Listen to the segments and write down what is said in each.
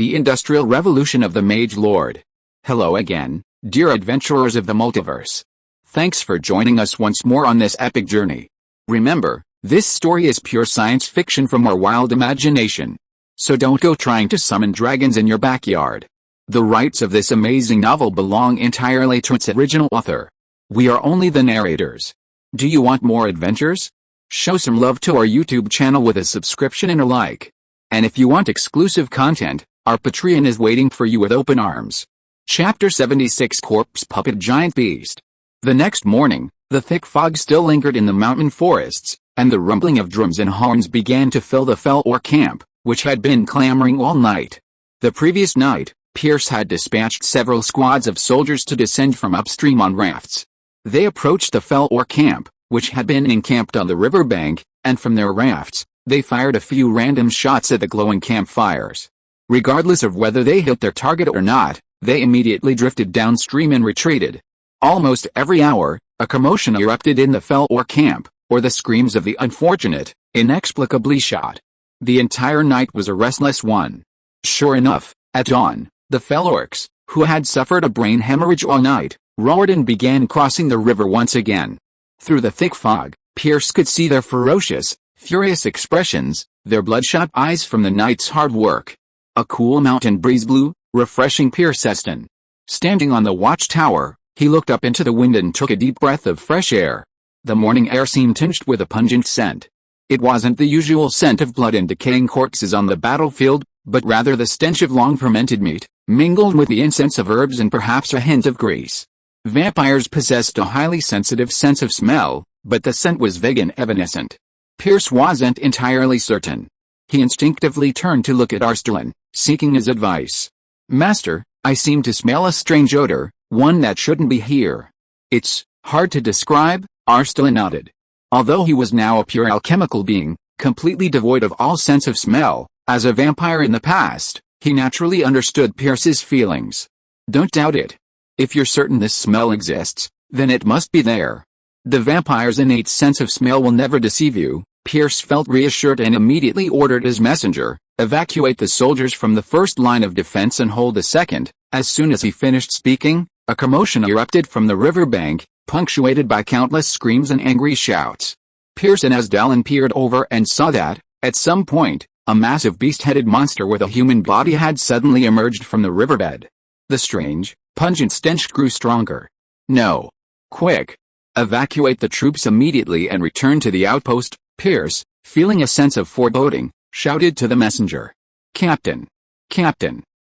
the Industrial Revolution of the Mage Lord. Hello again, dear adventurers of the multiverse. Thanks for joining us once more on this epic journey. Remember, this story is pure science fiction from our wild imagination. So don't go trying to summon dragons in your backyard. The rights of this amazing novel belong entirely to its original author. We are only the narrators. Do you want more adventures? Show some love to our YouTube channel with a subscription and a like. And if you want exclusive content, our Patreon is waiting for you with open arms. Chapter 76 Corpse Puppet Giant Beast. The next morning, the thick fog still lingered in the mountain forests, and the rumbling of drums and horns began to fill the fell orc camp, which had been clamoring all night. The previous night, Pierce had dispatched several squads of soldiers to descend from upstream on rafts. They approached the fell orc camp, which had been encamped on the riverbank, and from their rafts, they fired a few random shots at the glowing campfires. Regardless of whether they hit their target or not, they immediately drifted downstream and retreated. Almost every hour, a commotion erupted in the fell orc camp, or the screams of the unfortunate, inexplicably shot. The entire night was a restless one. Sure enough, at dawn, the fell orcs, who had suffered a brain hemorrhage all night, roared and began crossing the river once again. Through the thick fog, Pierce could see their ferocious, furious expressions, their bloodshot eyes from the night's hard work. A cool mountain breeze blew, refreshing Pierce's skin. Standing on the watchtower, he looked up into the wind and took a deep breath of fresh air. The morning air seemed tinged with a pungent scent. It wasn't the usual scent of blood and decaying corpses on the battlefield, but rather the stench of long-fermented meat, mingled with the incense of herbs and perhaps a hint of grease. Vampires possessed a highly sensitive sense of smell, but the scent was vague and evanescent. Pierce wasn't entirely certain. He instinctively turned to look at Arslan, seeking his advice. "Master, I seem to smell a strange odor, one that shouldn't be here." "It's hard to describe," Arslan nodded. Although he was now a pure alchemical being, completely devoid of all sense of smell, as a vampire in the past, he naturally understood Pierce's feelings. "Don't doubt it. If you're certain this smell exists, then it must be there. The vampire's innate sense of smell will never deceive you." Pierce felt reassured and immediately ordered his messenger, "Evacuate the soldiers from the first line of defense and hold the second." As soon as he finished speaking, a commotion erupted from the riverbank, punctuated by countless screams and angry shouts. Pierce and Asdalen peered over and saw that, at some point, a massive beast-headed monster with a human body had suddenly emerged from the riverbed. The strange, pungent stench grew stronger. "No. Quick! Evacuate the troops immediately and return to the outpost," Pierce, feeling a sense of foreboding, shouted to the messenger. Captain!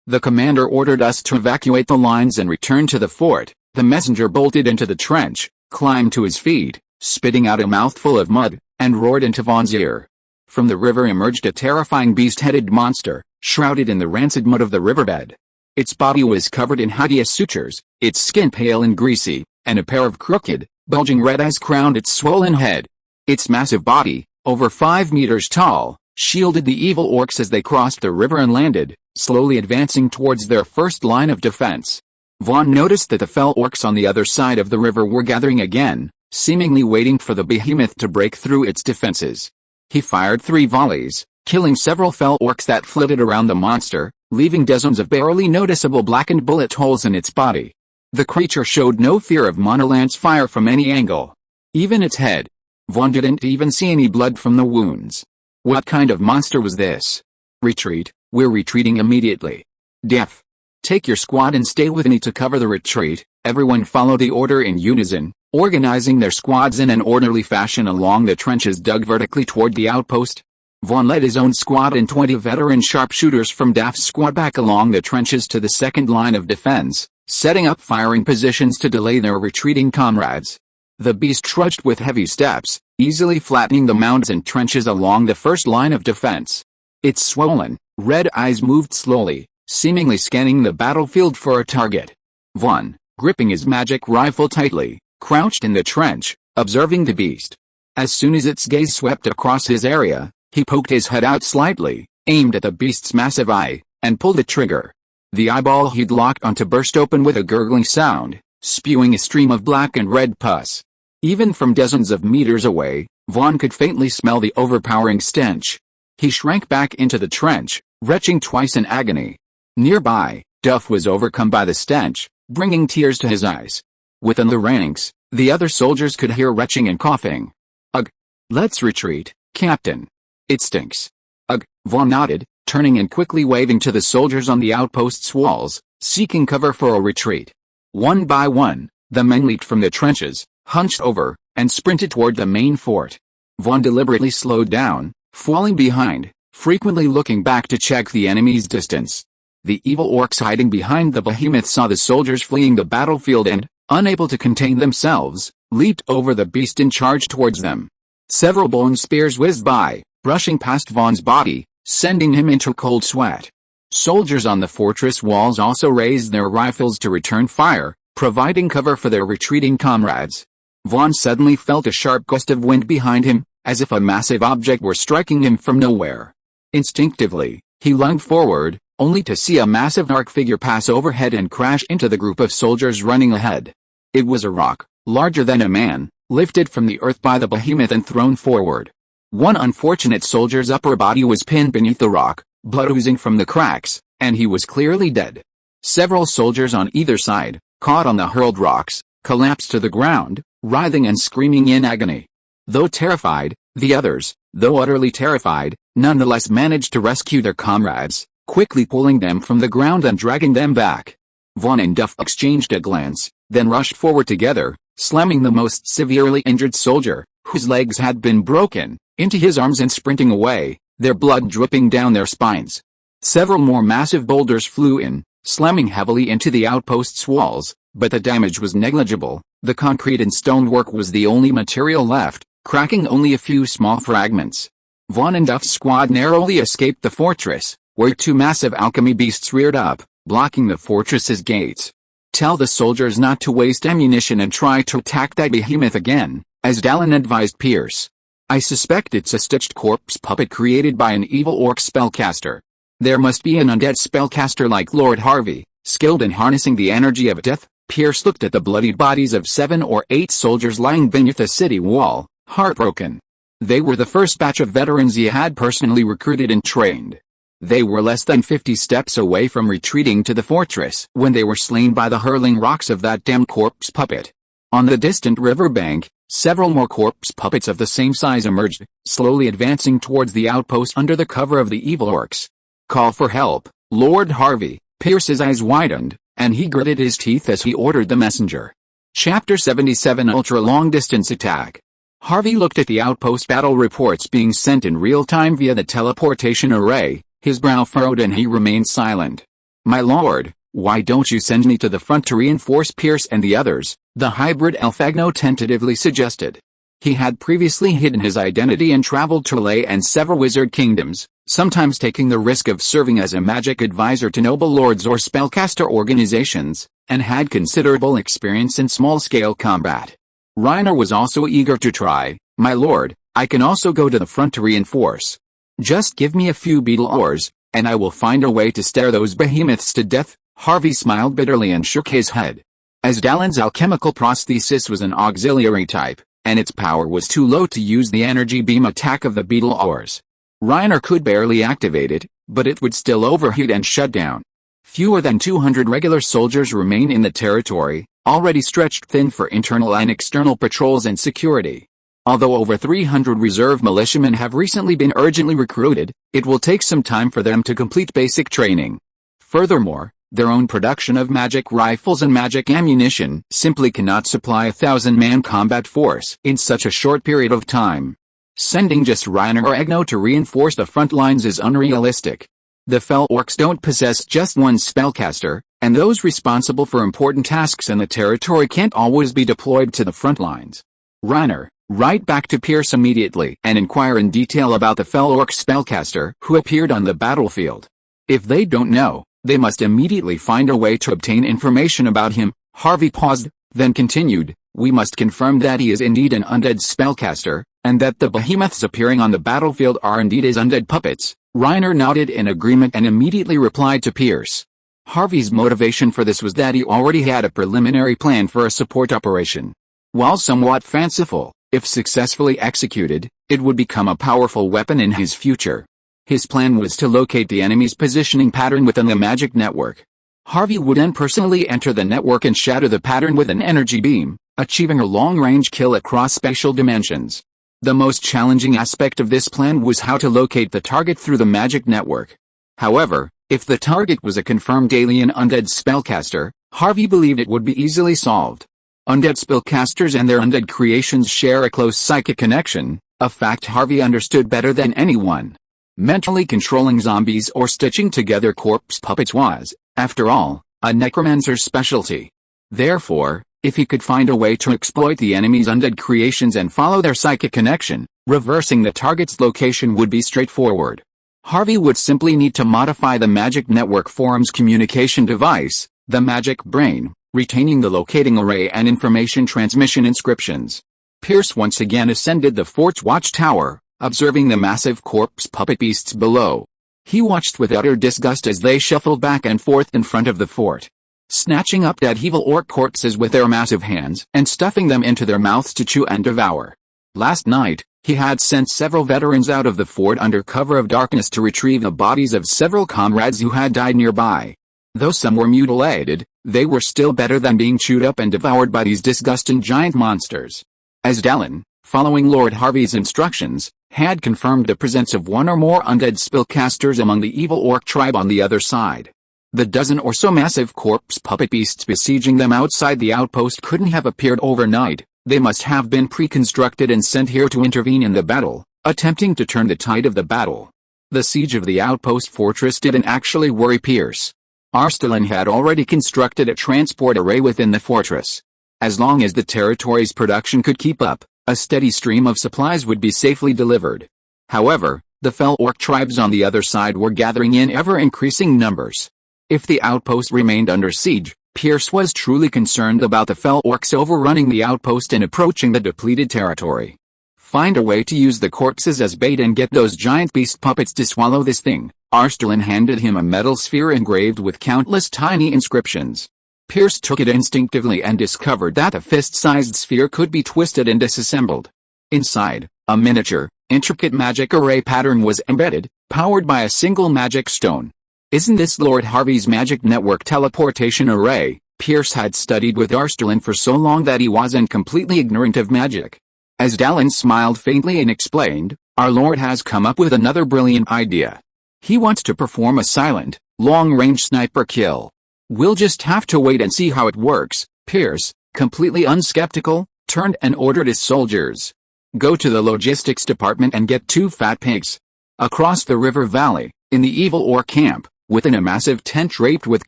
The commander ordered us to evacuate the lines and return to the fort." The messenger bolted into the trench, climbed to his feet, spitting out a mouthful of mud, and roared into Vaughn's ear. From the river emerged a terrifying beast-headed monster, shrouded in the rancid mud of the riverbed. Its body was covered in hideous sutures, its skin pale and greasy, and a pair of crooked, bulging red eyes crowned its swollen head. Its massive body, over 5 meters tall, shielded the evil orcs as they crossed the river and landed, slowly advancing towards their first line of defense. Vaughn noticed that the fell orcs on the other side of the river were gathering again, seemingly waiting for the behemoth to break through its defenses. He fired 3 volleys, killing several fell orcs that flitted around the monster, leaving dozens of barely noticeable blackened bullet holes in its body. The creature showed no fear of monolance fire from any angle. Even its head. Vaughn didn't even see any blood from the wounds. What kind of monster was this? "Retreat, we're retreating immediately. Def. Take your squad and stay with me to cover the retreat." Everyone followed the order in unison, organizing their squads in an orderly fashion along the trenches dug vertically toward the outpost. Vaughn led his own squad and 20 veteran sharpshooters from Daft's squad back along the trenches to the second line of defense, setting up firing positions to delay their retreating comrades. The beast trudged with heavy steps, easily flattening the mounds and trenches along the first line of defense. Its swollen, red eyes moved slowly, seemingly scanning the battlefield for a target. Vaughn, gripping his magic rifle tightly, crouched in the trench, observing the beast. As soon as its gaze swept across his area, he poked his head out slightly, aimed at the beast's massive eye, and pulled the trigger. The eyeball he'd locked onto burst open with a gurgling sound, spewing a stream of black and red pus. Even from dozens of meters away, Vaughn could faintly smell the overpowering stench. He shrank back into the trench, retching twice in agony. Nearby, Duff was overcome by the stench, bringing tears to his eyes. Within the ranks, the other soldiers could hear retching and coughing. Ugh. Let's retreat, Captain. It stinks. Ugh. Vaughn nodded, turning and quickly waving to the soldiers on the outpost's walls, seeking cover for a retreat. One by one, the men leaped from the trenches, hunched over, and sprinted toward the main fort. Vaughn deliberately slowed down, falling behind, frequently looking back to check the enemy's distance. The evil orcs hiding behind the behemoth saw the soldiers fleeing the battlefield and, unable to contain themselves, leaped over the beast and charged towards them. Several bone spears whizzed by, brushing past Vaughn's body, sending him into cold sweat. Soldiers on the fortress walls also raised their rifles to return fire, providing cover for their retreating comrades. Vaughn suddenly felt a sharp gust of wind behind him, as if a massive object were striking him from nowhere. Instinctively, he lunged forward, only to see a massive dark figure pass overhead and crash into the group of soldiers running ahead. It was a rock, larger than a man, lifted from the earth by the behemoth and thrown forward. One unfortunate soldier's upper body was pinned beneath the rock, blood oozing from the cracks, and he was clearly dead. Several soldiers on either side, caught on the hurled rocks, collapsed to the ground, writhing and screaming in agony. Though terrified, the others, though utterly terrified, nonetheless managed to rescue their comrades, quickly pulling them from the ground and dragging them back. Vaughn and Duff exchanged a glance, then rushed forward together, slamming the most severely injured soldier, whose legs had been broken, into his arms and sprinting away, their blood dripping down their spines. Several more massive boulders flew in, slamming heavily into the outpost's walls, but the damage was negligible. The concrete and stonework was the only material left, cracking only a few small fragments. Vaughn and Duff's squad narrowly escaped the fortress, where two massive alchemy beasts reared up, blocking the fortress's gates. Tell the soldiers not to waste ammunition and try to attack that behemoth again, as Dallin advised Pierce. I suspect it's a stitched corpse puppet created by an evil orc spellcaster. There must be an undead spellcaster like Lord Harvey, skilled in harnessing the energy of death. Pierce looked at the bloodied bodies of 7 or 8 soldiers lying beneath the city wall, heartbroken. They were the first batch of veterans he had personally recruited and trained. They were less than 50 steps away from retreating to the fortress when they were slain by the hurling rocks of that damned corpse puppet. On the distant riverbank, several more corpse puppets of the same size emerged, slowly advancing towards the outpost under the cover of the evil orcs. Call for help, Lord Harvey. Pierce's eyes widened, and he gritted his teeth as he ordered the messenger. Chapter 77 Ultra Long Distance Attack. Harvey looked at the outpost battle reports being sent in real time via the teleportation array, his brow furrowed and he remained silent. My lord, why don't you send me to the front to reinforce Pierce and the others? The hybrid Elfagno tentatively suggested. He had previously hidden his identity and traveled to Lay and several wizard kingdoms, sometimes taking the risk of serving as a magic advisor to noble lords or spellcaster organizations, and had considerable experience in small-scale combat. Reiner was also eager to try. My lord, I can also go to the front to reinforce. Just give me a few beetle ores, and I will find a way to stare those behemoths to death. Harvey smiled bitterly and shook his head. As Dallin's alchemical prosthesis was an auxiliary type, and its power was too low to use the energy beam attack of the beetle ores, Reiner could barely activate it, but it would still overheat and shut down. Fewer than 200 regular soldiers remain in the territory, already stretched thin for internal and external patrols and security. Although over 300 reserve militiamen have recently been urgently recruited, it will take some time for them to complete basic training. Furthermore, their own production of magic rifles and magic ammunition simply cannot supply a 1,000-man combat force in such a short period of time. Sending just Reiner or Egno to reinforce the front lines is unrealistic. The fell orcs don't possess just one spellcaster, and those responsible for important tasks in the territory can't always be deployed to the front lines. Reiner, write back to Pierce immediately and inquire in detail about the fell orc spellcaster who appeared on the battlefield. If they don't know, they must immediately find a way to obtain information about him. Harvey paused, then continued, we must confirm that he is indeed an undead spellcaster, and that the behemoths appearing on the battlefield are indeed his undead puppets. Reiner nodded in agreement and immediately replied to Pierce. Harvey's motivation for this was that he already had a preliminary plan for a support operation. While somewhat fanciful, if successfully executed, it would become a powerful weapon in his future. His plan was to locate the enemy's positioning pattern within the magic network. Harvey would then personally enter the network and shatter the pattern with an energy beam, achieving a long-range kill across spatial dimensions. The most challenging aspect of this plan was how to locate the target through the magic network. However, if the target was a confirmed alien undead spellcaster, Harvey believed it would be easily solved. Undead spellcasters and their undead creations share a close psychic connection, a fact Harvey understood better than anyone. Mentally controlling zombies or stitching together corpse puppets was, after all, a necromancer's specialty. Therefore, if he could find a way to exploit the enemy's undead creations and follow their psychic connection, reversing the target's location would be straightforward. Harvey would simply need to modify the magic network forum's communication device, the magic brain, retaining the locating array and information transmission inscriptions. Pierce once again ascended the fort's watchtower, observing the massive corpse puppet beasts below. He watched with utter disgust as they shuffled back and forth in front of the fort, snatching up dead evil orc corpses with their massive hands and stuffing them into their mouths to chew and devour. Last night, he had sent several veterans out of the fort under cover of darkness to retrieve the bodies of several comrades who had died nearby. Though some were mutilated, they were still better than being chewed up and devoured by these disgusting giant monsters. As Dallin, following Lord Harvey's instructions, had confirmed the presence of one or more undead spellcasters among the evil orc tribe on the other side. The dozen or so massive corpse puppet beasts besieging them outside the outpost couldn't have appeared overnight. They must have been pre-constructed and sent here to intervene in the battle, attempting to turn the tide of the battle. The siege of the outpost fortress didn't actually worry Pierce. Arslan had already constructed a transport array within the fortress. As long as the territory's production could keep up, a steady stream of supplies would be safely delivered. However, the fell orc tribes on the other side were gathering in ever-increasing numbers. If the outpost remained under siege, Pierce was truly concerned about the fell orcs overrunning the outpost and approaching the depleted territory. Find a way to use the corpses as bait and get those giant beast puppets to swallow this thing. Arslan handed him a metal sphere engraved with countless tiny inscriptions. Pierce took it instinctively and discovered that the fist-sized sphere could be twisted and disassembled. Inside, a miniature, intricate magic array pattern was embedded, powered by a single magic stone. Isn't this Lord Harvey's magic network teleportation array? Pierce had studied with Arslan for so long that he wasn't completely ignorant of magic. As Dallin smiled faintly and explained, our Lord has come up with another brilliant idea. He wants to perform a silent, long-range sniper kill. We'll just have to wait and see how it works. Pierce, completely unskeptical, turned and ordered his soldiers. Go to the logistics department and get 2 fat pigs. Across the river valley, in the evil orc camp, within a massive tent draped with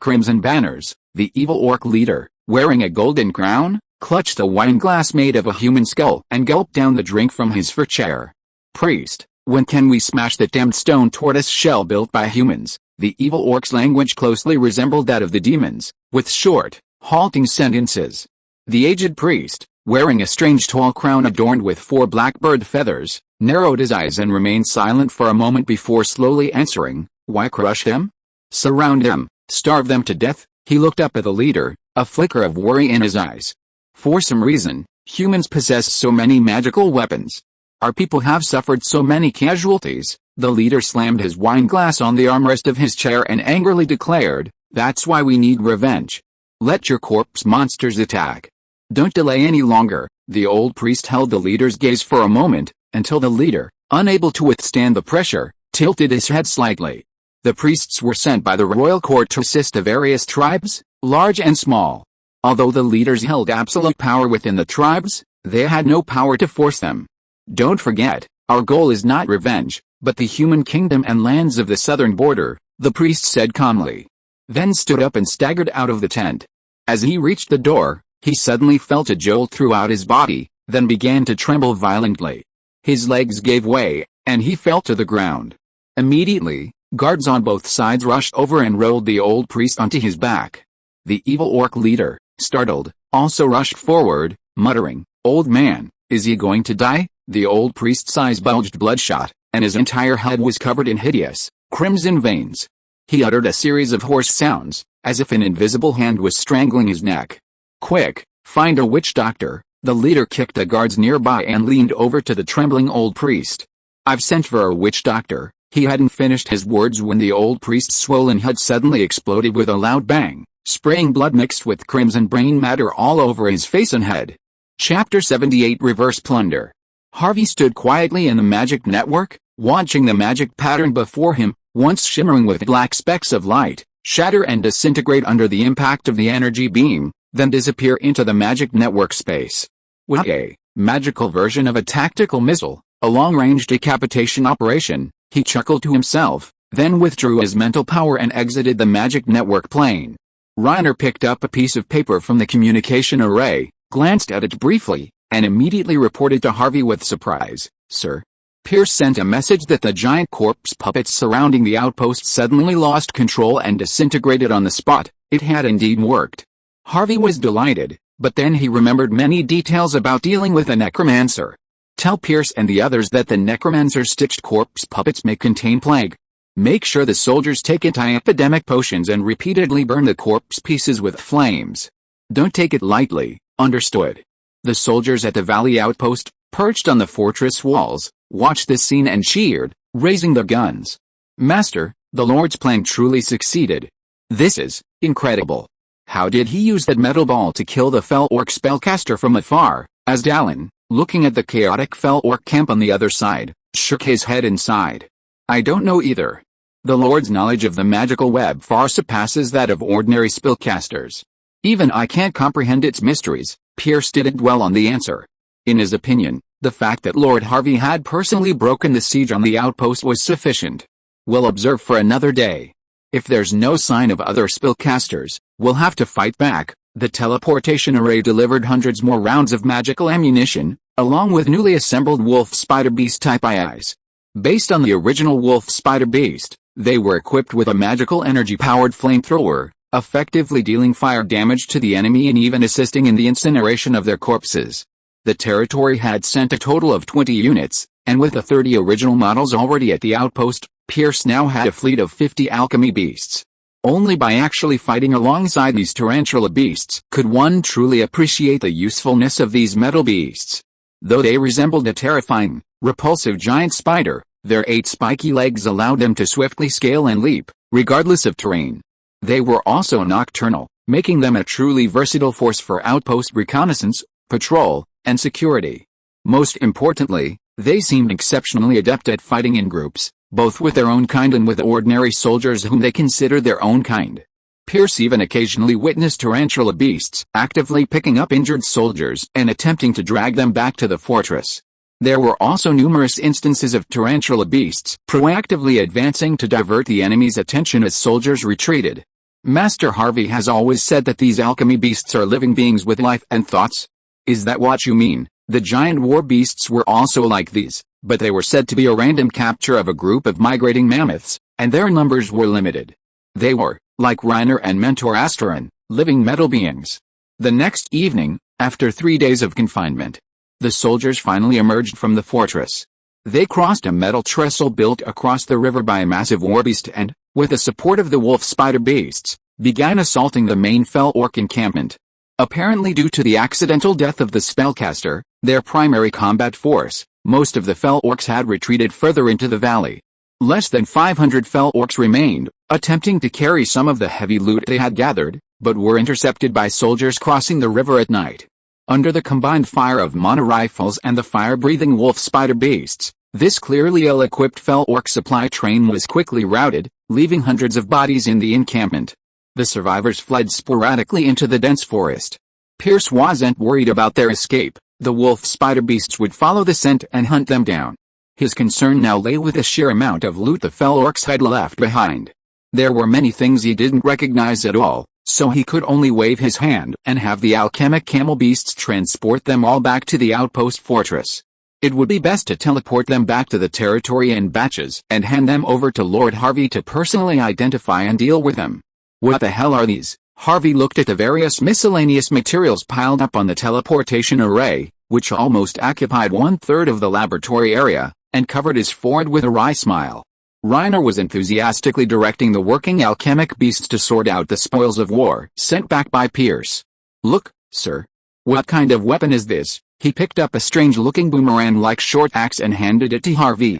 crimson banners, the evil orc leader, wearing a golden crown, clutched a wine glass made of a human skull and gulped down the drink from his fur chair. Priest, when can we smash the damned stone tortoise shell built by humans? The evil orc's language closely resembled that of the demons, with short, halting sentences. The aged priest, wearing a strange tall crown adorned with 4 blackbird feathers, narrowed his eyes and remained silent for a moment before slowly answering, "Why crush them? Surround them, starve them to death." He looked up at the leader, a flicker of worry in his eyes. For some reason, humans possess so many magical weapons. Our people have suffered so many casualties. The leader slammed his wine glass on the armrest of his chair and angrily declared, "That's why we need revenge. Let your corpse monsters attack. Don't delay any longer." The old priest held the leader's gaze for a moment, until the leader, unable to withstand the pressure, tilted his head slightly. The priests were sent by the royal court to assist the various tribes, large and small. Although the leaders held absolute power within the tribes, they had no power to force them. "Don't forget, our goal is not revenge, but the human kingdom and lands of the southern border," the priest said calmly. Then stood up and staggered out of the tent. As he reached the door, he suddenly felt a jolt throughout his body, then began to tremble violently. His legs gave way, and he fell to the ground. Immediately, guards on both sides rushed over and rolled the old priest onto his back. The evil orc leader, startled, also rushed forward, muttering, "Old man, is he going to die?" The old priest's eyes bulged bloodshot, and his entire head was covered in hideous, crimson veins. He uttered a series of hoarse sounds, as if an invisible hand was strangling his neck. "Quick, find a witch doctor." The leader kicked the guards nearby and leaned over to the trembling old priest. "I've sent for a witch doctor," He hadn't finished his words when the old priest's swollen head suddenly exploded with a loud bang, spraying blood mixed with crimson brain matter all over his face and head. Chapter 78 Reverse Plunder. Harvey stood quietly in the magic network, watching the magic pattern before him, once shimmering with black specks of light, shatter and disintegrate under the impact of the energy beam, then disappear into the magic network space. With a magical version of a tactical missile, a long-range decapitation operation, he chuckled to himself, then withdrew his mental power and exited the magic network plane. Reiner picked up a piece of paper from the communication array, glanced at it briefly, and immediately reported to Harvey with surprise. "Sir." Pierce sent a message that the giant corpse puppets surrounding the outpost suddenly lost control and disintegrated on the spot. It had indeed worked. Harvey was delighted, but then he remembered many details about dealing with a necromancer. Tell Pierce and the others that the necromancer's stitched corpse puppets may contain plague. Make sure the soldiers take anti-epidemic potions and repeatedly burn the corpse pieces with flames. Don't take it lightly, understood? The soldiers at the valley outpost, perched on the fortress walls, watched this scene and cheered, raising their guns. "Master, the Lord's plan truly succeeded. This is incredible. How did he use that metal ball to kill the fell orc spellcaster from afar?" As Dallin, looking at the chaotic fell orc camp on the other side, shook his head and sighed. "I don't know either. The Lord's knowledge of the magical web far surpasses that of ordinary spellcasters. Even I can't comprehend its mysteries." Pierce didn't dwell on the answer. In his opinion, the fact that Lord Harvey had personally broken the siege on the outpost was sufficient. "We'll observe for another day. If there's no sign of other spellcasters, we'll have to fight back." The teleportation array delivered hundreds more rounds of magical ammunition, along with newly assembled wolf spider beast type IIs. Based on the original wolf spider beast, they were equipped with a magical energy-powered flamethrower, effectively dealing fire damage to the enemy and even assisting in the incineration of their corpses. The territory had sent a total of 20 units, and with the 30 original models already at the outpost, Pierce now had a fleet of 50 alchemy beasts. Only by actually fighting alongside these tarantula beasts could one truly appreciate the usefulness of these metal beasts. Though they resembled a terrifying, repulsive giant spider, their 8 spiky legs allowed them to swiftly scale and leap, regardless of terrain. They were also nocturnal, making them a truly versatile force for outpost reconnaissance, patrol, and security. Most importantly, they seemed exceptionally adept at fighting in groups, both with their own kind and with ordinary soldiers whom they considered their own kind. Pierce even occasionally witnessed tarantula beasts actively picking up injured soldiers and attempting to drag them back to the fortress. There were also numerous instances of tarantula beasts proactively advancing to divert the enemy's attention as soldiers retreated. "Master Harvey has always said that these alchemy beasts are living beings with life and thoughts. Is that what you mean?" The giant war beasts were also like these, but they were said to be a random capture of a group of migrating mammoths, and their numbers were limited. They were, like Reiner and Mentor Asterin, living metal beings. The next evening, after 3 days of confinement, the soldiers finally emerged from the fortress. They crossed a metal trestle built across the river by a massive war beast and, with the support of the wolf spider beasts, began assaulting the main fell orc encampment. Apparently due to the accidental death of the spellcaster, their primary combat force, most of the fell orcs had retreated further into the valley. Less than 500 fell orcs remained, attempting to carry some of the heavy loot they had gathered, but were intercepted by soldiers crossing the river at night. Under the combined fire of mono rifles and the fire-breathing wolf spider beasts, this clearly ill-equipped fell orc supply train was quickly routed, leaving hundreds of bodies in the encampment. The survivors fled sporadically into the dense forest. Pierce wasn't worried about their escape. The wolf spider beasts would follow the scent and hunt them down. His concern now lay with the sheer amount of loot the fell orcs had left behind. There were many things he didn't recognize at all, so he could only wave his hand and have the alchemic camel beasts transport them all back to the outpost fortress. It would be best to teleport them back to the territory in batches and hand them over to Lord Harvey to personally identify and deal with them. What the hell are these? Harvey looked at the various miscellaneous materials piled up on the teleportation array, which almost occupied 1/3 of the laboratory area, and covered his forehead with a wry smile. Reiner was enthusiastically directing the working alchemic beasts to sort out the spoils of war sent back by Pierce. "Look, sir. What kind of weapon is this?" He picked up a strange-looking boomerang-like short axe and handed it to Harvey.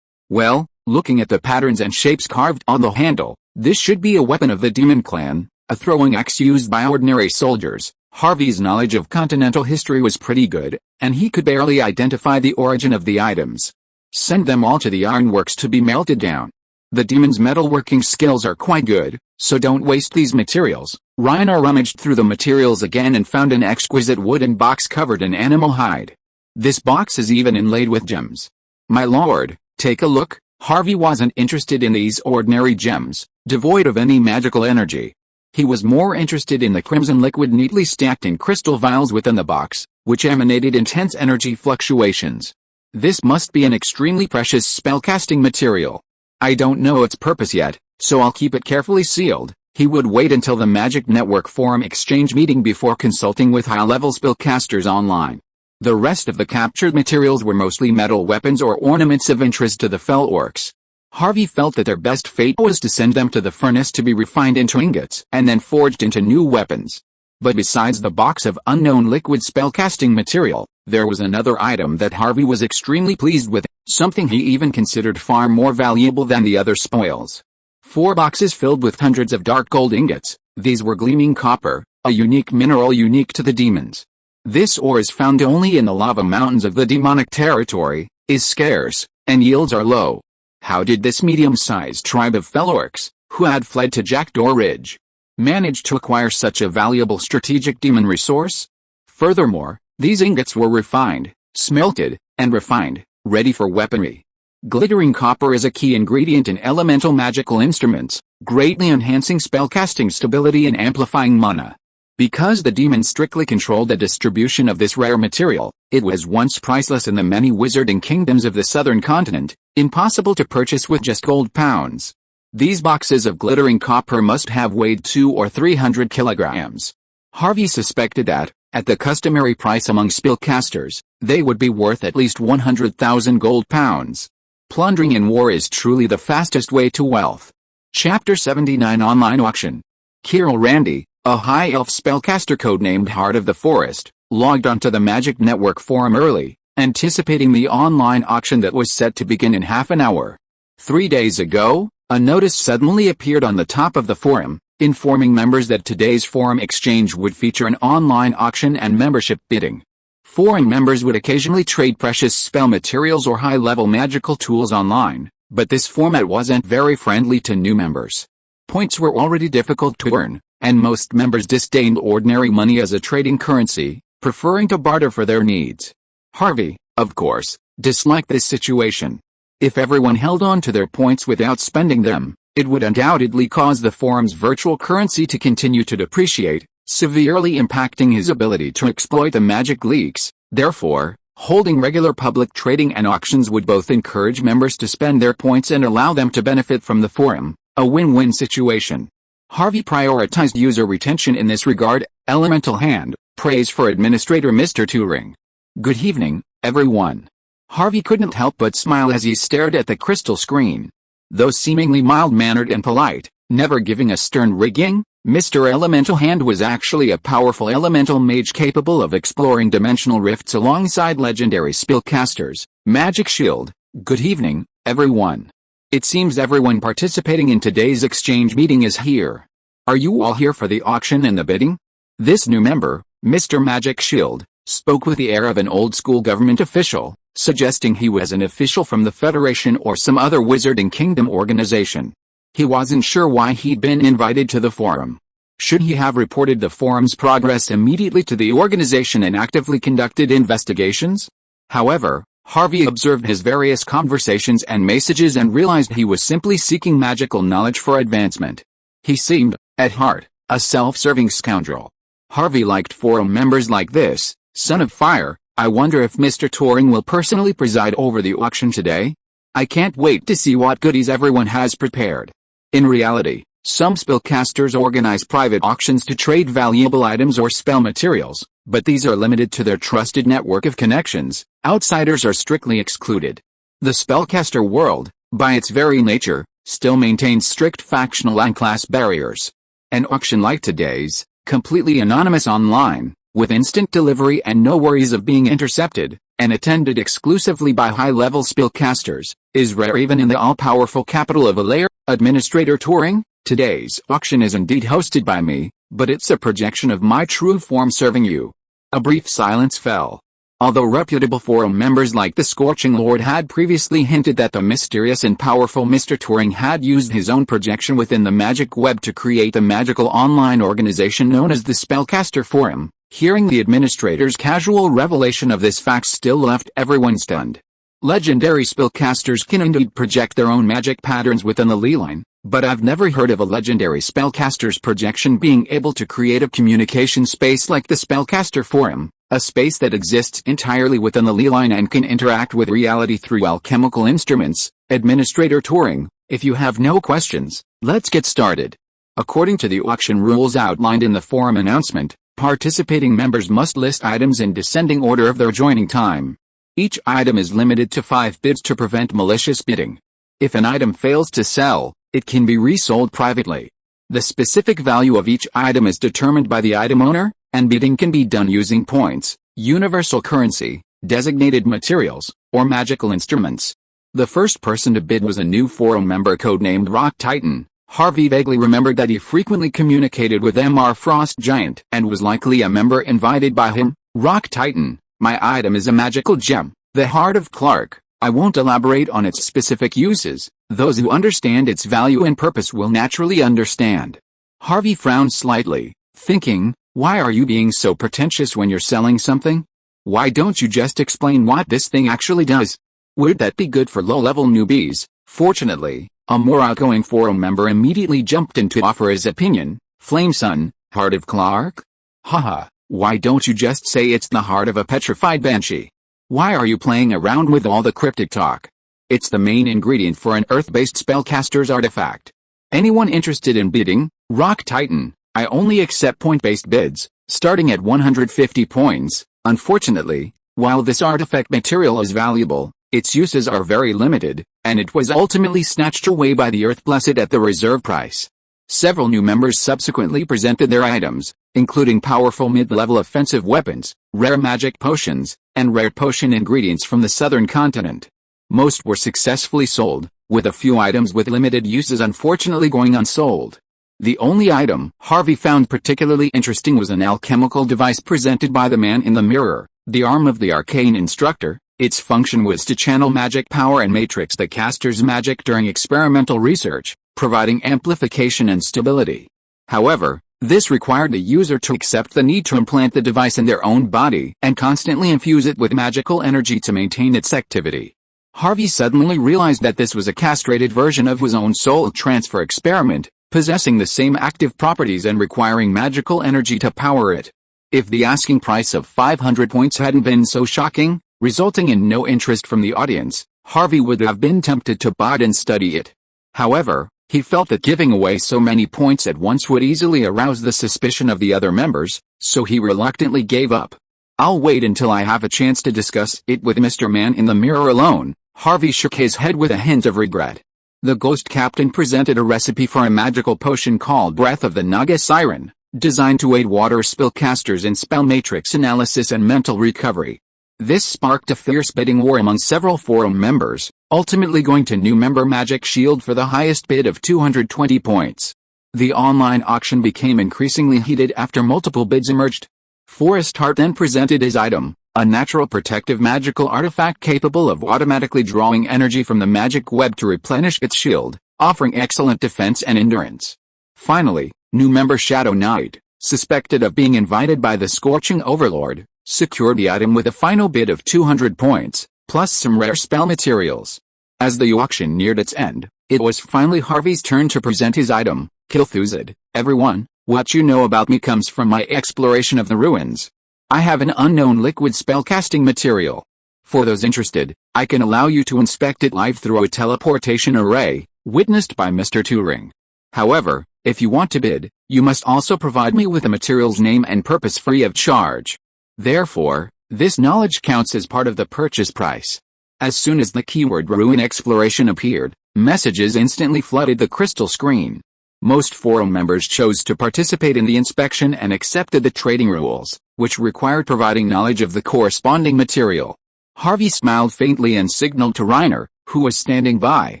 "Well, Looking at the patterns and shapes carved on the handle, this should be a weapon of the demon clan, a throwing axe used by ordinary soldiers. Harvey's knowledge of continental history was pretty good, and he could barely identify the origin of the items. Send them all to the ironworks to be melted down. The demon's metalworking skills are quite good, so don't waste these materials. Reiner rummaged through the materials again and found an exquisite wooden box covered in animal hide. This box is even inlaid with gems. My lord, take a look. Harvey wasn't interested in these ordinary gems, devoid of any magical energy. He was more interested in the crimson liquid neatly stacked in crystal vials within the box, which emanated intense energy fluctuations. This must be an extremely precious spellcasting material. I don't know its purpose yet, so I'll keep it carefully sealed. He would wait until the Magic Network Forum exchange meeting before consulting with high-level spellcasters online. The rest of the captured materials were mostly metal weapons or ornaments of interest to the fell orcs. Harvey felt that their best fate was to send them to the furnace to be refined into ingots and then forged into new weapons. But besides the box of unknown liquid spellcasting material, there was another item that Harvey was extremely pleased with, something he even considered far more valuable than the other spoils. 4 boxes filled with hundreds of dark gold ingots. These were gleaming copper, a unique mineral unique to the demons. This ore is found only in the lava mountains of the demonic territory, is scarce, and yields are low. How did this medium-sized tribe of fell orcs, who had fled to Jackdaw Ridge, manage to acquire such a valuable strategic demon resource? Furthermore, these ingots were refined, smelted, and refined, ready for weaponry. Glittering copper is a key ingredient in elemental magical instruments, greatly enhancing spellcasting stability and amplifying mana. Because the demons strictly controlled the distribution of this rare material, it was once priceless in the many wizarding kingdoms of the southern continent, impossible to purchase with just gold pounds. These boxes of glittering copper must have weighed 200 or 300 kilograms. Harvey suspected that, at the customary price among spellcasters, they would be worth at least 100,000 gold pounds. Plundering in war is truly the fastest way to wealth. Chapter 79 Online Auction. Kirill Randy, a high elf spellcaster codenamed Heart of the Forest, logged onto the Magic Network forum early, anticipating the online auction that was set to begin in half an hour. 3 days ago, a notice suddenly appeared on the top of the forum, informing members that today's forum exchange would feature an online auction and membership bidding. Forum members would occasionally trade precious spell materials or high-level magical tools online, but this format wasn't very friendly to new members. Points were already difficult to earn, and most members disdained ordinary money as a trading currency, preferring to barter for their needs. Harvey, of course, disliked this situation. If everyone held on to their points without spending them, it would undoubtedly cause the forum's virtual currency to continue to depreciate, severely impacting his ability to exploit the magic leaks. Therefore, holding regular public trading and auctions would both encourage members to spend their points and allow them to benefit from the forum, a win-win situation. Harvey prioritized user retention in this regard. Elemental Hand, praise for Administrator Mr. Turing. Good evening, everyone. Harvey couldn't help but smile as he stared at the crystal screen. Though seemingly mild-mannered and polite, never giving a stern rigging, Mr. Elemental Hand was actually a powerful elemental mage capable of exploring dimensional rifts alongside legendary spellcasters. Magic Shield, good evening, everyone. It seems everyone participating in today's exchange meeting is here. Are you all here for the auction and the bidding? This new member, Mr. Magic Shield, spoke with the air of an old-school government official, suggesting he was an official from the Federation or some other Wizarding Kingdom organization. He wasn't sure why he'd been invited to the forum. Should he have reported the forum's progress immediately to the organization and actively conducted investigations? However, Harvey observed his various conversations and messages and realized he was simply seeking magical knowledge for advancement. He seemed, at heart, a self-serving scoundrel. Harvey liked forum members like this. Son of Fire, I wonder if Mr. Turing will personally preside over the auction today? I can't wait to see what goodies everyone has prepared. In reality, some spellcasters organize private auctions to trade valuable items or spell materials, but these are limited to their trusted network of connections. Outsiders are strictly excluded. The spellcaster world, by its very nature, still maintains strict factional and class barriers. An auction like today's, completely anonymous online, with instant delivery and no worries of being intercepted, and attended exclusively by high-level spellcasters, is rare even in the all-powerful capital of Alair, Administrator Turing. Today's auction is indeed hosted by me, but it's a projection of my true form serving you. A brief silence fell. Although reputable forum members like the Scorching Lord had previously hinted that the mysterious and powerful Mr. Turing had used his own projection within the magic web to create the magical online organization known as the Spellcaster Forum, hearing the administrator's casual revelation of this fact still left everyone stunned. Legendary spellcasters can indeed project their own magic patterns within the Leeline, but I've never heard of a legendary spellcaster's projection being able to create a communication space like the Spellcaster Forum, a space that exists entirely within the Leeline and can interact with reality through alchemical instruments. Administrator Turing, if you have no questions, let's get started. According to the auction rules outlined in the forum announcement, participating members must list items in descending order of their joining time. Each item is limited to 5 bids to prevent malicious bidding. If an item fails to sell, it can be resold privately. The specific value of each item is determined by the item owner, and bidding can be done using points, universal currency, designated materials, or magical instruments. The first person to bid was a new forum member codenamed Rock Titan. Harvey vaguely remembered that he frequently communicated with Mr. Frost Giant and was likely a member invited by him. Rock Titan, my item is a magical gem, the Heart of Clark. I won't elaborate on its specific uses. Those who understand its value and purpose will naturally understand. Harvey frowned slightly, thinking, why are you being so pretentious when you're selling something? Why don't you just explain what this thing actually does? Would that be good for low-level newbies? Fortunately, a more outgoing forum member immediately jumped in to offer his opinion. Flamesun, Heart of Clark? Haha, why don't you just say it's the heart of a petrified banshee? Why are you playing around with all the cryptic talk? It's the main ingredient for an earth-based spellcaster's artifact. Anyone interested in bidding? Rock Titan, I only accept point-based bids, starting at 150 points. Unfortunately, while this artifact material is valuable, its uses are very limited, and it was ultimately snatched away by the Earth Blessed at the reserve price. Several new members subsequently presented their items, including powerful mid-level offensive weapons, rare magic potions, and rare potion ingredients from the southern continent. Most were successfully sold, with a few items with limited uses unfortunately going unsold. The only item Harvey found particularly interesting was an alchemical device presented by the man in the mirror, the arm of the arcane instructor. Its function was to channel magic power and matrix the caster's magic during experimental research, providing amplification and stability. However, this required the user to accept the need to implant the device in their own body and constantly infuse it with magical energy to maintain its activity. Harvey suddenly realized that this was a castrated version of his own soul transfer experiment, possessing the same active properties and requiring magical energy to power it. If the asking price of 500 points hadn't been so shocking, resulting in no interest from the audience, Harvey would have been tempted to buy and study it. However, he felt that giving away so many points at once would easily arouse the suspicion of the other members, so he reluctantly gave up. I'll wait until I have a chance to discuss it with Mr. Man in the mirror alone. Harvey shook his head with a hint of regret. The ghost captain presented a recipe for a magical potion called Breath of the Naga Siren, designed to aid water spellcasters in spell matrix analysis and mental recovery. This sparked a fierce bidding war among several forum members, ultimately going to new member Magic Shield for the highest bid of 220 points. The online auction became increasingly heated after multiple bids emerged. Forest Heart then presented his item, a natural protective magical artifact capable of automatically drawing energy from the magic web to replenish its shield, offering excellent defense and endurance. Finally, new member Shadow Knight, suspected of being invited by the Scorching Overlord, secured the item with a final bid of 200 points, plus some rare spell materials. As the auction neared its end, it was finally Harvey's turn to present his item, Kilthuzid. Everyone, what you know about me comes from my exploration of the ruins. I have an unknown liquid spellcasting material. For those interested, I can allow you to inspect it live through a teleportation array, witnessed by Mr. Turing. However, if you want to bid, you must also provide me with the material's name and purpose free of charge. Therefore, this knowledge counts as part of the purchase price. As soon as the keyword ruin exploration appeared, messages instantly flooded the crystal screen. Most forum members chose to participate in the inspection and accepted the trading rules, which required providing knowledge of the corresponding material. Harvey smiled faintly and signaled to Reiner, who was standing by,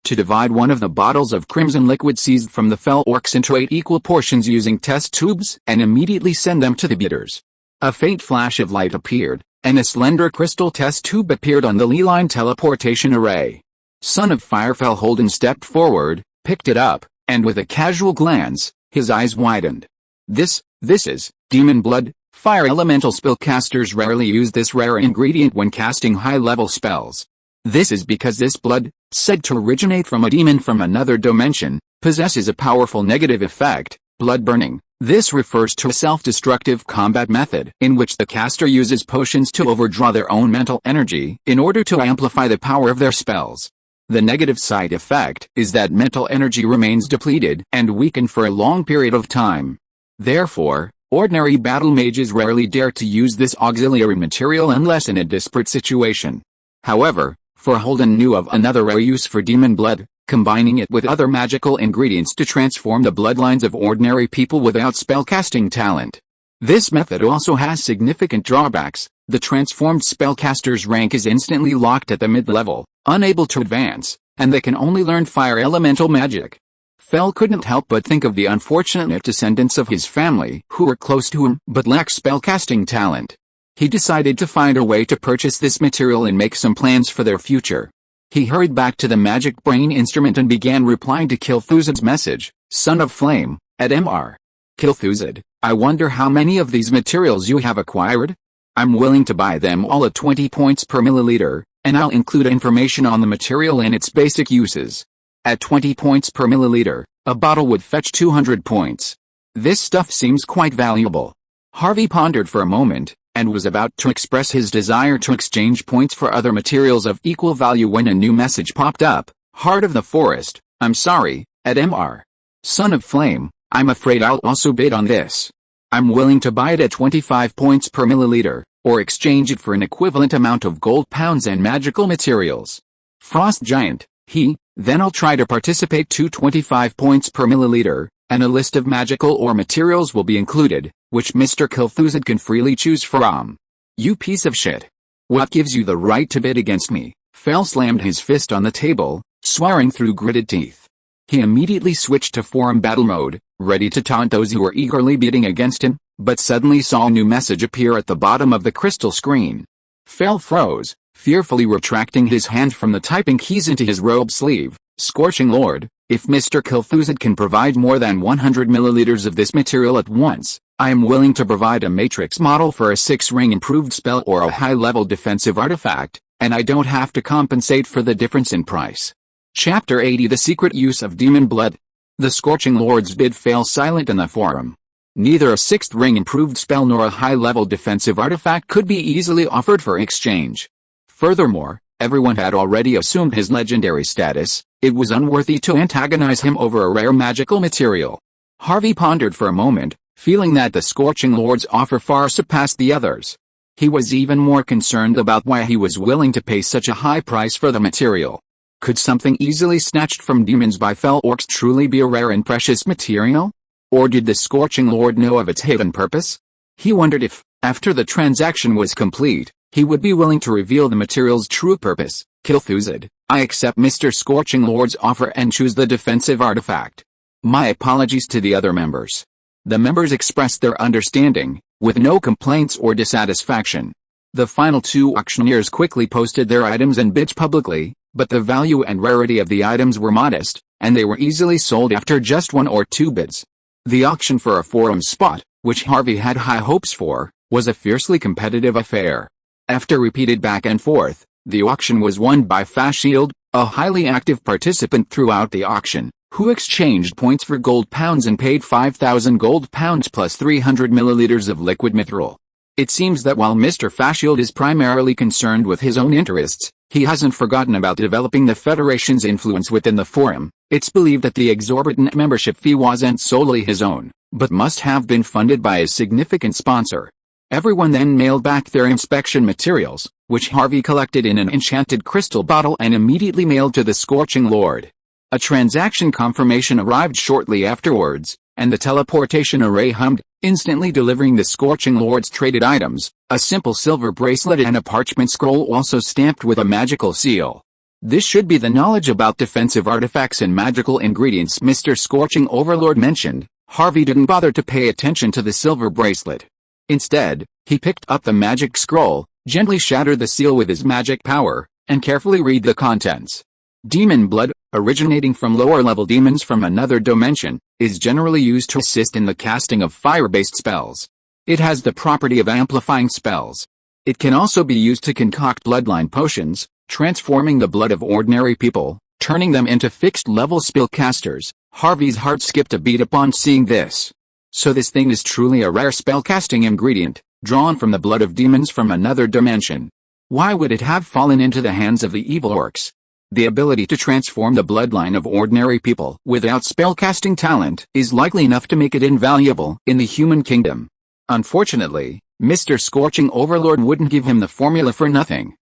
to divide one of the bottles of crimson liquid seized from the fell orcs into 8 equal portions using test tubes and immediately send them to the beaters. A faint flash of light appeared, and a slender crystal test tube appeared on the Leline teleportation array. Son of Firefell Holden stepped forward, picked it up, and with a casual glance, his eyes widened. This is demon blood. Fire elemental spellcasters rarely use this rare ingredient when casting high-level spells. This is because this blood, said to originate from a demon from another dimension, possesses a powerful negative effect, blood burning. This refers to a self-destructive combat method in which the caster uses potions to overdraw their own mental energy in order to amplify the power of their spells. The negative side effect is that mental energy remains depleted and weakened for a long period of time. Therefore, ordinary battle mages rarely dare to use this auxiliary material unless in a desperate situation. However, for Holden knew of another rare use for demon blood, combining it with other magical ingredients to transform the bloodlines of ordinary people without spellcasting talent. This method also has significant drawbacks. The transformed spellcaster's rank is instantly locked at the mid-level, unable to advance, and they can only learn fire elemental magic. Fell couldn't help but think of the unfortunate descendants of his family who were close to him but lacked spellcasting talent. He decided to find a way to purchase this material and make some plans for their future. He hurried back to the magic brain instrument and began replying to Kil'Thuzad's message, Son of Flame, at Mr. Kil'Thuzad, I wonder how many of these materials you have acquired? I'm willing to buy them all at 20 points per milliliter, and I'll include information on the material and its basic uses. At 20 points per milliliter, a bottle would fetch 200 points. This stuff seems quite valuable. Harvey pondered for a moment, and was about to express his desire to exchange points for other materials of equal value when a new message popped up. Heart of the Forest, I'm sorry, at Mr. Son of Flame, I'm afraid I'll also bid on this. I'm willing to buy it at 25 points per milliliter, or exchange it for an equivalent amount of gold pounds and magical materials. Frost Giant, then I'll try to participate to 25 points per milliliter, and a list of magical or materials will be included, which Mr. Kil'Thuzad can freely choose from. You piece of shit. What gives you the right to bid against me? Fell slammed his fist on the table, swearing through gritted teeth. He immediately switched to forum battle mode, ready to taunt those who were eagerly bidding against him, but suddenly saw a new message appear at the bottom of the crystal screen. Fell froze, fearfully retracting his hand from the typing keys into his robe sleeve. Scorching Lord, if Mr. Kil'Thuzad can provide more than 100 milliliters of this material at once, I am willing to provide a matrix model for a 6-ring improved spell or a high-level defensive artifact, and I don't have to compensate for the difference in price. Chapter 80 The Secret Use of Demon Blood. The Scorching Lord's bid fell silent in the forum. Neither a 6th-ring improved spell nor a high-level defensive artifact could be easily offered for exchange. Furthermore, everyone had already assumed his legendary status. It was unworthy to antagonize him over a rare magical material. Harvey pondered for a moment, feeling that the Scorching Lord's offer far surpassed the others. He was even more concerned about why he was willing to pay such a high price for the material. Could something easily snatched from demons by fell orcs truly be a rare and precious material? Or did the Scorching Lord know of its hidden purpose? He wondered if, after the transaction was complete, he would be willing to reveal the material's true purpose. Kil'Thuzad, I accept Mr. Scorching Lord's offer and choose the defensive artifact. My apologies to the other members. The members expressed their understanding, with no complaints or dissatisfaction. The final 2 auctioneers quickly posted their items and bids publicly, but the value and rarity of the items were modest, and they were easily sold after just 1 or 2 bids. The auction for a forum spot, which Harvey had high hopes for, was a fiercely competitive affair. After repeated back and forth, the auction was won by Fashield, a highly active participant throughout the auction, who exchanged points for gold pounds and paid 5,000 gold pounds plus 300 milliliters of liquid mithril. It seems that while Mr. Fashield is primarily concerned with his own interests, he hasn't forgotten about developing the Federation's influence within the forum. It's believed that the exorbitant membership fee wasn't solely his own, but must have been funded by a significant sponsor. Everyone then mailed back their inspection materials, which Harvey collected in an enchanted crystal bottle and immediately mailed to the Scorching Lord. A transaction confirmation arrived shortly afterwards, and the teleportation array hummed. instantly delivering the Scorching Lord's traded items, a simple silver bracelet and a parchment scroll also stamped with a magical seal. This should be the knowledge about defensive artifacts and magical ingredients Mr. Scorching Overlord mentioned. Harvey didn't bother to pay attention to the silver bracelet. Instead, he picked up the magic scroll, gently shattered the seal with his magic power, and carefully read the contents. Demon blood, originating from lower-level demons from another dimension, is generally used to assist in the casting of fire-based spells. It has the property of amplifying spells. It can also be used to concoct bloodline potions, transforming the blood of ordinary people, turning them into fixed-level spellcasters. Harvey's heart skipped a beat upon seeing this. So this thing is truly a rare spellcasting ingredient, drawn from the blood of demons from another dimension. Why would it have fallen into the hands of the evil orcs? The ability to transform the bloodline of ordinary people without spellcasting talent is likely enough to make it invaluable in the human kingdom. Unfortunately, Mr. Scorching Overlord wouldn't give him the formula for nothing.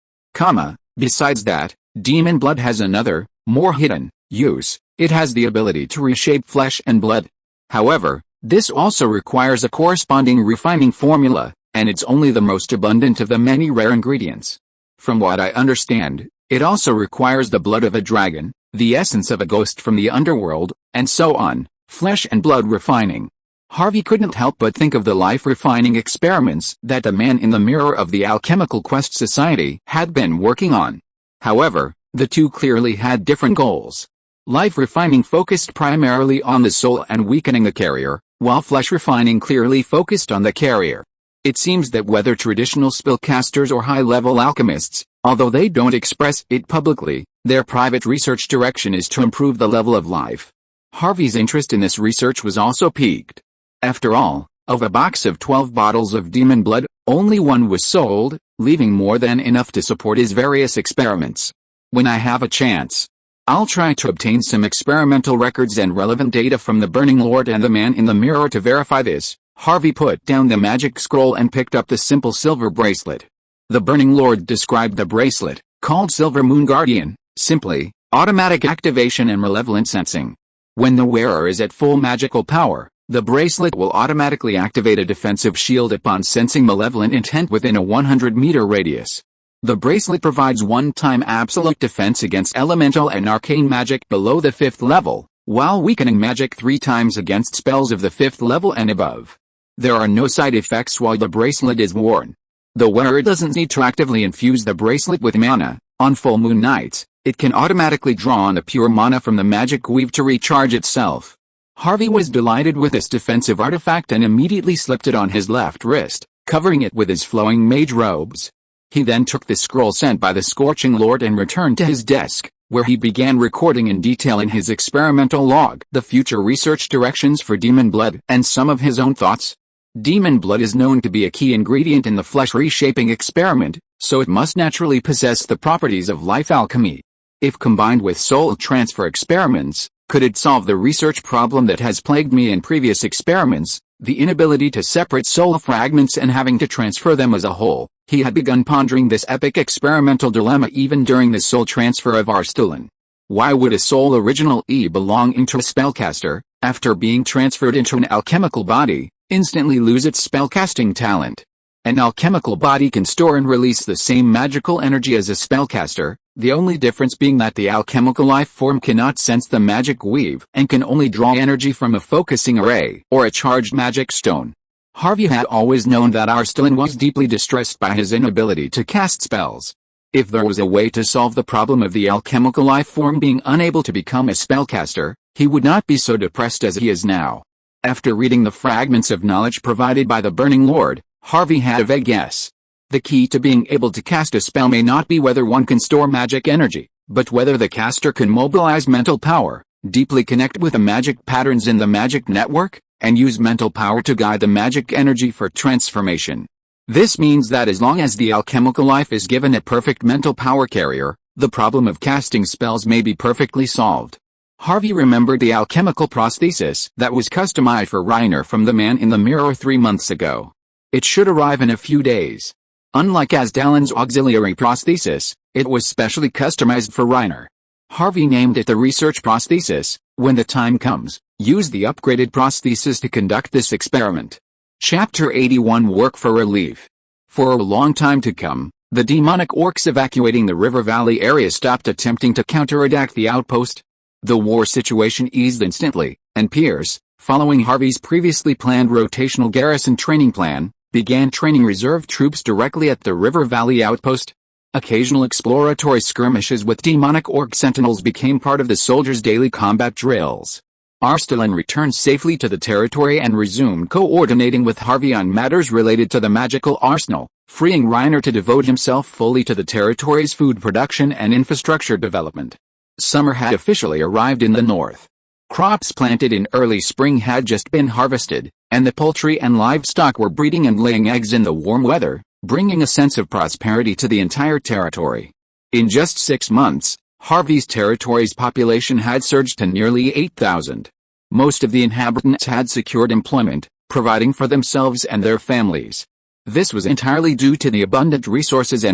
Besides that, demon blood has another, more hidden, use. It has the ability to reshape flesh and blood. However, this also requires a corresponding refining formula, and it's only the most abundant of the many rare ingredients. From what I understand, it also requires the blood of a dragon, the essence of a ghost from the underworld, and so on, flesh and blood refining. Harvey couldn't help but think of the life-refining experiments that the man in the mirror of the Alchemical Quest Society had been working on. However, the two clearly had different goals. Life refining focused primarily on the soul and weakening the carrier, while flesh refining clearly focused on the carrier. It seems that whether traditional spellcasters or high-level alchemists, although they don't express it publicly, their private research direction is to improve the level of life. Harvey's interest in this research was also piqued. After all, of a box of 12 bottles of demon blood, only one was sold, leaving more than enough to support his various experiments. When I have a chance, I'll try to obtain some experimental records and relevant data from the Burning Lord and the man in the mirror to verify this. Harvey put down the magic scroll and picked up the simple silver bracelet. The Burning Lord described the bracelet, called Silver Moon Guardian, simply, automatic activation and malevolent sensing. When the wearer is at full magical power, the bracelet will automatically activate a defensive shield upon sensing malevolent intent within a 100-meter radius. The bracelet provides one-time absolute defense against elemental and arcane magic below the 5th level, while weakening magic 3 times against spells of the 5th level and above. There are no side effects while the bracelet is worn. The wearer doesn't need to actively infuse the bracelet with mana. On full moon nights, it can automatically draw on the pure mana from the magic weave to recharge itself. Harvey was delighted with this defensive artifact and immediately slipped it on his left wrist, covering it with his flowing mage robes. He then took the scroll sent by the Scorching Lord and returned to his desk, where he began recording in detail in his experimental log the future research directions for demon blood and some of his own thoughts. Demon blood is known to be a key ingredient in the flesh reshaping experiment, so it must naturally possess the properties of life alchemy. If combined with soul transfer experiments, could it solve the research problem that has plagued me in previous experiments, the inability to separate soul fragments and having to transfer them as a whole? He had begun pondering this epic experimental dilemma even during the soul transfer of Arstolan. Why would a soul original belonging to a spellcaster, after being transferred into an alchemical body, instantly lose its spellcasting talent? An alchemical body can store and release the same magical energy as a spellcaster, the only difference being that the alchemical life form cannot sense the magic weave and can only draw energy from a focusing array or a charged magic stone. Harvey had always known that Arstolan was deeply distressed by his inability to cast spells. If there was a way to solve the problem of the alchemical life form being unable to become a spellcaster, he would not be so depressed as he is now. After reading the fragments of knowledge provided by the Burning Lord, Harvey had a vague guess. The key to being able to cast a spell may not be whether one can store magic energy, but whether the caster can mobilize mental power, deeply connect with the magic patterns in the magic network, and use mental power to guide the magic energy for transformation. This means that as long as the alchemical life is given a perfect mental power carrier, the problem of casting spells may be perfectly solved. Harvey remembered the alchemical prosthesis that was customized for Reiner from the man in the mirror 3 months ago. It should arrive in a few days. Unlike Azdalan's auxiliary prosthesis, it was specially customized for Reiner. Harvey named it the research prosthesis. When the time comes, use the upgraded prosthesis to conduct this experiment. Chapter 81 Work for Relief. For a long time to come, the demonic orcs evacuating the river valley area stopped attempting to counterattack the outpost. The war situation eased instantly, and Pierce, following Harvey's previously planned rotational garrison training plan, began training reserve troops directly at the river valley outpost. Occasional exploratory skirmishes with demonic orc sentinels became part of the soldiers' daily combat drills. Arslan returned safely to the territory and resumed coordinating with Harvey on matters related to the magical arsenal, freeing Reiner to devote himself fully to the territory's food production and infrastructure development. Summer had officially arrived in the north. Crops planted in early spring had just been harvested, and the poultry and livestock were breeding and laying eggs in the warm weather, bringing a sense of prosperity to the entire territory. In just 6 months, Harvey's territory's population had surged to nearly 8,000. Most of the inhabitants had secured employment, providing for themselves and their families. This was entirely due to the abundant resources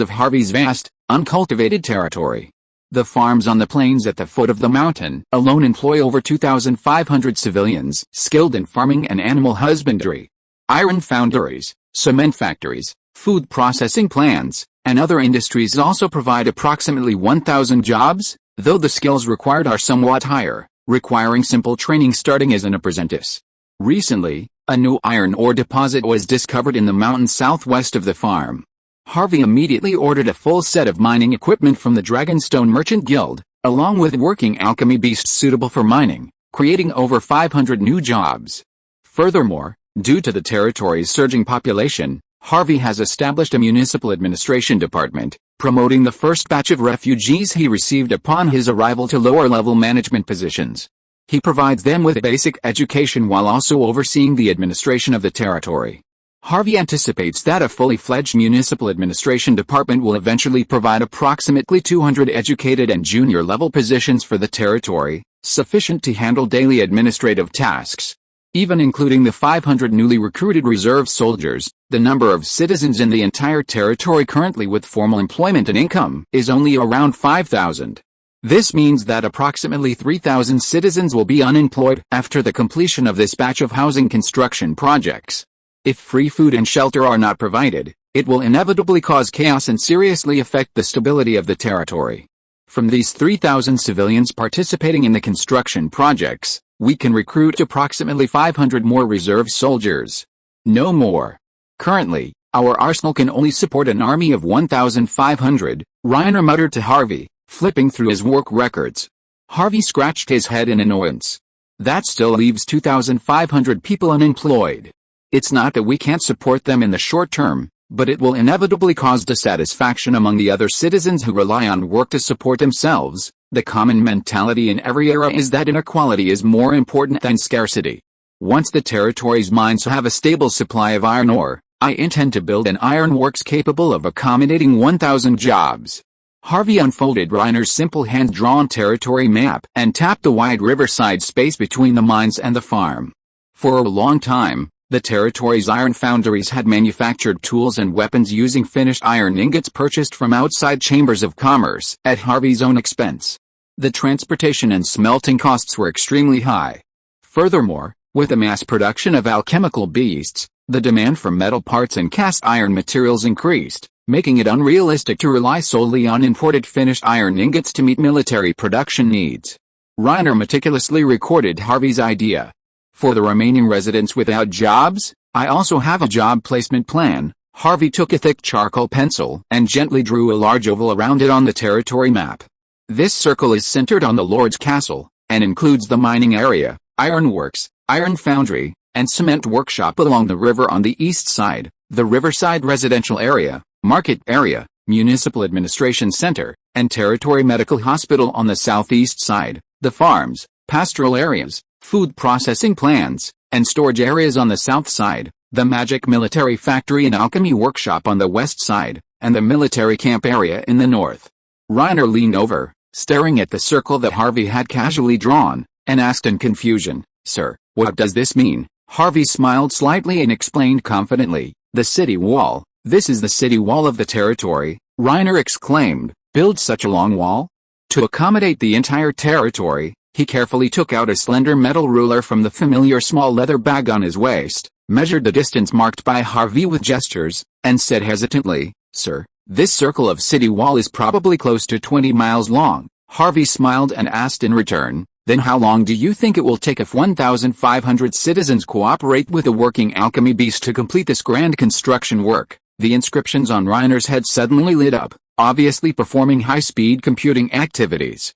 of Harvey's vast, uncultivated territory. The farms on the plains at the foot of the mountain alone employ over 2,500 civilians skilled in farming and animal husbandry. Iron foundries, cement factories, food processing plants, and other industries also provide approximately 1,000 jobs, though the skills required are somewhat higher, requiring simple training starting as an apprentice. Recently, a new iron ore deposit was discovered in the mountains southwest of the farm. Harvey immediately ordered a full set of mining equipment from the Dragonstone Merchant Guild, along with working alchemy beasts suitable for mining, creating over 500 new jobs. Furthermore, due to the territory's surging population, Harvey has established a municipal administration department, promoting the first batch of refugees he received upon his arrival to lower-level management positions. He provides them with basic education while also overseeing the administration of the territory. Harvey anticipates that a fully fledged municipal administration department will eventually provide approximately 200 educated and junior-level positions for the territory, sufficient to handle daily administrative tasks. Even including the 500 newly recruited reserve soldiers, the number of citizens in the entire territory currently with formal employment and income is only around 5,000. This means that approximately 3,000 citizens will be unemployed after the completion of this batch of housing construction projects. If free food and shelter are not provided, it will inevitably cause chaos and seriously affect the stability of the territory. From these 3,000 civilians participating in the construction projects, we can recruit approximately 500 more reserve soldiers. No more. Currently, our arsenal can only support an army of 1,500, Reiner muttered to Harvey, flipping through his work records. Harvey scratched his head in annoyance. That still leaves 2,500 people unemployed. It's not that we can't support them in the short term, but it will inevitably cause dissatisfaction among the other citizens who rely on work to support themselves. The common mentality in every era is that inequality is more important than scarcity. Once the territory's mines have a stable supply of iron ore, I intend to build an ironworks capable of accommodating 1,000 jobs. Harvey unfolded Reiner's simple hand-drawn territory map and tapped the wide riverside space between the mines and the farm. For a long time, the territory's iron foundries had manufactured tools and weapons using finished iron ingots purchased from outside chambers of commerce at Harvey's own expense. The transportation and smelting costs were extremely high. Furthermore, with the mass production of alchemical beasts, the demand for metal parts and cast iron materials increased, making it unrealistic to rely solely on imported finished iron ingots to meet military production needs. Reiner meticulously recorded Harvey's idea. For the remaining residents without jobs, I also have a job placement plan. Harvey took a thick charcoal pencil and gently drew a large oval around it on the territory map. This circle is centered on the Lord's Castle, and includes the mining area, ironworks, iron foundry, and cement workshop along the river on the east side, the riverside residential area, market area, municipal administration center, and territory medical hospital on the southeast side, the farms, pastoral areas, food processing plants, and storage areas on the south side, the magic military factory and alchemy workshop on the west side, and the military camp area in the north. Reiner leaned over, staring at the circle that Harvey had casually drawn, and asked in confusion, "Sir, what does this mean?" Harvey smiled slightly and explained confidently, "The city wall. This is the city wall of the territory." Reiner exclaimed, "Build such a long wall?" To accommodate the entire territory, he carefully took out a slender metal ruler from the familiar small leather bag on his waist, measured the distance marked by Harvey with gestures, and said hesitantly, "Sir, this circle of city wall is probably close to 20 miles long." Harvey smiled and asked in return, "Then how long do you think it will take if 1,500 citizens cooperate with a working alchemy beast to complete this grand construction work?" The inscriptions on Reiner's head suddenly lit up, obviously performing high-speed computing activities.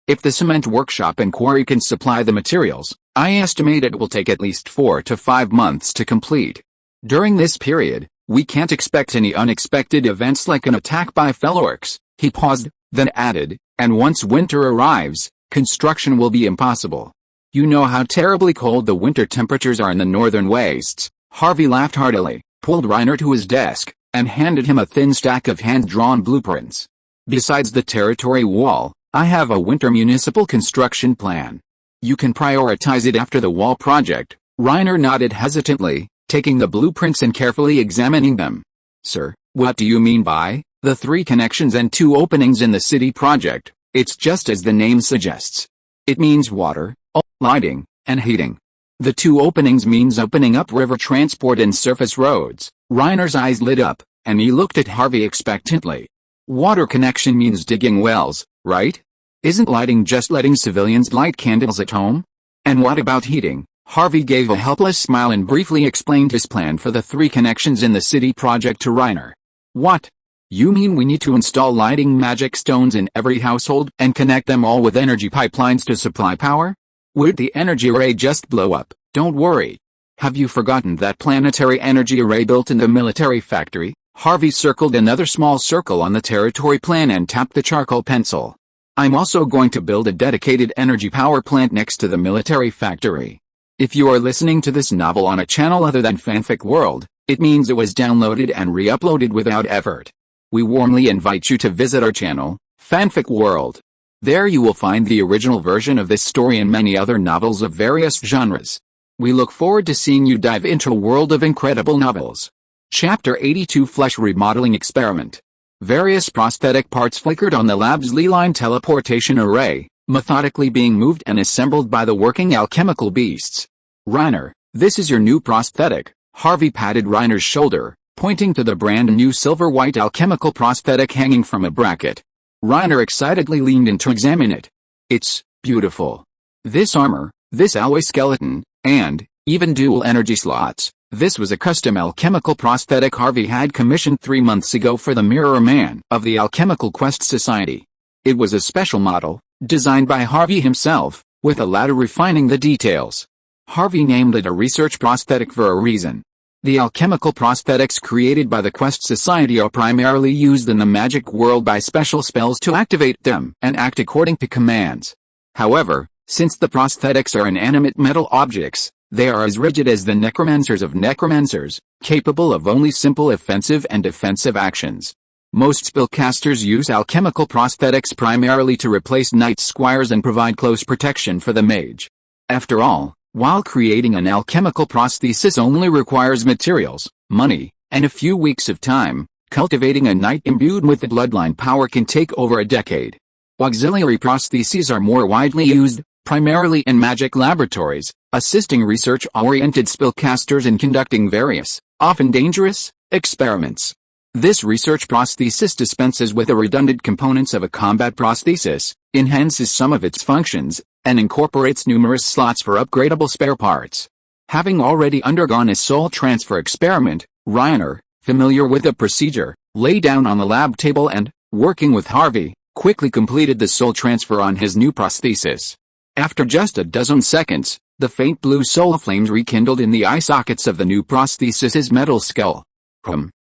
If the cement workshop and quarry can supply the materials, I estimate it will take at least 4 to 5 months to complete. During this period, we can't expect any unexpected events like an attack by fellow orcs." He paused, then added, "And once winter arrives, construction will be impossible. You know how terribly cold the winter temperatures are in the northern wastes." Harvey laughed heartily, pulled Reiner to his desk, and handed him a thin stack of hand-drawn blueprints. "Besides the territory wall, I have a winter municipal construction plan. You can prioritize it after the wall project." Reiner nodded hesitantly, taking the blueprints and carefully examining them. "Sir, what do you mean by the 3 connections and 2 openings in the city project?" "It's just as the name suggests. It means water, lighting, and heating. The 2 openings means opening up river transport and surface roads." Reiner's eyes lit up, and he looked at Harvey expectantly. "Water connection means digging wells, right? Isn't lighting just letting civilians light candles at home? And what about heating?" Harvey gave a helpless smile and briefly explained his plan for the 3 connections in the city project to Reiner. "What? You mean we need to install lighting magic stones in every household and connect them all with energy pipelines to supply power? Would the energy array just blow up?" "Don't worry. Have you forgotten that planetary energy array built in the military factory?" Harvey circled another small circle on the territory plan and tapped the charcoal pencil. "I'm also going to build a dedicated energy power plant next to the military factory." If you are listening to this novel on a channel other than Fanfic World, it means it was downloaded and re-uploaded without effort. We warmly invite you to visit our channel, Fanfic World. There you will find the original version of this story and many other novels of various genres. We look forward to seeing you dive into a world of incredible novels. Chapter 82 Flesh Remodeling Experiment. Various prosthetic parts flickered on the lab's Leline teleportation array, methodically being moved and assembled by the working alchemical beasts. "Reiner, this is your new prosthetic." Harvey patted Reiner's shoulder, pointing to the brand new silver-white alchemical prosthetic hanging from a bracket. Reiner excitedly leaned in to examine it. "It's beautiful. This armor, this alloy skeleton, and even dual energy slots." This was a custom alchemical prosthetic Harvey had commissioned 3 months ago for the Mirror Man of the Alchemical Quest Society. It was a special model, designed by Harvey himself, with a ladder refining the details. Harvey named it a research prosthetic for a reason. The alchemical prosthetics created by the Quest Society are primarily used in the magic world by special spells to activate them and act according to commands. However, since the prosthetics are inanimate metal objects, they are as rigid as the necromancers of necromancers, capable of only simple offensive and defensive actions. Most spellcasters use alchemical prosthetics primarily to replace knight squires and provide close protection for the mage. After all, while creating an alchemical prosthesis only requires materials, money, and a few weeks of time, cultivating a knight imbued with the bloodline power can take over a decade. Auxiliary prostheses are more widely used, primarily in magic laboratories, assisting research-oriented spellcasters in conducting various, often dangerous, experiments. This research prosthesis dispenses with the redundant components of a combat prosthesis, enhances some of its functions, and incorporates numerous slots for upgradable spare parts. Having already undergone a soul transfer experiment, Reiner, familiar with the procedure, lay down on the lab table and, working with Harvey, quickly completed the soul transfer on his new prosthesis. After just a dozen seconds, the faint blue soul flames rekindled in the eye sockets of the new prosthesis's metal skull.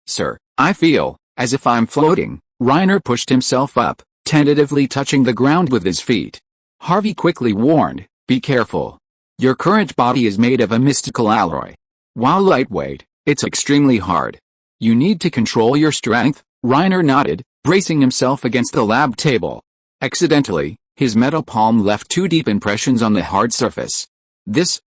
Sir, I feel as if I'm floating." Reiner pushed himself up, tentatively touching the ground with his feet. Harvey quickly warned, "Be careful. Your current body is made of a mystical alloy. While lightweight, it's extremely hard. You need to control your strength." Reiner nodded, bracing himself against the lab table. Accidentally, his metal palm left 2 deep impressions on the hard surface. This,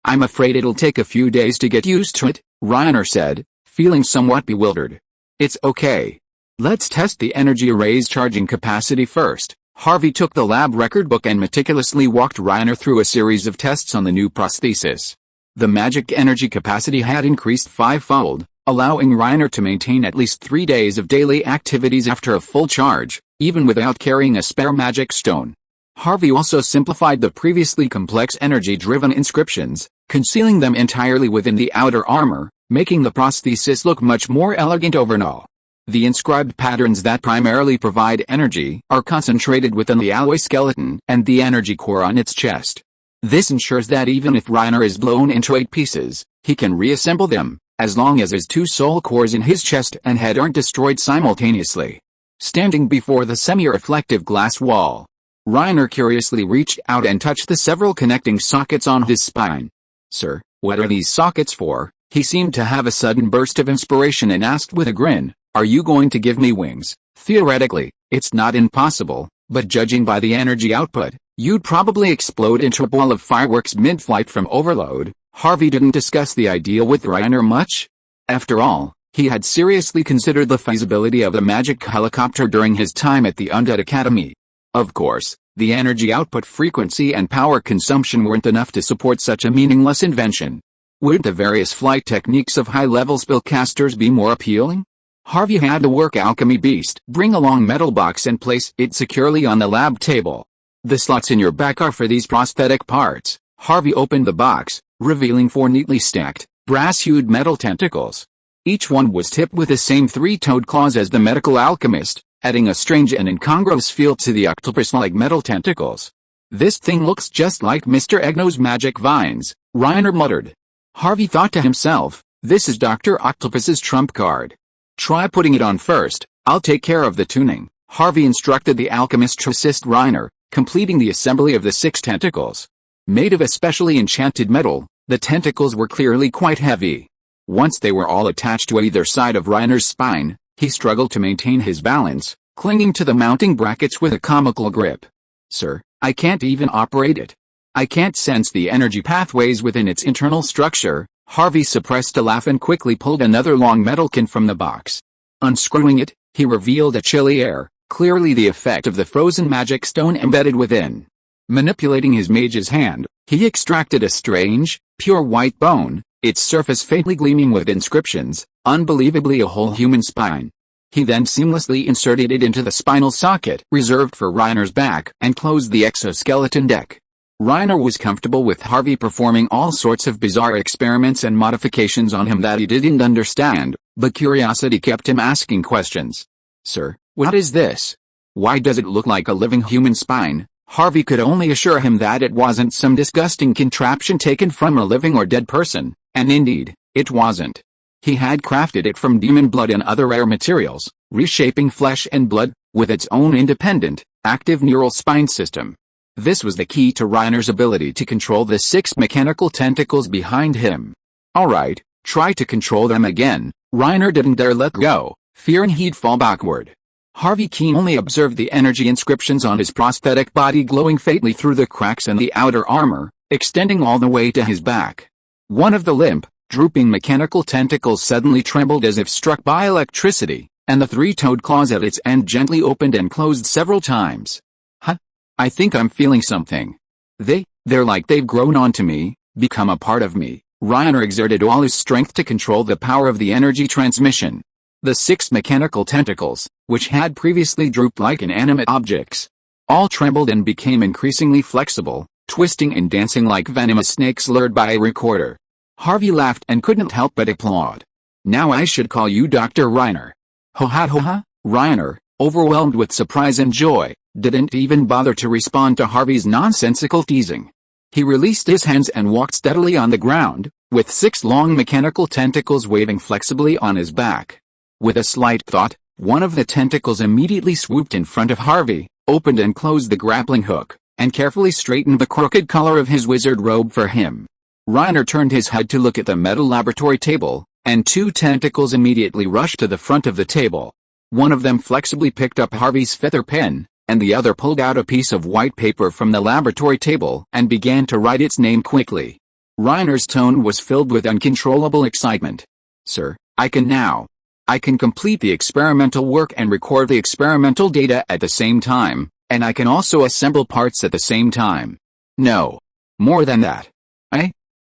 I'm afraid it'll take a few days to get used to it," Reiner said, feeling somewhat bewildered. "It's okay. Let's test the energy array's charging capacity first." Harvey took the lab record book and meticulously walked Reiner through a series of tests on the new prosthesis. The magic energy capacity had increased fivefold, allowing Reiner to maintain at least 3 days of daily activities after a full charge, even without carrying a spare magic stone. Harvey also simplified the previously complex energy-driven inscriptions, concealing them entirely within the outer armor, making the prosthesis look much more elegant overall. The inscribed patterns that primarily provide energy are concentrated within the alloy skeleton and the energy core on its chest. This ensures that even if Reiner is blown into 8 pieces, he can reassemble them, as long as his 2 soul cores in his chest and head aren't destroyed simultaneously. Standing before the semi-reflective glass wall, Reiner curiously reached out and touched the several connecting sockets on his spine. "Sir, what are these sockets for?" He seemed to have a sudden burst of inspiration and asked with a grin, "Are you going to give me wings?" "Theoretically, it's not impossible, but judging by the energy output, you'd probably explode into a ball of fireworks mid-flight from overload." Harvey didn't discuss the idea with Reiner much. After all, he had seriously considered the feasibility of a magic helicopter during his time at the Undead Academy. Of course, the energy output frequency and power consumption weren't enough to support such a meaningless invention. Would the various flight techniques of high-level spellcasters be more appealing? Harvey had the work alchemy beast bring a long metal box and place it securely on the lab table. "The slots in your back are for these prosthetic parts." Harvey opened the box, revealing 4 neatly stacked, brass-hued metal tentacles. Each one was tipped with the same 3-toed claws as the medical alchemist, adding a strange and incongruous feel to the octopus-like metal tentacles. "This thing looks just like Mr. Egno's magic vines," Reiner muttered. Harvey thought to himself, "This is Dr. Octopus's trump card. Try putting it on first, I'll take care of the tuning." Harvey instructed the alchemist to assist Reiner, completing the assembly of the 6 tentacles. Made of a specially enchanted metal, the tentacles were clearly quite heavy. Once they were all attached to either side of Reiner's spine, he struggled to maintain his balance, clinging to the mounting brackets with a comical grip. "Sir, I can't even operate it. I can't sense the energy pathways within its internal structure." Harvey suppressed a laugh and quickly pulled another long metal can from the box. Unscrewing it, he revealed a chilly air, clearly the effect of the frozen magic stone embedded within. Manipulating his mage's hand, he extracted a strange, pure white bone, its surface faintly gleaming with inscriptions, unbelievably a whole human spine. He then seamlessly inserted it into the spinal socket reserved for Reiner's back and closed the exoskeleton deck. Reiner was comfortable with Harvey performing all sorts of bizarre experiments and modifications on him that he didn't understand, but curiosity kept him asking questions. "Sir, what is this? Why does it look like a living human spine?" Harvey could only assure him that it wasn't some disgusting contraption taken from a living or dead person, and indeed, it wasn't. He had crafted it from demon blood and other rare materials, reshaping flesh and blood, with its own independent, active neural spine system. This was the key to Reiner's ability to control the 6 mechanical tentacles behind him. "Alright, try to control them again." Reiner didn't dare let go, fearing he'd fall backward. Harvey keenly observed the energy inscriptions on his prosthetic body glowing faintly through the cracks in the outer armor, extending all the way to his back. One of the limp, drooping mechanical tentacles suddenly trembled as if struck by electricity, and the 3-toed claws at its end gently opened and closed several times. "Huh? I think I'm feeling something. They're like they've grown onto me, become a part of me." Reiner exerted all his strength to control the power of the energy transmission. The 6 mechanical tentacles, which had previously drooped like inanimate objects, all trembled and became increasingly flexible, twisting and dancing like venomous snakes lured by a recorder. Harvey laughed and couldn't help but applaud. "Now I should call you Dr. Reiner." "Ho ha ho ha." Reiner, overwhelmed with surprise and joy, didn't even bother to respond to Harvey's nonsensical teasing. He released his hands and walked steadily on the ground, with 6 long mechanical tentacles waving flexibly on his back. With a slight thought, one of the tentacles immediately swooped in front of Harvey, opened and closed the grappling hook, and carefully straightened the crooked collar of his wizard robe for him. Reiner turned his head to look at the metal laboratory table, and 2 tentacles immediately rushed to the front of the table. One of them flexibly picked up Harvey's feather pen, and the other pulled out a piece of white paper from the laboratory table and began to write its name quickly. Reiner's tone was filled with uncontrollable excitement. "Sir, I can complete the experimental work and record the experimental data at the same time, and I can also assemble parts at the same time. No. More than that.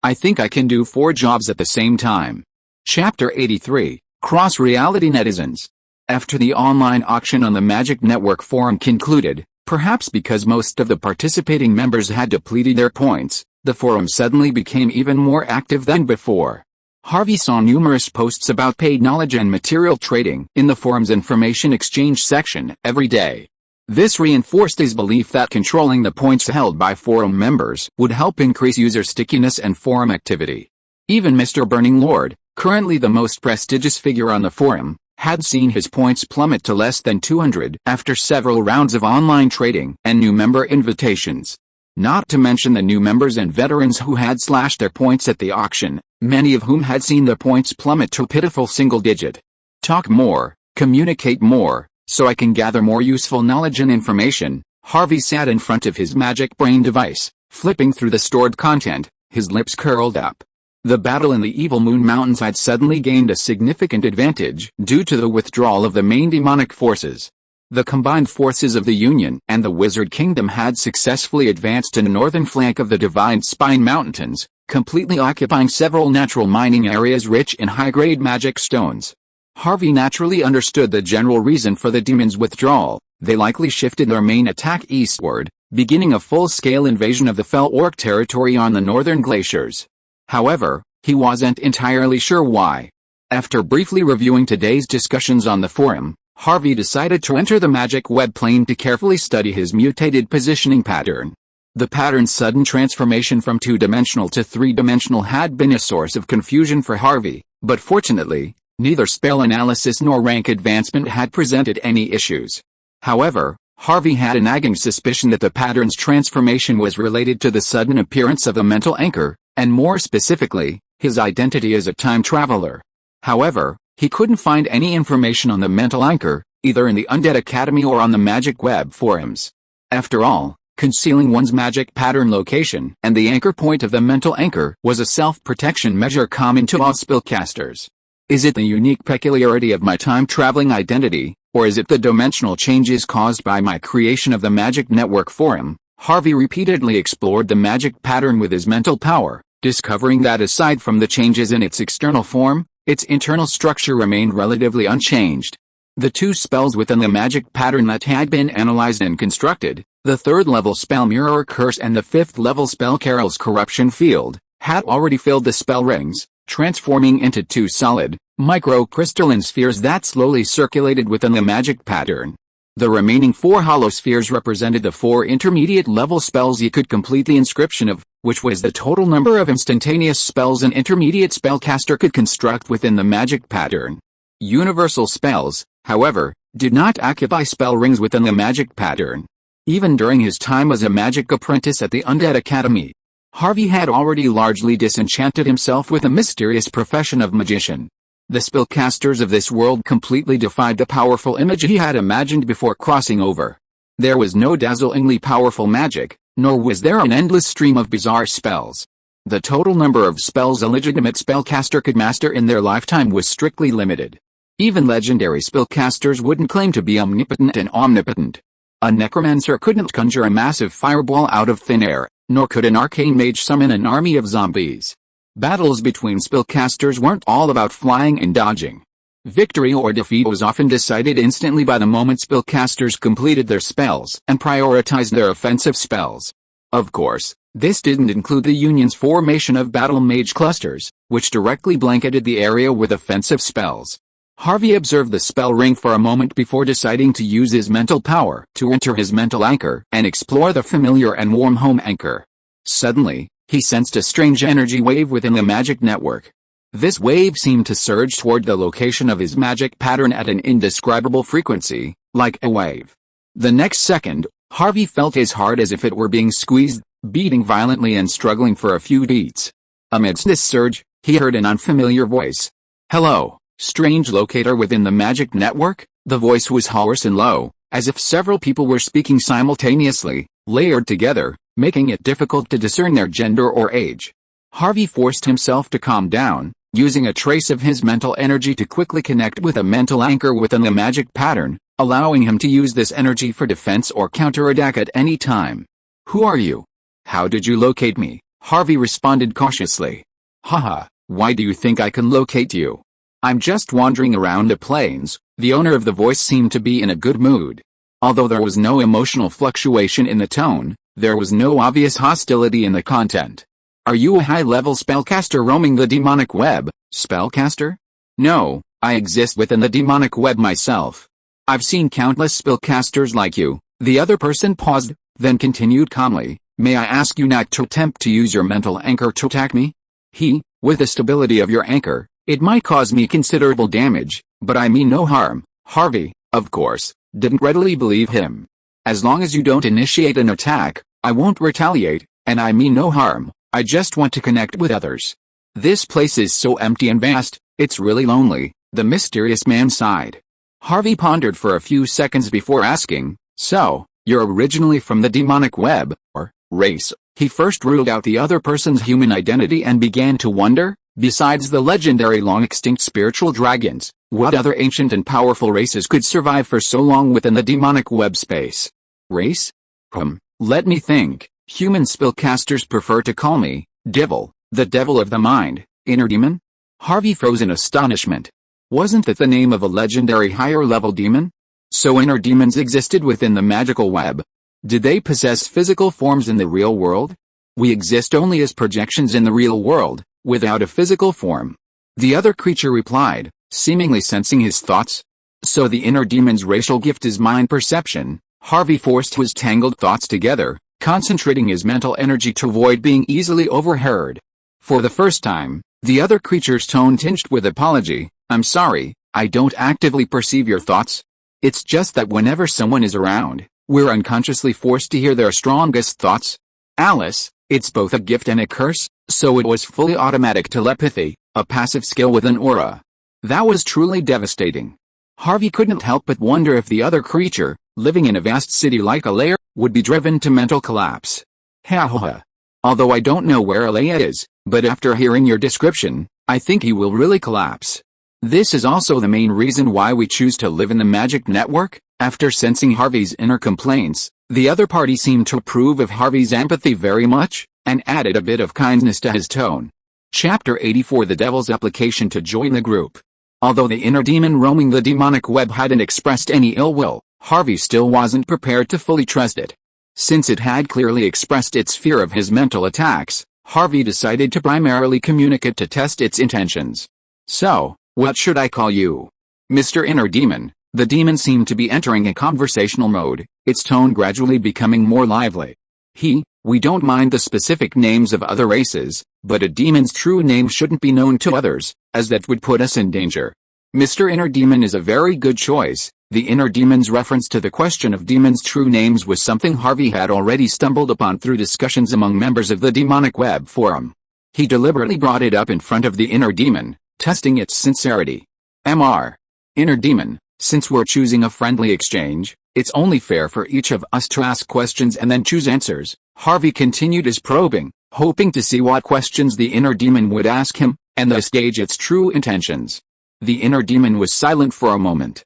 I think I can do 4 jobs at the same time. Chapter 83, Cross-Reality Netizens. After the online auction on the Magic Network forum concluded, perhaps because most of the participating members had depleted their points, the forum suddenly became even more active than before. Harvey saw numerous posts about paid knowledge and material trading in the forum's information exchange section every day. This reinforced his belief that controlling the points held by forum members would help increase user stickiness and forum activity. Even Mr. Burning Lord, currently the most prestigious figure on the forum, had seen his points plummet to less than 200 after several rounds of online trading and new member invitations. Not to mention the new members and veterans who had slashed their points at the auction, many of whom had seen their points plummet to a pitiful single digit. Talk more, communicate more, so I can gather more useful knowledge and information. Harvey sat in front of his magic brain device, flipping through the stored content, his lips curled up. The battle in the Evil Moon Mountains had suddenly gained a significant advantage due to the withdrawal of the main demonic forces. The combined forces of the Union and the Wizard Kingdom had successfully advanced to the northern flank of the Divine Spine Mountains, completely occupying several natural mining areas rich in high-grade magic stones. Harvey naturally understood the general reason for the demons' withdrawal. They likely shifted their main attack eastward, beginning a full-scale invasion of the Fell Orc territory on the northern glaciers. However, he wasn't entirely sure why. After briefly reviewing today's discussions on the forum, Harvey decided to enter the magic web plane to carefully study his mutated positioning pattern. The pattern's sudden transformation from 2-dimensional to 3-dimensional had been a source of confusion for Harvey, but fortunately, neither spell analysis nor rank advancement had presented any issues. However, Harvey had a nagging suspicion that the pattern's transformation was related to the sudden appearance of a mental anchor, and more specifically, his identity as a time traveler. However, he couldn't find any information on the mental anchor, either in the Undead Academy or on the Magic Web forums. After all, concealing one's magic pattern location and the anchor point of the mental anchor was a self-protection measure common to all spellcasters. Is it the unique peculiarity of my time-traveling identity, or is it the dimensional changes caused by my creation of the Magic Network forum? Harvey repeatedly explored the magic pattern with his mental power, discovering that aside from the changes in its external form, its internal structure remained relatively unchanged. The 2 spells within the magic pattern that had been analyzed and constructed, the 3rd-level spell Mirror Curse and the 5th-level spell Carol's Corruption Field, had already filled the spell rings, transforming into 2 solid, microcrystalline spheres that slowly circulated within the magic pattern. The remaining 4 hollow spheres represented the 4 intermediate-level spells he could complete the inscription of, which was the total number of instantaneous spells an intermediate spellcaster could construct within the magic pattern. Universal spells, however, did not occupy spell rings within the magic pattern. Even during his time as a magic apprentice at the Undead Academy, Harvey had already largely disenchanted himself with the mysterious profession of magician. The spellcasters of this world completely defied the powerful image he had imagined before crossing over. There was no dazzlingly powerful magic, nor was there an endless stream of bizarre spells. The total number of spells a legitimate spellcaster could master in their lifetime was strictly limited. Even legendary spellcasters wouldn't claim to be omnipotent and omnipotent. A necromancer couldn't conjure a massive fireball out of thin air, nor could an arcane mage summon an army of zombies. Battles between spellcasters weren't all about flying and dodging. Victory or defeat was often decided instantly by the moment spellcasters completed their spells and prioritized their offensive spells. Of course, this didn't include the Union's formation of battle mage clusters, which directly blanketed the area with offensive spells. Harvey observed the spell ring for a moment before deciding to use his mental power to enter his mental anchor and explore the familiar and warm home anchor. Suddenly, he sensed a strange energy wave within the magic network. This wave seemed to surge toward the location of his magic pattern at an indescribable frequency, like a wave. The next second, Harvey felt his heart as if it were being squeezed, beating violently and struggling for a few beats. Amidst this surge, he heard an unfamiliar voice. "Hello, strange locator within the magic network?" The voice was hoarse and low, as if several people were speaking simultaneously, layered together, making it difficult to discern their gender or age. Harvey forced himself to calm down, using a trace of his mental energy to quickly connect with a mental anchor within the magic pattern, allowing him to use this energy for defense or counterattack at any time. "Who are you? How did you locate me?" Harvey responded cautiously. Haha, why do you think I can locate you? I'm just wandering around the plains. The owner of the voice seemed to be in a good mood. Although there was no emotional fluctuation in the tone, there was no obvious hostility in the content. Are you a high-level spellcaster roaming the demonic web? Spellcaster? No, I exist within the demonic web myself. I've seen countless spellcasters like you. The other person paused, then continued calmly. May I ask you not to attempt to use your mental anchor to attack me? With the stability of your anchor, it might cause me considerable damage, but I mean no harm. Harvey, of course, didn't readily believe him. As long as you don't initiate an attack, I won't retaliate, and I mean no harm. I just want to connect with others. This place is so empty and vast, it's really lonely, the mysterious man sighed. Harvey pondered for a few seconds before asking, so, you're originally from the demonic web, or race? He first ruled out the other person's human identity and began to wonder, besides the legendary long-extinct spiritual dragons, what other ancient and powerful races could survive for so long within the demonic web space? Race? Let me think. Human spellcasters prefer to call me Devil, the devil of the mind, inner demon? Harvey froze in astonishment. Wasn't that the name of a legendary higher-level demon? So inner demons existed within the magical web. Did they possess physical forms in the real world? We exist only as projections in the real world, without a physical form. The other creature replied, seemingly sensing his thoughts. So the inner demon's racial gift is mind perception. Harvey forced his tangled thoughts together, concentrating his mental energy to avoid being easily overheard. For the first time, the other creature's tone tinged with apology. I'm sorry, I don't actively perceive your thoughts. It's just that whenever someone is around, we're unconsciously forced to hear their strongest thoughts. Alice, it's both a gift and a curse, so it was fully automatic telepathy, a passive skill with an aura. That was truly devastating. Harvey couldn't help but wonder if the other creature, living in a vast city like Alea, would be driven to mental collapse. Although I don't know where Alea is, but after hearing your description, I think he will really collapse. This is also the main reason why we choose to live in the magic network. After sensing Harvey's inner complaints, the other party seemed to approve of Harvey's empathy very much, and added a bit of kindness to his tone. Chapter 84: The Devil's Application to Join the Group. Although the inner demon roaming the demonic web hadn't expressed any ill will, Harvey still wasn't prepared to fully trust it. Since it had clearly expressed its fear of his mental attacks, Harvey decided to primarily communicate to test its intentions. So, what should I call you? Mr. Inner Demon. The demon seemed to be entering a conversational mode, its tone gradually becoming more lively. We don't mind the specific names of other races, but a demon's true name shouldn't be known to others, as that would put us in danger. Mr. Inner Demon is a very good choice. The Inner Demon's reference to the question of demons' true names was something Harvey had already stumbled upon through discussions among members of the Demonic Web Forum. He deliberately brought it up in front of the Inner Demon, testing its sincerity. Mr. Inner Demon, since we're choosing a friendly exchange, it's only fair for each of us to ask questions and then choose answers. Harvey continued his probing, hoping to see what questions the Inner Demon would ask him, and thus gauge its true intentions. The Inner Demon was silent for a moment.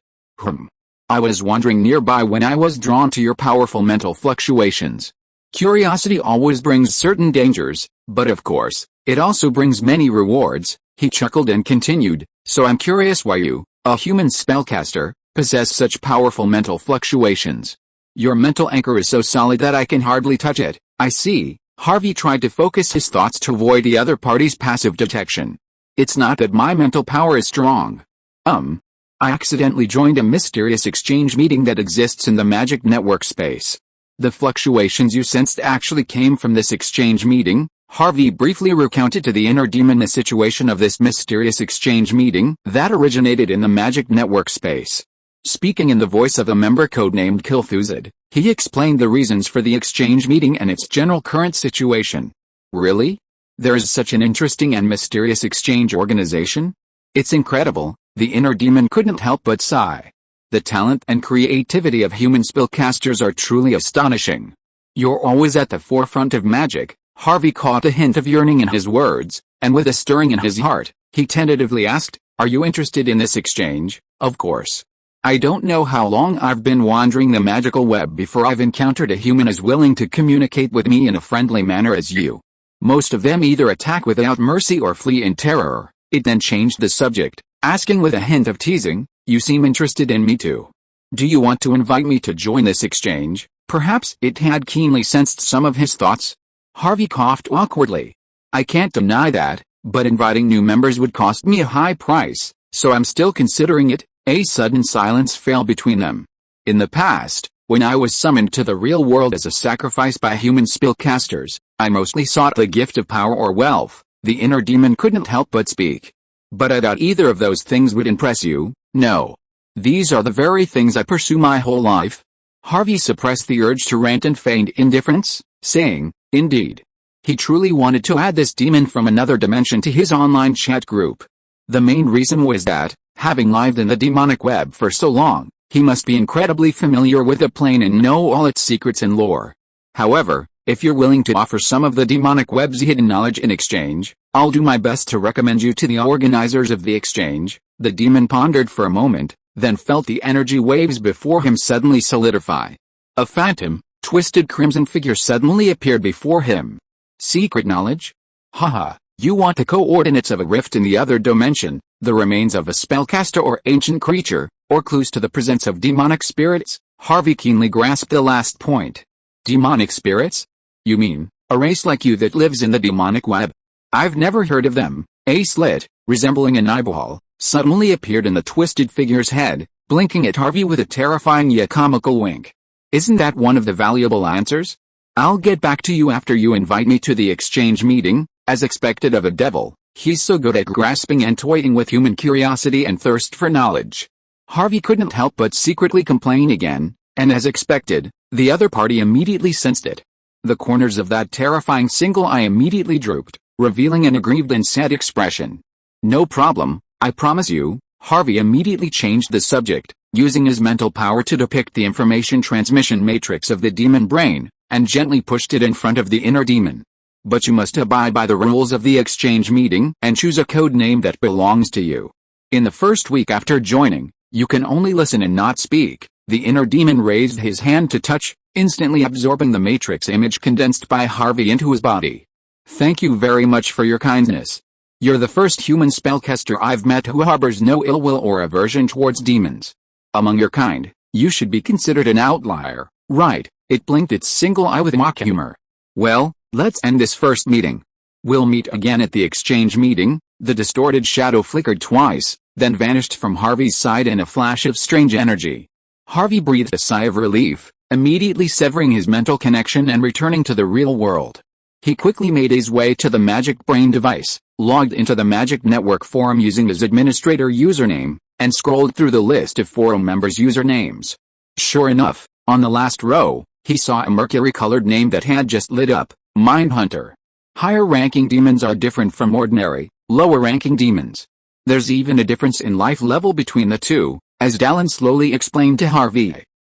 I was wandering nearby when I was drawn to your powerful mental fluctuations. Curiosity always brings certain dangers, but of course, it also brings many rewards. He chuckled and continued, so I'm curious why you, a human spellcaster, possess such powerful mental fluctuations. Your mental anchor is so solid that I can hardly touch it. I see. Harvey tried to focus his thoughts to avoid the other party's passive detection. It's not that my mental power is strong. I accidentally joined a mysterious exchange meeting that exists in the magic network space. The fluctuations you sensed actually came from this exchange meeting. Harvey briefly recounted to the Inner Demon the situation of this mysterious exchange meeting that originated in the magic network space. Speaking in the voice of a member codenamed Kilthuzid, he explained the reasons for the exchange meeting and its general current situation. Really? There is such an interesting and mysterious exchange organization? It's incredible. The Inner Demon couldn't help but sigh. The talent and creativity of human spellcasters are truly astonishing. You're always at the forefront of magic. Harvey caught a hint of yearning in his words, and with a stirring in his heart, he tentatively asked, "Are you interested in this exchange?" "Of course. I don't know how long I've been wandering the magical web before I've encountered a human as willing to communicate with me in a friendly manner as you. Most of them either attack without mercy or flee in terror. It then changed the subject, asking with a hint of teasing, "You seem interested in me too. Do you want to invite me to join this exchange?" Perhaps it had keenly sensed some of his thoughts. Harvey coughed awkwardly. "I can't deny that, but inviting new members would cost me a high price, so I'm still considering it." A sudden silence fell between them. "In the past, when I was summoned to the real world as a sacrifice by human spellcasters, I mostly sought the gift of power or wealth." The inner demon couldn't help but speak. "But I doubt either of those things would impress you, no. These are the very things I pursue my whole life." Harvey suppressed the urge to rant and feigned indifference, saying, "Indeed." He truly wanted to add this demon from another dimension to his online chat group. The main reason was that, having lived in the demonic web for so long, he must be incredibly familiar with the plane and know all its secrets and lore. However, if you're willing to offer some of the demonic web's hidden knowledge in exchange, I'll do my best to recommend you to the organizers of the exchange." The demon pondered for a moment, then felt the energy waves before him suddenly solidify. A phantom, twisted crimson figure suddenly appeared before him. "Secret knowledge? Haha, you want the coordinates of a rift in the other dimension, the remains of a spellcaster or ancient creature, or clues to the presence of demonic spirits?" Harvey keenly grasped the last point. "Demonic spirits? You mean, a race like you that lives in the demonic web? I've never heard of them." A slit, resembling an eyeball, suddenly appeared in the twisted figure's head, blinking at Harvey with a terrifying yet comical wink. "Isn't that one of the valuable answers? I'll get back to you after you invite me to the exchange meeting." As expected of a devil, he's so good at grasping and toying with human curiosity and thirst for knowledge. Harvey couldn't help but secretly complain again, and as expected, the other party immediately sensed it. The corners of that terrifying single eye immediately drooped, revealing an aggrieved and sad expression. "No problem, I promise you." Harvey immediately changed the subject, using his mental power to depict the information transmission matrix of the demon brain, and gently pushed it in front of the inner demon. "But you must abide by the rules of the exchange meeting and choose a code name that belongs to you. In the first week after joining, you can only listen and not speak." The inner demon raised his hand to touch, instantly absorbing the matrix image condensed by Harvey into his body. "Thank you very much for your kindness. You're the first human spellcaster I've met who harbors no ill will or aversion towards demons. Among your kind, you should be considered an outlier, right?" It blinked its single eye with mock humor. "Well, let's end this first meeting. We'll meet again at the exchange meeting." The distorted shadow flickered twice, then vanished from Harvey's side in a flash of strange energy. Harvey breathed a sigh of relief, immediately severing his mental connection and returning to the real world. He quickly made his way to the magic brain device, logged into the magic network forum using his administrator username, and scrolled through the list of forum members' usernames. Sure enough, on the last row, he saw a mercury-colored name that had just lit up, Mindhunter. Higher-ranking demons are different from ordinary, lower-ranking demons. There's even a difference in life level between the two, as Dallin slowly explained to Harvey.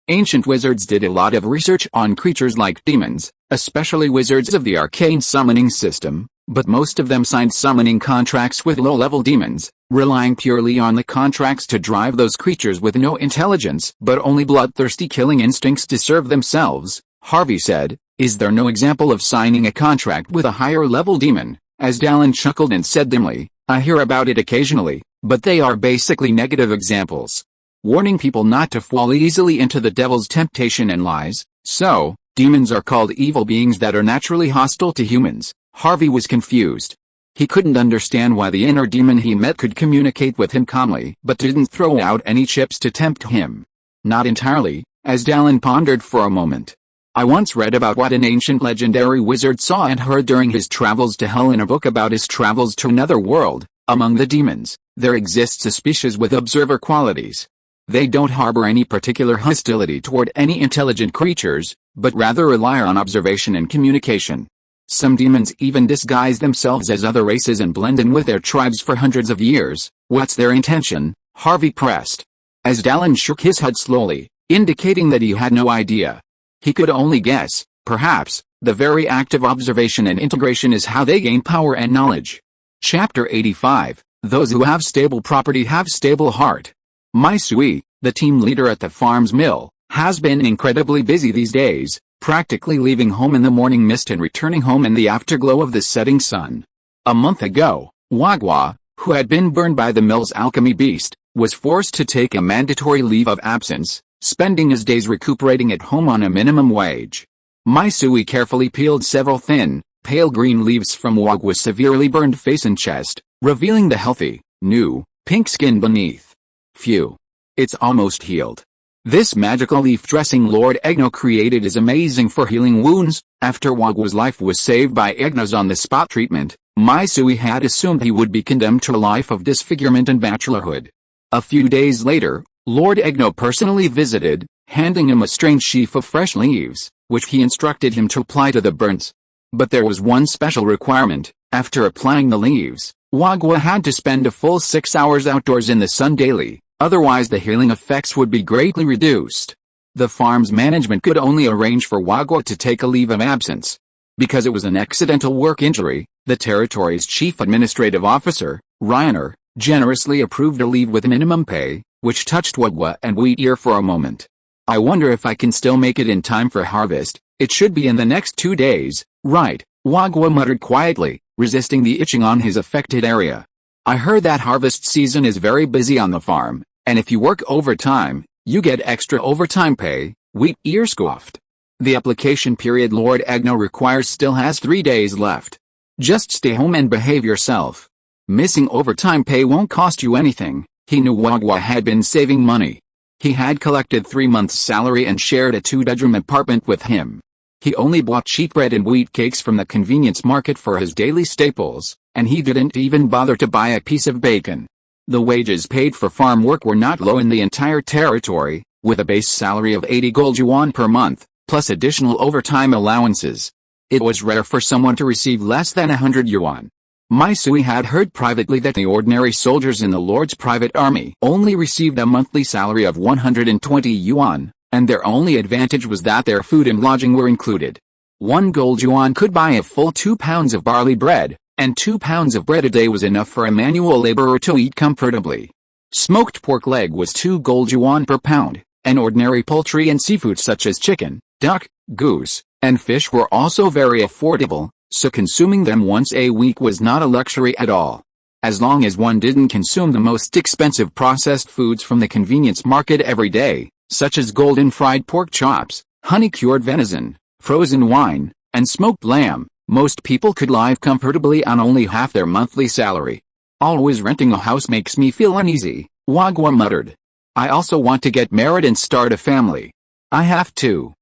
Ancient wizards did a lot of research on creatures like demons, especially wizards of the arcane summoning system, but most of them signed summoning contracts with low-level demons, relying purely on the contracts to drive those creatures with no intelligence but only bloodthirsty killing instincts to serve themselves. Harvey said, "Is there no example of signing a contract with a higher-level demon?" As Dallin chuckled and said dimly, "I hear about it occasionally, but they are basically negative examples. Warning people not to fall easily into the devil's temptation and lies. So, demons are called evil beings that are naturally hostile to humans." Harvey was confused. He couldn't understand why the inner demon he met could communicate with him calmly but didn't throw out any chips to tempt him. Not entirely, as Dallin pondered for a moment. "I once read about what an ancient legendary wizard saw and heard during his travels to hell in a book about his travels to another world. Among the demons, there exists a species with observer qualities. They don't harbor any particular hostility toward any intelligent creatures, but rather rely on observation and communication. Some demons even disguise themselves as other races and blend in with their tribes for hundreds of years." "What's their intention?" Harvey pressed. As Dallin shook his head slowly, indicating that he had no idea. He could only guess, perhaps, the very act of observation and integration is how they gain power and knowledge. Chapter 85, Those who have stable property have stable heart. Maisui, the team leader at the farm's mill, has been incredibly busy these days, practically leaving home in the morning mist and returning home in the afterglow of the setting sun. A month ago, Wagwa, who had been burned by the mill's alchemy beast, was forced to take a mandatory leave of absence, spending his days recuperating at home on a minimum wage. Maisui carefully peeled several thin, pale green leaves from Wagwa's severely burned face and chest, revealing the healthy, new, pink skin beneath. Phew. It's almost healed. This magical leaf dressing Lord Egno created is amazing for healing wounds. After Wagwa's life was saved by Egno's on-the-spot treatment, Maisui had assumed he would be condemned to a life of disfigurement and bachelorhood. A few days later, Lord Egno personally visited, handing him a strange sheaf of fresh leaves, which he instructed him to apply to the burns. But there was one special requirement: after applying the leaves, Wagwa had to spend a full 6 hours outdoors in the sun daily, otherwise the healing effects would be greatly reduced. The farm's management could only arrange for Wagwa to take a leave of absence. Because it was an accidental work injury, the territory's chief administrative officer, Ryaner, generously approved a leave with minimum pay, which touched Wagwa and Wheat Ear for a moment. I wonder if I can still make it in time for harvest. It should be in the next 2 days, right? Wagwa muttered quietly, resisting the itching on his affected area. I heard that harvest season is very busy on the farm, and if you work overtime, you get extra overtime pay, Wheat Ear scoffed. The application period Lord Egno requires still has 3 days left. Just stay home and behave yourself. Missing overtime pay won't cost you anything. He knew Wagwa had been saving money. He had collected 3 months' salary and shared a 2-bedroom apartment with him. He only bought cheap bread and wheat cakes from the convenience market for his daily staples, and he didn't even bother to buy a piece of bacon. The wages paid for farm work were not low in the entire territory, with a base salary of 80 gold yuan per month, plus additional overtime allowances. It was rare for someone to receive less than 100 yuan. Maisui had heard privately that the ordinary soldiers in the Lord's private army only received a monthly salary of 120 yuan, and their only advantage was that their food and lodging were included. 1 gold yuan could buy a full 2 pounds of barley bread, and 2 pounds of bread a day was enough for a manual laborer to eat comfortably. Smoked pork leg was 2 gold yuan per pound, and ordinary poultry and seafood such as chicken, duck, goose, and fish were also very affordable, so consuming them once a week was not a luxury at all. As long as one didn't consume the most expensive processed foods from the convenience market every day, such as golden fried pork chops, honey-cured venison, frozen wine, and smoked lamb, most people could live comfortably on only half their monthly salary. Always renting a house makes me feel uneasy, Wagwa muttered. I also want to get married and start a family. I have to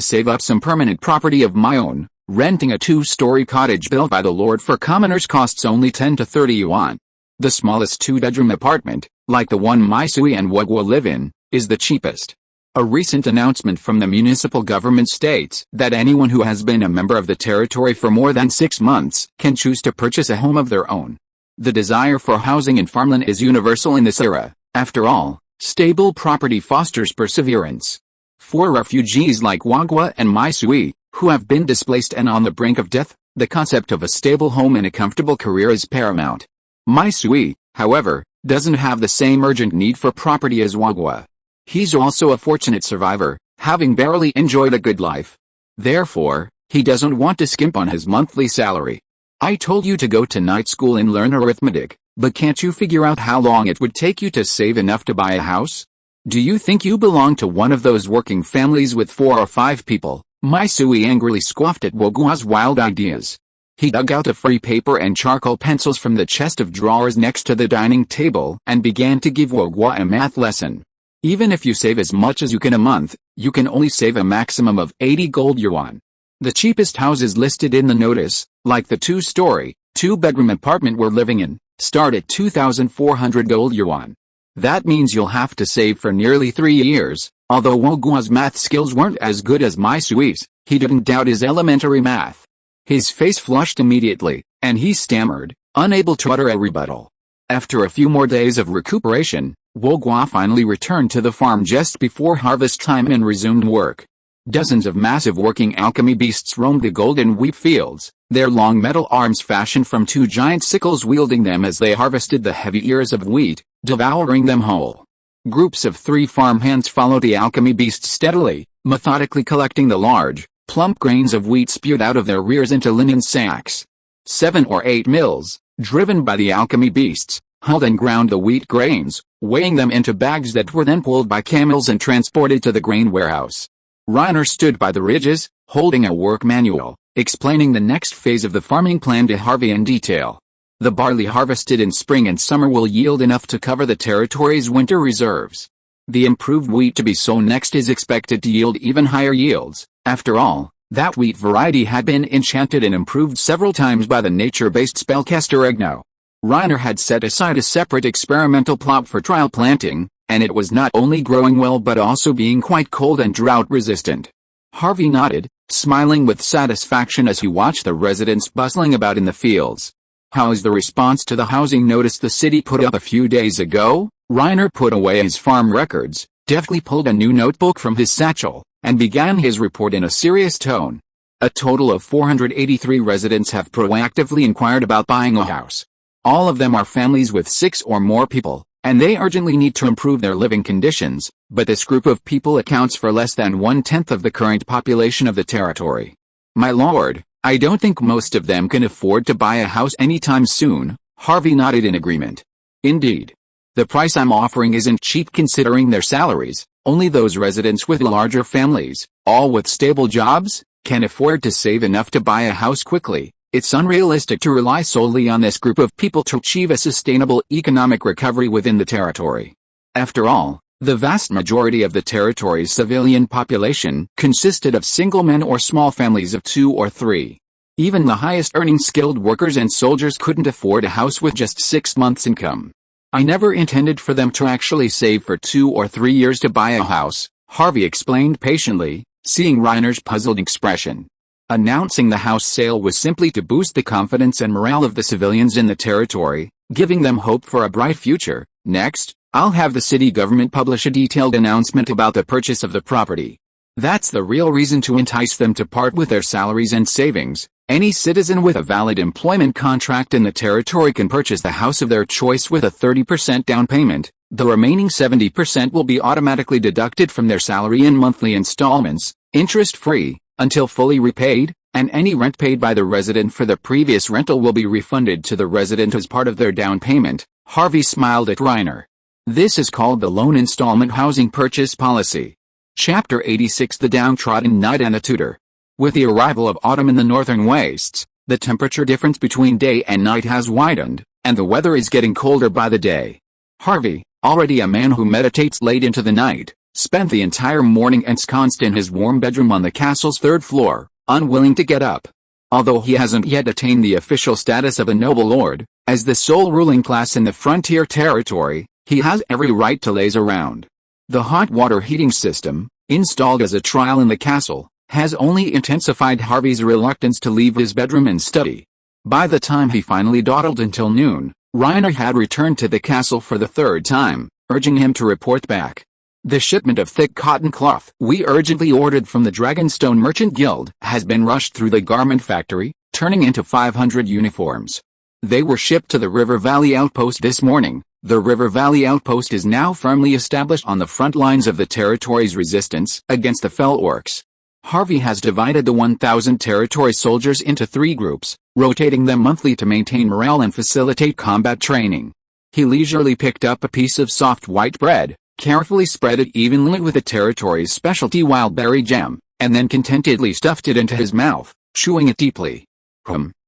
save up some permanent property of my own. Renting a 2-story cottage built by the Lord for commoners costs only 10 to 30 yuan. The smallest 2-bedroom apartment, like the one Maisui and Wagwa live in, is the cheapest. A recent announcement from the municipal government states that anyone who has been a member of the territory for more than 6 months can choose to purchase a home of their own. The desire for housing in farmland is universal in this era. After all, stable property fosters perseverance. For refugees like Wagwa and Maisui, who have been displaced and on the brink of death, the concept of a stable home and a comfortable career is paramount. Maisui, however, doesn't have the same urgent need for property as Wagwa. He's also a fortunate survivor, having barely enjoyed a good life. Therefore, he doesn't want to skimp on his monthly salary. I told you to go to night school and learn arithmetic, but can't you figure out how long it would take you to save enough to buy a house? Do you think you belong to one of those working families with 4 or 5 people? Maisui angrily scoffed at Wagwa's wild ideas. He dug out a free paper and charcoal pencils from the chest of drawers next to the dining table and began to give Wagwa a math lesson. Even if you save as much as you can a month, you can only save a maximum of 80 gold yuan. The cheapest houses listed in the notice, like the 2-story, 2-bedroom apartment we're living in, start at 2,400 gold yuan. That means you'll have to save for nearly 3 years. Although Wagwa's math skills weren't as good as Maisui's, he didn't doubt his elementary math. His face flushed immediately, and he stammered, unable to utter a rebuttal. After a few more days of recuperation, Wagwa finally returned to the farm just before harvest time and resumed work. Dozens of massive working alchemy beasts roamed the golden wheat fields, their long metal arms fashioned from 2 giant sickles wielding them as they harvested the heavy ears of wheat, devouring them whole. Groups of 3 farmhands followed the alchemy beasts steadily, methodically collecting the large, plump grains of wheat spewed out of their rears into linen sacks. 7 or 8 mills, driven by the alchemy beasts, hulled and ground the wheat grains, weighing them into bags that were then pulled by camels and transported to the grain warehouse. Reiner stood by the ridges, holding a work manual, explaining the next phase of the farming plan to Harvey in detail. The barley harvested in spring and summer will yield enough to cover the territory's winter reserves. The improved wheat to be sown next is expected to yield even higher yields. After all, that wheat variety had been enchanted and improved several times by the nature-based spellcaster Egno. Reiner had set aside a separate experimental plot for trial planting, and it was not only growing well but also being quite cold and drought-resistant. Harvey nodded, smiling with satisfaction as he watched the residents bustling about in the fields. "How is the response to the housing notice the city put up a few days ago?" Reiner put away his farm records, deftly pulled a new notebook from his satchel, and began his report in a serious tone. "A total of 483 residents have proactively inquired about buying a house. All of them are families with 6 or more people, and they urgently need to improve their living conditions, but this group of people accounts for less than 1/10 of the current population of the territory. My lord, I don't think most of them can afford to buy a house anytime soon." Harvey nodded in agreement. "Indeed. The price I'm offering isn't cheap considering their salaries. Only those residents with larger families, all with stable jobs, can afford to save enough to buy a house quickly. It's unrealistic to rely solely on this group of people to achieve a sustainable economic recovery within the territory. After all, the vast majority of the territory's civilian population consisted of single men or small families of 2 or 3. Even the highest-earning skilled workers and soldiers couldn't afford a house with just 6 months' income. I never intended for them to actually save for 2 or 3 years to buy a house," Harvey explained patiently, seeing Reiner's puzzled expression. Announcing the house sale was simply to boost the confidence and morale of the civilians in the territory, giving them hope for a bright future. "Next, I'll have the city government publish a detailed announcement about the purchase of the property. That's the real reason to entice them to part with their salaries and savings. Any citizen with a valid employment contract in the territory can purchase the house of their choice with a 30% down payment. The remaining 70% will be automatically deducted from their salary in monthly installments, interest-free, until fully repaid, and any rent paid by the resident for the previous rental will be refunded to the resident as part of their down payment." Harvey smiled at Reiner. "This is called the Loan Installment Housing Purchase Policy." Chapter 86 The Downtrodden Knight and the Tutor. With the arrival of autumn in the northern wastes, the temperature difference between day and night has widened, and the weather is getting colder by the day. Harvey, already a man who meditates late into the night, spent the entire morning ensconced in his warm bedroom on the castle's 3rd floor, unwilling to get up. Although he hasn't yet attained the official status of a noble lord, as the sole ruling class in the frontier territory, he has every right to laze around. The hot water heating system, installed as a trial in the castle, has only intensified Harvey's reluctance to leave his bedroom and study. By the time he finally dawdled until noon, Reiner had returned to the castle for the 3rd time, urging him to report back. "The shipment of thick cotton cloth we urgently ordered from the Dragonstone Merchant Guild has been rushed through the garment factory, turning into 500 uniforms. They were shipped to the River Valley Outpost this morning." The River Valley Outpost is now firmly established on the front lines of the territory's resistance against the fell orcs. Harvey has divided the 1,000 territory soldiers into 3 groups, rotating them monthly to maintain morale and facilitate combat training. He leisurely picked up a piece of soft white bread, carefully spread it evenly with the territory's specialty wild berry jam, and then contentedly stuffed it into his mouth, chewing it deeply.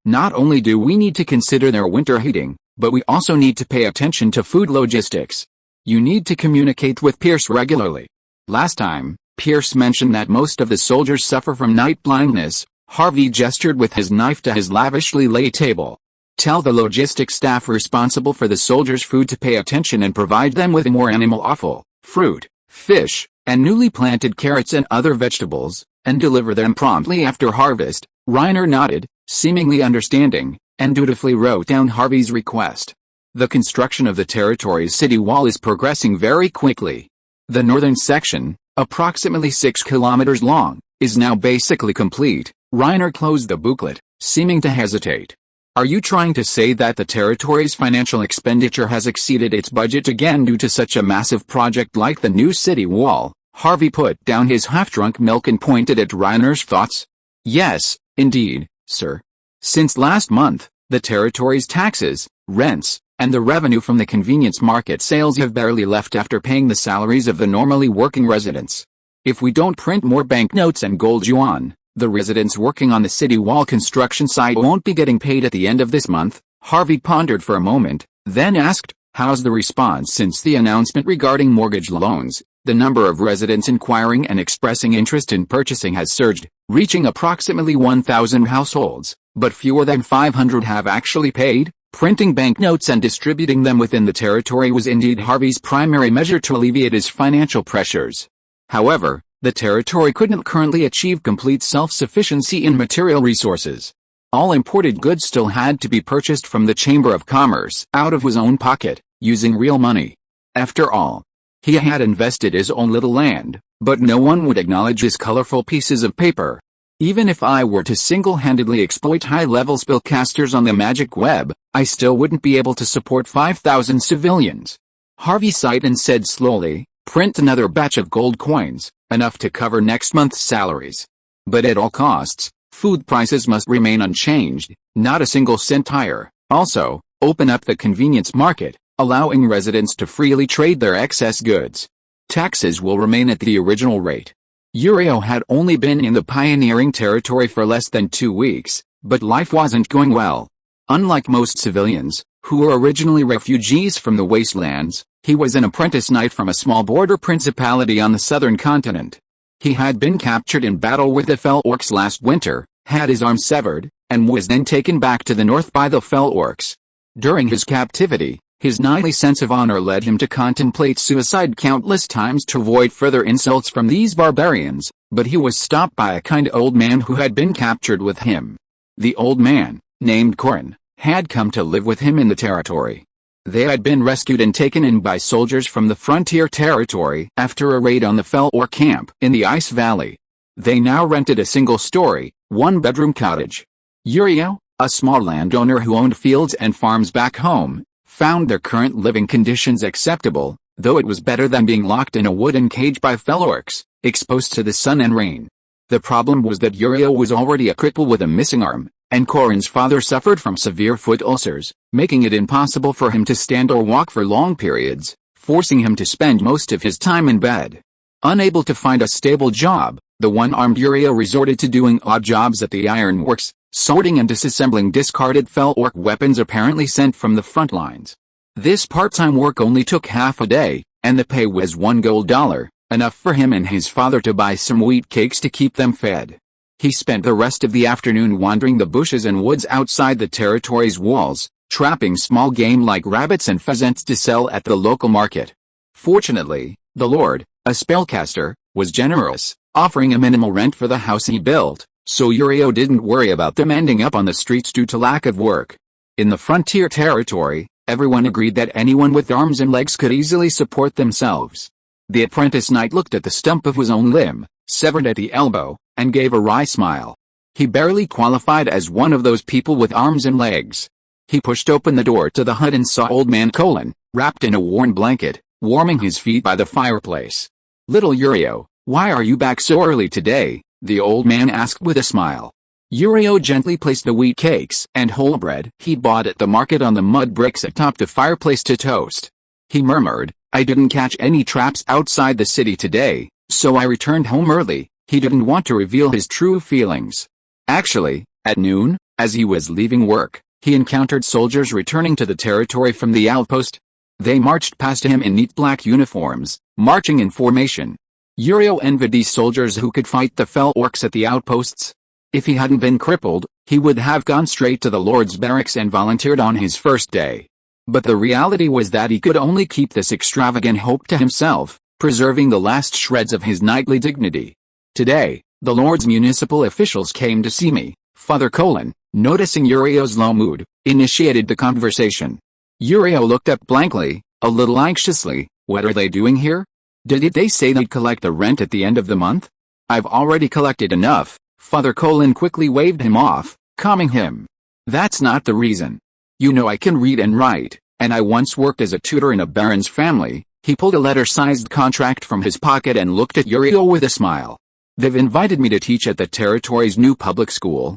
Not only do we need to consider their winter heating, but we also need to pay attention to food logistics. You need to communicate with Pierce regularly. Last time, Pierce mentioned that most of the soldiers suffer from night blindness." Harvey gestured with his knife to his lavishly laid table. "Tell the logistics staff responsible for the soldiers' food to pay attention and provide them with more animal offal, fruit, fish, and newly planted carrots and other vegetables, and deliver them promptly after harvest." Reiner nodded, seemingly understanding, and dutifully wrote down Harvey's request. The construction of the territory's city wall is progressing very quickly. The northern section, approximately 6 kilometers long, is now basically complete. Reiner closed the booklet, seeming to hesitate. "Are you trying to say that the territory's financial expenditure has exceeded its budget again due to such a massive project like the new city wall?" Harvey put down his half-drunk milk and pointed at Reiner's thoughts. Yes, indeed, sir. Since last month, the territory's taxes, rents, and the revenue from the convenience market sales have barely left after paying the salaries of the normally working residents. If we don't print more banknotes and gold yuan, the residents working on the city wall construction site won't be getting paid at the end of this month. Harvey pondered for a moment, then asked, how's the response since the announcement regarding mortgage loans? The number of residents inquiring and expressing interest in purchasing has surged, reaching approximately 1,000 households, but fewer than 500 have actually paid. Printing banknotes and distributing them within the territory was indeed Harvey's primary measure to alleviate his financial pressures. However, the territory couldn't currently achieve complete self-sufficiency in material resources. All imported goods still had to be purchased from the Chamber of Commerce out of his own pocket, using real money. After all, he had invested his own little land, but no one would acknowledge his colorful pieces of paper. Even if I were to single-handedly exploit high-level spellcasters on the magic web, I still wouldn't be able to support 5,000 civilians. Harvey sighed and said slowly, print another batch of gold coins, enough to cover next month's salaries. But at all costs, food prices must remain unchanged, not a single cent higher. Also, open up the convenience market, allowing residents to freely trade their excess goods. Taxes will remain at the original rate. Uriel had only been in the pioneering territory for less than 2 weeks, but life wasn't going well. Unlike most civilians, who were originally refugees from the wastelands, he was an apprentice knight from a small border principality on the southern continent. He had been captured in battle with the fell orcs last winter, had his arm severed, and was then taken back to the north by the fell orcs. During his captivity, his knightly sense of honor led him to contemplate suicide countless times to avoid further insults from these barbarians, but he was stopped by a kind old man who had been captured with him. The old man, named Corin, had come to live with him in the territory. They had been rescued and taken in by soldiers from the frontier territory after a raid on the fell orc camp in the Ice Valley. They now rented a single-story, one-bedroom cottage. Uriel, a small landowner who owned fields and farms back home, found their current living conditions acceptable, though it was better than being locked in a wooden cage by fell orcs, exposed to the sun and rain. The problem was that Uriel was already a cripple with a missing arm, and Corin's father suffered from severe foot ulcers, making it impossible for him to stand or walk for long periods, forcing him to spend most of his time in bed. Unable to find a stable job, the one-armed Uriel resorted to doing odd jobs at the ironworks, sorting and disassembling discarded fell orc weapons apparently sent from the front lines. This part-time work only took half a day, and the pay was $1 gold, enough for him and his father to buy some wheat cakes to keep them fed. He spent the rest of the afternoon wandering the bushes and woods outside the territory's walls, trapping small game like rabbits and pheasants to sell at the local market. Fortunately, the Lord, a spellcaster, was generous, offering a minimal rent for the house he built, so Uriel didn't worry about them ending up on the streets due to lack of work. In the frontier territory, everyone agreed that anyone with arms and legs could easily support themselves. The apprentice knight looked at the stump of his own limb, severed at the elbow, and gave a wry smile. He barely qualified as one of those people with arms and legs. He pushed open the door to the hut and saw old man Colin, wrapped in a worn blanket, warming his feet by the fireplace. "Little Uriel, why are you back so early today?" the old man asked with a smile. Uriel gently placed the wheat cakes and whole bread he'd bought at the market on the mud bricks atop the fireplace to toast. He murmured, "I didn't catch any traps outside the city today, so I returned home early." He didn't want to reveal his true feelings. Actually, at noon, as he was leaving work, he encountered soldiers returning to the territory from the outpost. They marched past him in neat black uniforms, marching in formation. Uriel envied these soldiers who could fight the fell orcs at the outposts. If he hadn't been crippled, he would have gone straight to the Lord's barracks and volunteered on his first day. But the reality was that he could only keep this extravagant hope to himself, preserving the last shreds of his knightly dignity. "Today, the Lord's municipal officials came to see me," Father Colin, noticing Uriel's low mood, initiated the conversation. Uriel looked up blankly, a little anxiously. "What are they doing here? Did they say they'd collect the rent at the end of the month?" "I've already collected enough," Father Colin quickly waved him off, calming him. "That's not the reason. You know I can read and write, and I once worked as a tutor in a baron's family. He pulled a letter-sized contract from his pocket and looked at Uriel with a smile. "They've invited me to teach at the territory's new public school,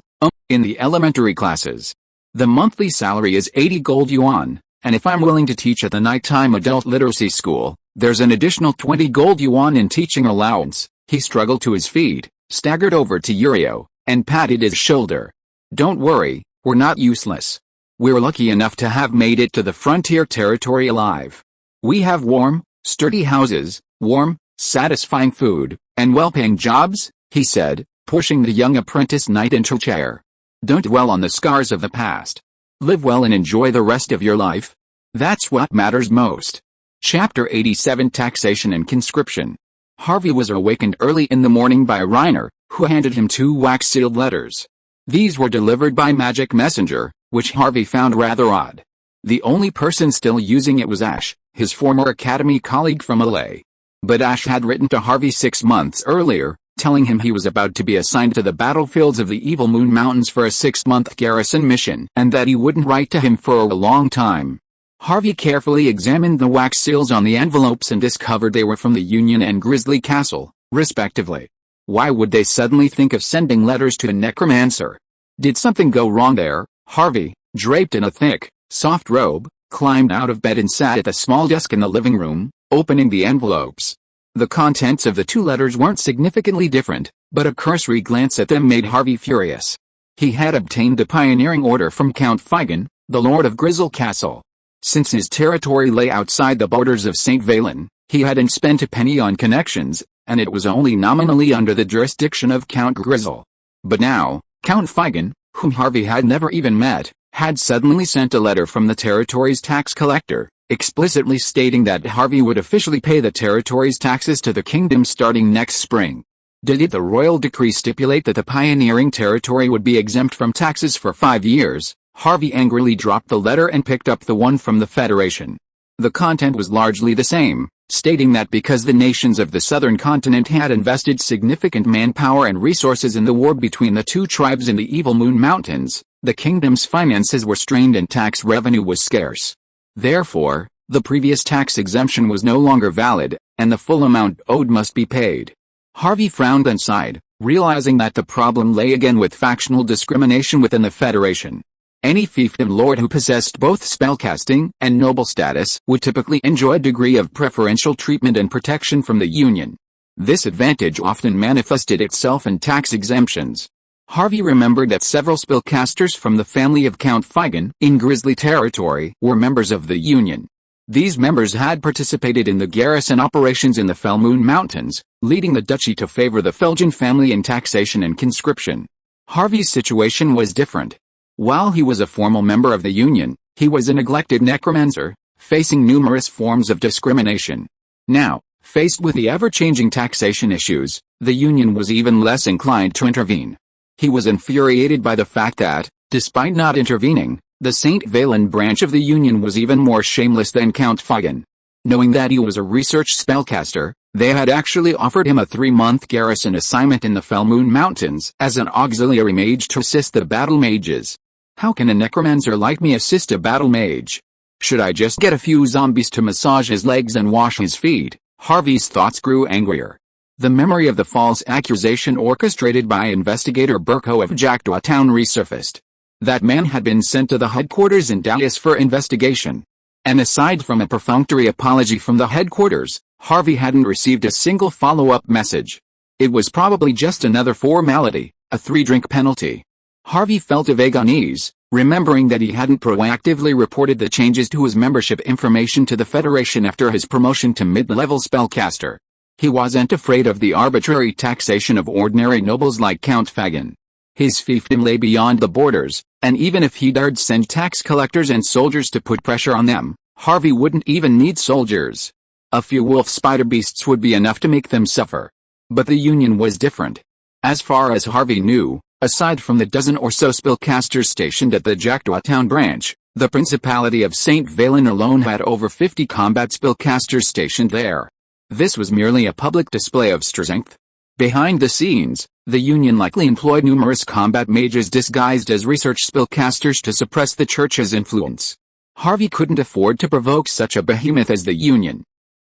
in the elementary classes. The monthly salary is 80 gold yuan, and if I'm willing to teach at the nighttime adult literacy school, there's an additional 20 gold yuan in teaching allowance." He struggled to his feet, staggered over to Uriel, and patted his shoulder. "Don't worry, we're not useless. We're lucky enough to have made it to the frontier territory alive. We have warm, sturdy houses, warm, satisfying food, and well-paying jobs," he said, pushing the young apprentice knight into a chair. "Don't dwell on the scars of the past. Live well and enjoy the rest of your life. That's what matters most." Chapter 87 Taxation and Conscription. Harvey was awakened early in the morning by Reiner, who handed him 2 wax-sealed letters. These were delivered by magic messenger, which Harvey found rather odd. The only person still using it was Ash, his former academy colleague from LA. But Ash had written to Harvey 6 months earlier, telling him he was about to be assigned to the battlefields of the Evil Moon Mountains for a 6-month garrison mission and that he wouldn't write to him for a long time. Harvey carefully examined the wax seals on the envelopes and discovered they were from the Union and Grizzly Castle, respectively. Why would they suddenly think of sending letters to a necromancer? Did something go wrong there? Harvey, draped in a thick, soft robe, climbed out of bed and sat at the small desk in the living room, opening the envelopes. The contents of the 2 letters weren't significantly different, but a cursory glance at them made Harvey furious. He had obtained a pioneering order from Count Figan, the Lord of Grizzle Castle. Since his territory lay outside the borders of St. Valen, he hadn't spent a penny on connections, and it was only nominally under the jurisdiction of Count Grizzle. But now, Count Figan, whom Harvey had never even met, had suddenly sent a letter from the territory's tax collector, explicitly stating that Harvey would officially pay the territory's taxes to the kingdom starting next spring. Did the royal decree stipulate that the pioneering territory would be exempt from taxes for 5 years? Harvey angrily dropped the letter and picked up the one from the Federation. The content was largely the same, stating that because the nations of the southern continent had invested significant manpower and resources in the war between the 2 tribes in the Evil Moon Mountains, the kingdom's finances were strained and tax revenue was scarce. Therefore, the previous tax exemption was no longer valid, and the full amount owed must be paid. Harvey frowned and sighed, realizing that the problem lay again with factional discrimination within the Federation. Any fiefdom lord who possessed both spellcasting and noble status would typically enjoy a degree of preferential treatment and protection from the Union. This advantage often manifested itself in tax exemptions. Harvey remembered that several spellcasters from the family of Count Figan in Grizzly territory were members of the Union. These members had participated in the garrison operations in the Fellmoon Mountains, leading the duchy to favor the Felgen family in taxation and conscription. Harvey's situation was different. While he was a formal member of the Union, he was a neglected necromancer, facing numerous forms of discrimination. Now, faced with the ever-changing taxation issues, the Union was even less inclined to intervene. He was infuriated by the fact that, despite not intervening, the St. Valen branch of the Union was even more shameless than Count Figan. Knowing that he was a research spellcaster, they had actually offered him a 3-month garrison assignment in the Fellmoon Mountains as an auxiliary mage to assist the battle mages. How can a necromancer like me assist a battle mage? Should I just get a few zombies to massage his legs and wash his feet? Harvey's thoughts grew angrier. The memory of the false accusation orchestrated by investigator Burko of Jackdaw Town resurfaced. That man had been sent to the headquarters in Dallas for investigation. And aside from a perfunctory apology from the headquarters, Harvey hadn't received a single follow-up message. It was probably just another formality, a 3-drink penalty. Harvey felt a vague unease, remembering that he hadn't proactively reported the changes to his membership information to the Federation after his promotion to mid-level spellcaster. He wasn't afraid of the arbitrary taxation of ordinary nobles like Count Figan. His fiefdom lay beyond the borders, and even if he dared send tax collectors and soldiers to put pressure on them, Harvey wouldn't even need soldiers. A few wolf spider beasts would be enough to make them suffer. But the Union was different. As far as Harvey knew, aside from the dozen or so spellcasters stationed at the Jackdaw Town branch, the Principality of St. Valen alone had over 50 combat spellcasters stationed there. This was merely a public display of strength. Behind the scenes, the Union likely employed numerous combat mages disguised as research spellcasters to suppress the Church's influence. Harvey couldn't afford to provoke such a behemoth as the Union.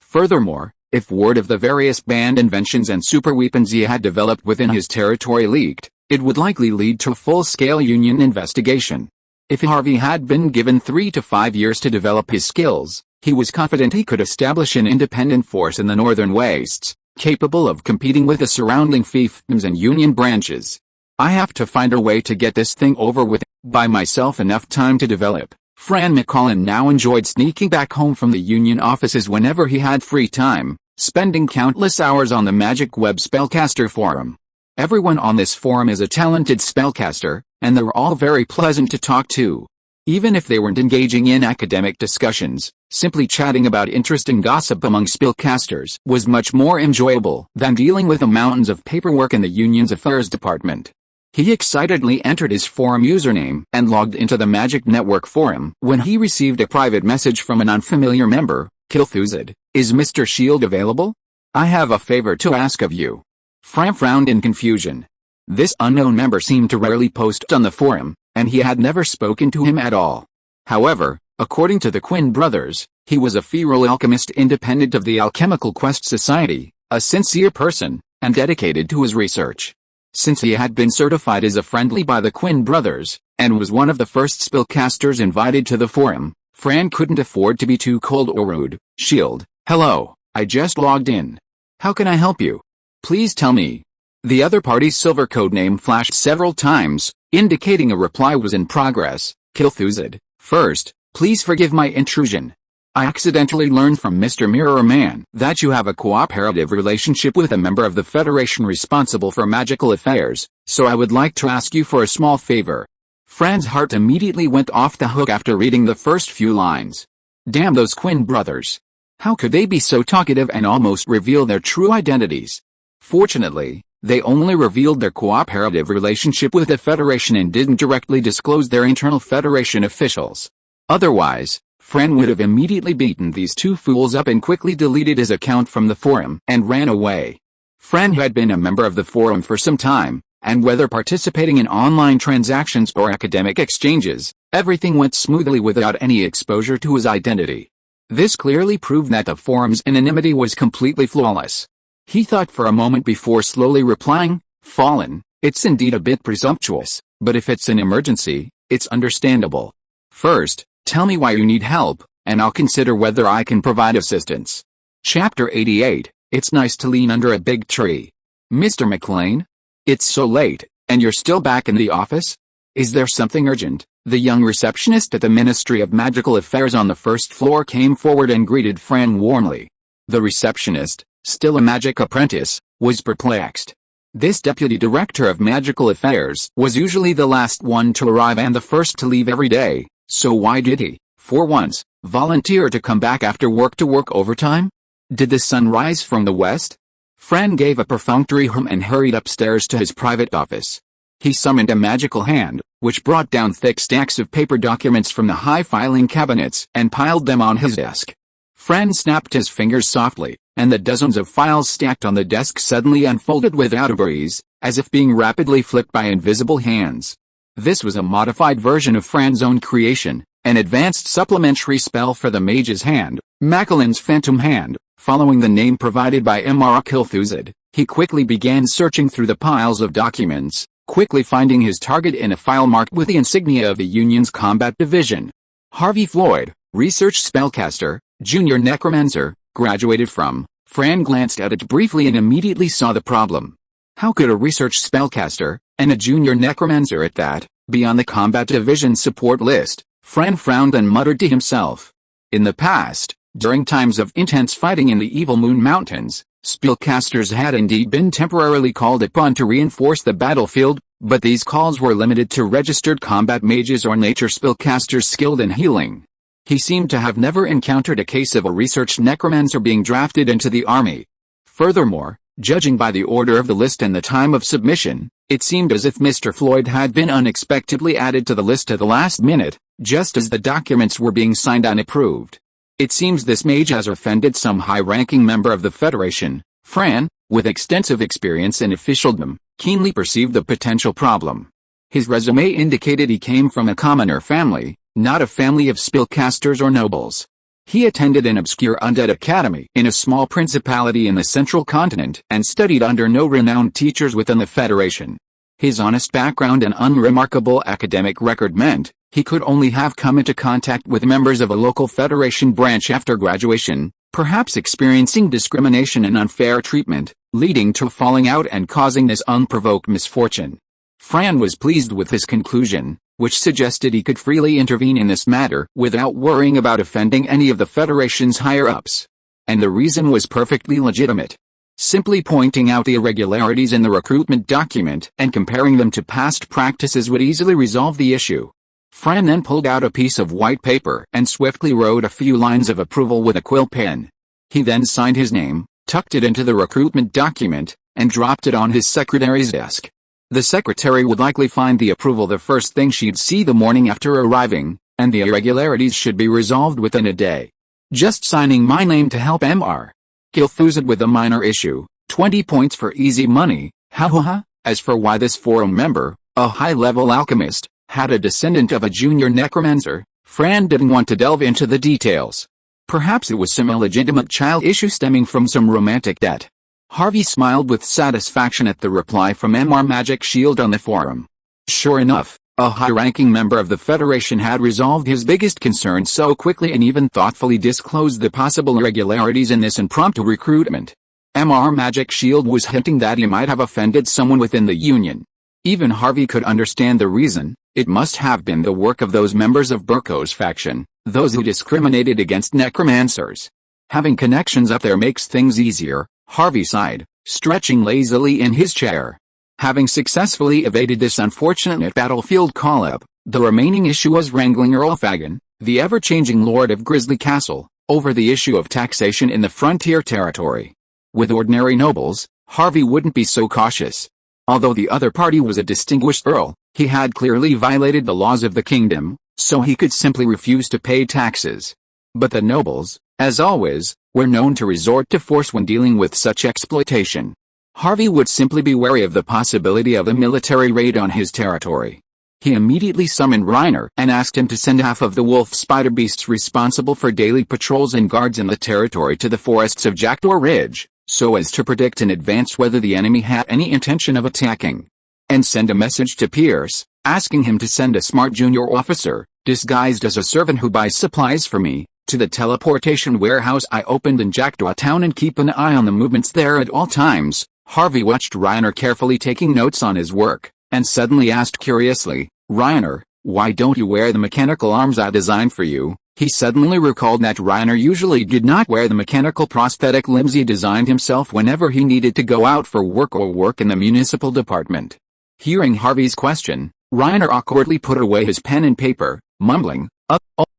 Furthermore, if word of the various banned inventions and super weapons he had developed within his territory leaked, it would likely lead to a full-scale Union investigation. If Harvey had been given 3 to 5 years to develop his skills, he was confident he could establish an independent force in the northern wastes, capable of competing with the surrounding fiefdoms and Union branches. I have to find a way to get this thing over with, buy myself enough time to develop. Fran McCollum now enjoyed sneaking back home from the Union offices whenever he had free time, spending countless hours on the Magic Web Spellcaster forum. Everyone on this forum is a talented spellcaster, and they're all very pleasant to talk to. Even if they weren't engaging in academic discussions, simply chatting about interesting gossip among spellcasters was much more enjoyable than dealing with the mountains of paperwork in the Union's affairs department. He excitedly entered his forum username and logged into the Magic Network forum when he received a private message from an unfamiliar member. Kilthuzid, is Mr. Shield available? I have a favor to ask of you. Fran frowned in confusion. This unknown member seemed to rarely post on the forum, and he had never spoken to him at all. However, according to the Quinn brothers, he was a feral alchemist independent of the Alchemical Quest Society, a sincere person, and dedicated to his research. Since he had been certified as a friendly by the Quinn brothers, and was one of the first spellcasters invited to the forum, Fran couldn't afford to be too cold or rude. Shield, hello, I just logged in. How can I help you? Please tell me. The other party's silver code name flashed several times, indicating a reply was in progress. Kilthuzid, first, please forgive my intrusion. I accidentally learned from Mr. Mirror Man that you have a cooperative relationship with a member of the Federation responsible for magical affairs, so I would like to ask you for a small favor. Fran's heart immediately went off the hook after reading the first few lines. Damn those Quinn brothers. How could they be so talkative and almost reveal their true identities? Fortunately, they only revealed their cooperative relationship with the Federation and didn't directly disclose their internal Federation officials. Otherwise, Fran would have immediately beaten these two fools up and quickly deleted his account from the forum and ran away. Fran had been a member of the forum for some time, and whether participating in online transactions or academic exchanges, everything went smoothly without any exposure to his identity. This clearly proved that the forum's anonymity was completely flawless. He thought for a moment before slowly replying, Fallen, it's indeed a bit presumptuous, but if it's an emergency, it's understandable. First, tell me why you need help, and I'll consider whether I can provide assistance. Chapter 88, It's nice to lean under a big tree. Mr. McLean? It's so late, and you're still back in the office? Is there something urgent? The young receptionist at the Ministry of Magical Affairs on the first floor came forward and greeted Fran warmly. The receptionist, still a magic apprentice, was perplexed. This deputy director of magical affairs was usually the last one to arrive and the first to leave every day, so why did he, for once, volunteer to come back after work to work overtime? Did the sun rise from the west? Fran gave a perfunctory hum and hurried upstairs to his private office. He summoned a magical hand, which brought down thick stacks of paper documents from the high filing cabinets and piled them on his desk. Fran snapped his fingers softly, and the dozens of files stacked on the desk suddenly unfolded without a breeze, as if being rapidly flipped by invisible hands. This was a modified version of Fran's own creation, an advanced supplementary spell for the Mage's hand, Macallan's Phantom Hand. Following the name provided by Mr. Kilthuzid, he quickly began searching through the piles of documents, quickly finding his target in a file marked with the insignia of the Union's combat division. Harvey Floyd, research spellcaster, junior necromancer, graduated from. Fran glanced at it briefly and immediately saw the problem. How could a research spellcaster, and a junior necromancer at that, be on the combat division support list? Fran frowned and muttered to himself. In the past, during times of intense fighting in the Evil Moon Mountains, spellcasters had indeed been temporarily called upon to reinforce the battlefield, but these calls were limited to registered combat mages or nature spellcasters skilled in healing. He seemed to have never encountered a case of a research necromancer being drafted into the army. Furthermore, judging by the order of the list and the time of submission, it seemed as if Mr. Floyd had been unexpectedly added to the list at the last minute, just as the documents were being signed and approved. It seems this mage has offended some high-ranking member of the Federation. Fran, with extensive experience in officialdom, keenly perceived the potential problem. His resume indicated he came from a commoner family, not a family of spellcasters or nobles. He attended an obscure undead academy in a small principality in the central continent and studied under no renowned teachers within the Federation. His honest background and unremarkable academic record meant he could only have come into contact with members of a local Federation branch after graduation, perhaps experiencing discrimination and unfair treatment, leading to falling out and causing this unprovoked misfortune. Fran was pleased with his conclusion, which suggested he could freely intervene in this matter without worrying about offending any of the Federation's higher-ups. And the reason was perfectly legitimate. Simply pointing out the irregularities in the recruitment document and comparing them to past practices would easily resolve the issue. Fran then pulled out a piece of white paper and swiftly wrote a few lines of approval with a quill pen. He then signed his name, tucked it into the recruitment document, and dropped it on his secretary's desk. The secretary would likely find the approval the first thing she'd see the morning after arriving, and the irregularities should be resolved within a day. Just signing my name to help Mr. Gilthuzid with a minor issue, 20 points for easy money, ha ha ha. As for why this forum member, a high-level alchemist, had a descendant of a junior necromancer, Fran didn't want to delve into the details. Perhaps it was some illegitimate child issue stemming from some romantic debt. Harvey smiled with satisfaction at the reply from Mr. Magic Shield on the forum. Sure enough, a high-ranking member of the Federation had resolved his biggest concern so quickly and even thoughtfully disclosed the possible irregularities in this impromptu recruitment. Mr. Magic Shield was hinting that he might have offended someone within the Union. Even Harvey could understand the reason. It must have been the work of those members of Burko's faction, those who discriminated against necromancers. Having connections up there makes things easier, Harvey sighed, stretching lazily in his chair. Having successfully evaded this unfortunate battlefield call-up, the remaining issue was wrangling Earl Fagan, the ever-changing Lord of Grizzly Castle, over the issue of taxation in the frontier territory. With ordinary nobles, Harvey wouldn't be so cautious. Although the other party was a distinguished earl, he had clearly violated the laws of the kingdom, so he could simply refuse to pay taxes. But the nobles, as always, were known to resort to force when dealing with such exploitation. Harvey would simply be wary of the possibility of a military raid on his territory. He immediately summoned Reiner and asked him to send half of the wolf spider beasts responsible for daily patrols and guards in the territory to the forests of Jackdaw Ridge, so as to predict in advance whether the enemy had any intention of attacking. And send a message to Pierce, asking him to send a smart junior officer, disguised as a servant who buys supplies for me, to the teleportation warehouse I opened in Jackdaw Town and keep an eye on the movements there at all times. Harvey watched Reiner carefully taking notes on his work, and suddenly asked curiously, Reiner, why don't you wear the mechanical arms I designed for you? He suddenly recalled that Reiner usually did not wear the mechanical prosthetic limbs he designed himself whenever he needed to go out for work or work in the municipal department. Hearing Harvey's question, Reiner awkwardly put away his pen and paper, mumbling,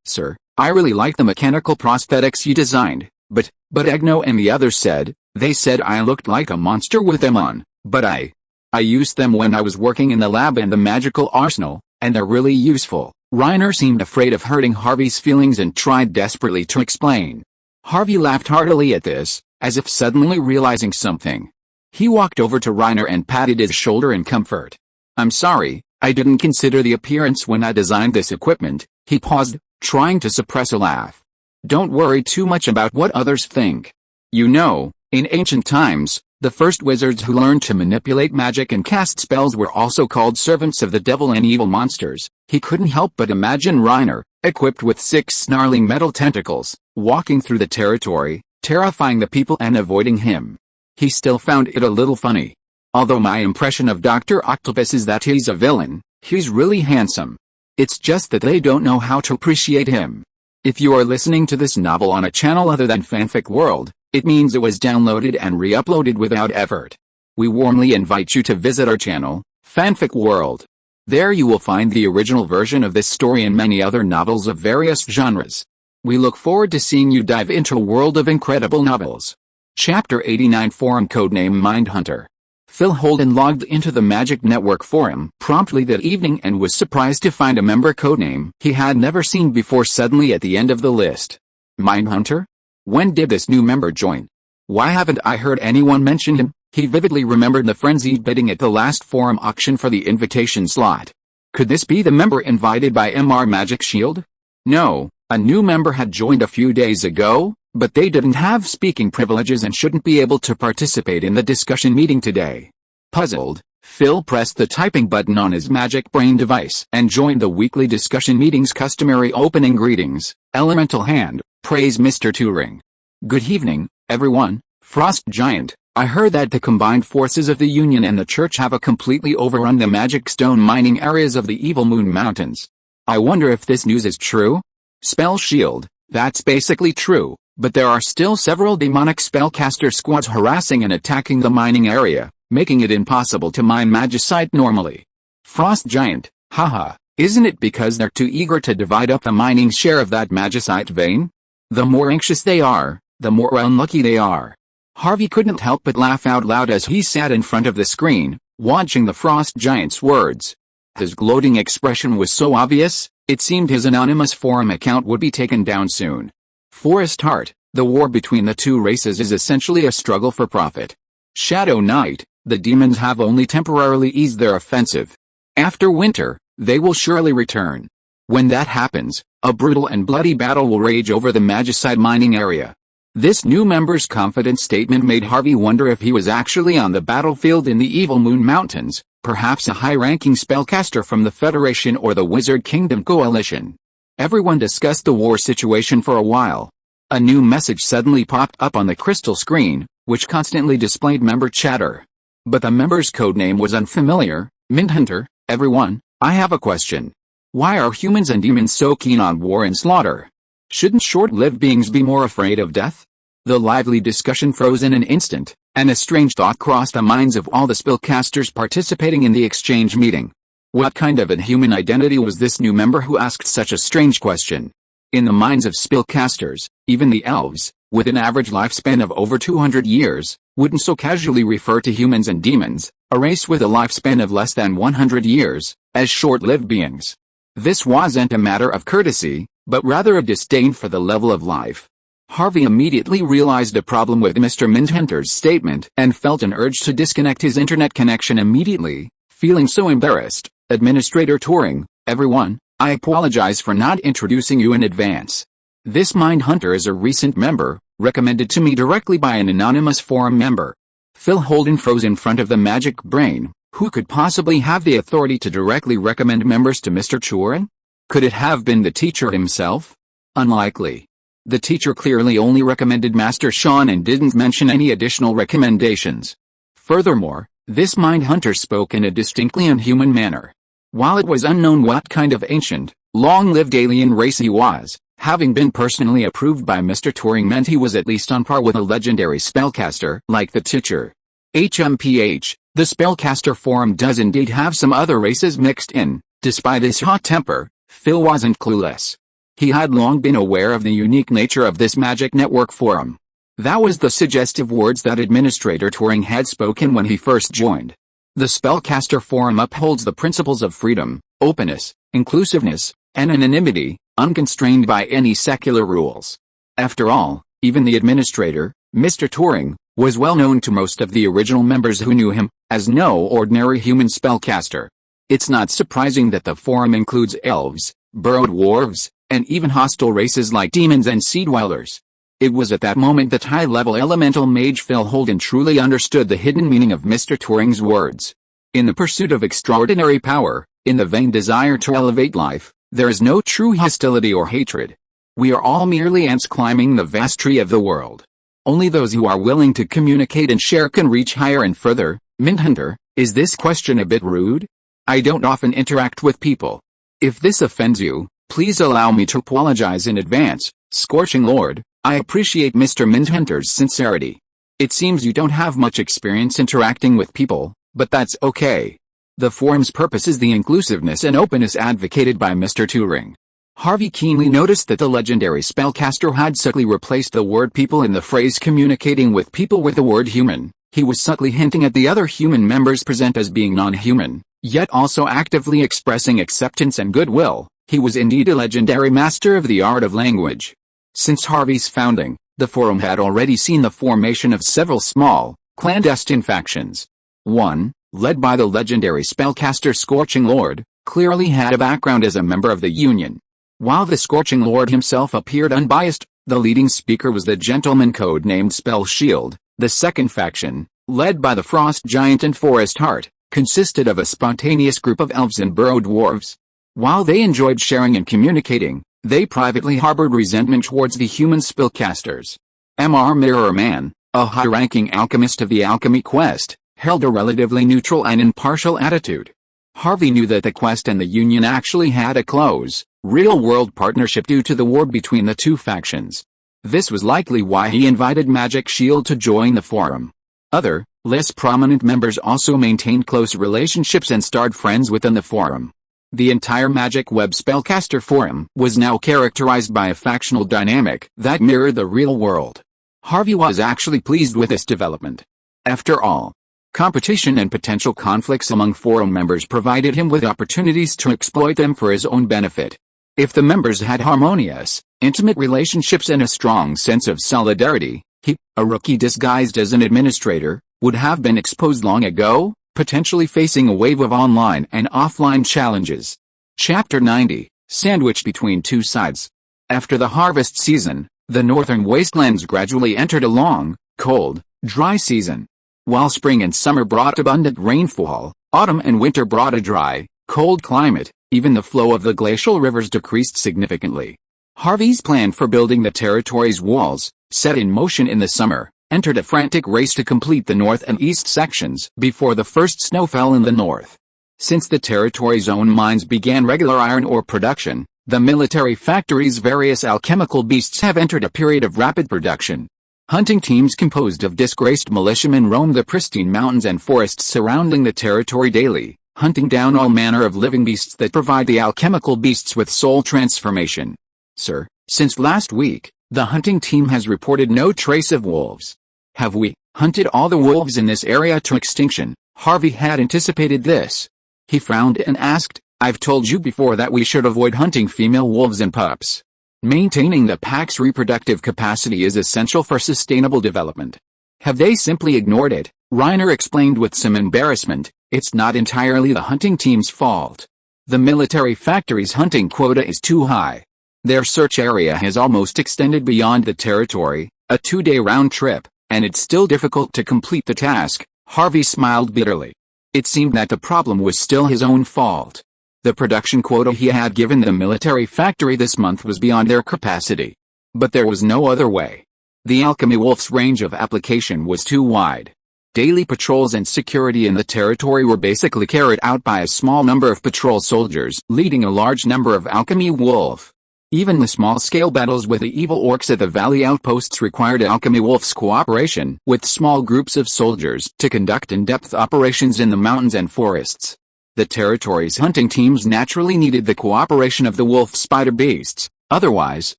sir, I really like the mechanical prosthetics you designed, but Egno and the others they said I looked like a monster with them on, but I used them when I was working in the lab and the magical arsenal, and they're really useful. Reiner seemed afraid of hurting Harvey's feelings and tried desperately to explain. Harvey laughed heartily at this, as if suddenly realizing something. He walked over to Reiner and patted his shoulder in comfort. I'm sorry, I didn't consider the appearance when I designed this equipment. He paused, trying to suppress a laugh. Don't worry too much about what others think. You know, in ancient times, the first wizards who learned to manipulate magic and cast spells were also called servants of the devil and evil monsters. He couldn't help but imagine Reiner, equipped with 6 snarling metal tentacles, walking through the territory, terrifying the people and avoiding him. He still found it a little funny. Although my impression of Dr. Octopus is that he's a villain, he's really handsome. It's just that they don't know how to appreciate him. If you are listening to this novel on a channel other than Fanfic World, it means it was downloaded and re-uploaded without effort. We warmly invite you to visit our channel, Fanfic World. There you will find the original version of this story and many other novels of various genres. We look forward to seeing you dive into a world of incredible novels. Chapter 89 Forum Codename Mindhunter. Phil Holden logged into the Magic Network forum promptly that evening and was surprised to find a member codename he had never seen before suddenly at the end of the list. Mindhunter? When did this new member join? Why haven't I heard anyone mention him? He vividly remembered the frenzied bidding at the last forum auction for the invitation slot. Could this be the member invited by Mr. Magic Shield? No, A new member had joined a few days ago, but they didn't have speaking privileges and shouldn't be able to participate in the discussion meeting today. Puzzled, Phil pressed the typing button on his magic brain device and joined the weekly discussion meeting's customary opening greetings. Elemental hand, praise Mr. Turing. Good evening, everyone. Frost Giant, I heard that the combined forces of the Union and the Church have completely overrun the magic stone mining areas of the Evil Moon Mountains. I wonder if this news is true? Spell Shield, that's basically true, but there are still several demonic spellcaster squads harassing and attacking the mining area, making it impossible to mine magicite normally. Frost Giant, haha, isn't it because they're too eager to divide up the mining share of that magicite vein? The more anxious they are, the more unlucky they are. Harvey couldn't help but laugh out loud as he sat in front of the screen, watching the Frost Giant's words. His gloating expression was so obvious, it seemed his anonymous forum account would be taken down soon. Forest Heart, the war between the two races is essentially a struggle for profit. Shadow Knight, the demons have only temporarily eased their offensive. After winter, they will surely return. When that happens, a brutal and bloody battle will rage over the magicite mining area. This new member's confident statement made Harvey wonder if he was actually on the battlefield in the Evil Moon Mountains, perhaps a high-ranking spellcaster from the Federation or the Wizard Kingdom Coalition. Everyone discussed the war situation for a while. A new message suddenly popped up on the crystal screen, which constantly displayed member chatter. But the member's codename was unfamiliar. Mindhunter, everyone, I have a question. Why are humans and demons so keen on war and slaughter? Shouldn't short-lived beings be more afraid of death? The lively discussion froze in an instant, and a strange thought crossed the minds of all the spellcasters participating in the exchange meeting. What kind of a human identity was this new member who asked such a strange question? In the minds of spellcasters, even the elves, with an average lifespan of over 200 years, wouldn't so casually refer to humans and demons, a race with a lifespan of less than 100 years, as short-lived beings. This wasn't a matter of courtesy, but rather a disdain for the level of life. Harvey immediately realized a problem with Mr. Mindhunter's statement and felt an urge to disconnect his internet connection immediately, feeling so embarrassed. Administrator Turing, everyone, I apologize for not introducing you in advance. This Mindhunter is a recent member, recommended to me directly by an anonymous forum member. Phil Holden froze in front of the magic brain. Who could possibly have the authority to directly recommend members to Mr. Turing? Could it have been the teacher himself? Unlikely. The teacher clearly only recommended Master Sean and didn't mention any additional recommendations. Furthermore, this Mindhunter spoke in a distinctly unhuman manner. While it was unknown what kind of ancient, long-lived alien race he was, having been personally approved by Mr. Turing meant he was at least on par with a legendary spellcaster like the teacher. HMPH, the spellcaster forum does indeed have some other races mixed in. Despite his hot temper, Phil wasn't clueless. He had long been aware of the unique nature of this magic network forum. That was the suggestive words that Administrator Turing had spoken when he first joined. The spellcaster forum upholds the principles of freedom, openness, inclusiveness, and anonymity, unconstrained by any secular rules. After all, even the administrator, Mr. Turing, was well known to most of the original members who knew him, as no ordinary human spellcaster. It's not surprising that the forum includes elves, burrowed dwarves, and even hostile races like demons and sea dwellers. It was at that moment that high-level elemental mage Phil Holden truly understood the hidden meaning of Mr. Turing's words. In the pursuit of extraordinary power, in the vain desire to elevate life, there is no true hostility or hatred. We are all merely ants climbing the vast tree of the world. Only those who are willing to communicate and share can reach higher and further. Mindhunter, is this question a bit rude? I don't often interact with people. If this offends you, please allow me to apologize in advance. Scorching Lord, I appreciate Mr. Mindhunter's sincerity. It seems you don't have much experience interacting with people, but that's okay. The forum's purpose is the inclusiveness and openness advocated by Mr. Turing. Harvey keenly noticed that the legendary spellcaster had subtly replaced the word people in the phrase communicating with people with the word human. He was subtly hinting at the other human members present as being non-human, yet also actively expressing acceptance and goodwill. He was indeed a legendary master of the art of language. Since Harvey's founding, the forum had already seen the formation of several small, clandestine factions. One, led by the legendary spellcaster Scorching Lord, clearly had a background as a member of the Union. While the Scorching Lord himself appeared unbiased, the leading speaker was the gentleman code-named Spell Shield. The second faction, led by the Frost Giant and Forest Heart, consisted of a spontaneous group of elves and burrow dwarves. While they enjoyed sharing and communicating, they privately harbored resentment towards the human spellcasters. Mr. Mirror Man, a high-ranking alchemist of the alchemy quest, held a relatively neutral and impartial attitude. Harvey knew that the quest and the Union actually had a close, real-world partnership due to the war between the two factions. This was likely why he invited Magic Shield to join the forum. Other, less prominent members also maintained close relationships and starred friends within the forum. The entire Magic Web Spellcaster forum was now characterized by a factional dynamic that mirrored the real world. Harvey was actually pleased with this development. After all, competition and potential conflicts among forum members provided him with opportunities to exploit them for his own benefit. If the members had harmonious, intimate relationships and a strong sense of solidarity, he, a rookie disguised as an administrator, would have been exposed long ago, potentially facing a wave of online and offline challenges. Chapter 90, Sandwiched Between Two Sides. After the harvest season, the northern wastelands gradually entered a long, cold, dry season. While spring and summer brought abundant rainfall, autumn and winter brought a dry, cold climate. Even the flow of the glacial rivers decreased significantly. Harvey's plan for building the territory's walls, set in motion in the summer, entered a frantic race to complete the north and east sections before the first snow fell in the north. Since the territory's own mines began regular iron ore production, the military factory's various alchemical beasts have entered a period of rapid production. Hunting teams composed of disgraced militiamen roam the pristine mountains and forests surrounding the territory daily, hunting down all manner of living beasts that provide the alchemical beasts with soul transformation. Sir, since last week, the hunting team has reported no trace of wolves. Have we hunted all the wolves in this area to extinction? Harvey had anticipated this. He frowned and asked, I've told you before that we should avoid hunting female wolves and pups. Maintaining the pack's reproductive capacity is essential for sustainable development. Have they simply ignored it? Reiner explained with some embarrassment. It's not entirely the hunting team's fault. The military factory's hunting quota is too high. Their search area has almost extended beyond the territory, a 2-day round trip, and it's still difficult to complete the task. Harvey smiled bitterly. It seemed that the problem was still his own fault. The production quota he had given the military factory this month was beyond their capacity. But there was no other way. The alchemy wolf's range of application was too wide. Daily patrols and security in the territory were basically carried out by a small number of patrol soldiers, leading a large number of alchemy wolf. Even the small-scale battles with the evil orcs at the valley outposts required alchemy wolf's cooperation with small groups of soldiers to conduct in-depth operations in the mountains and forests. The territory's hunting teams naturally needed the cooperation of the wolf spider beasts, otherwise,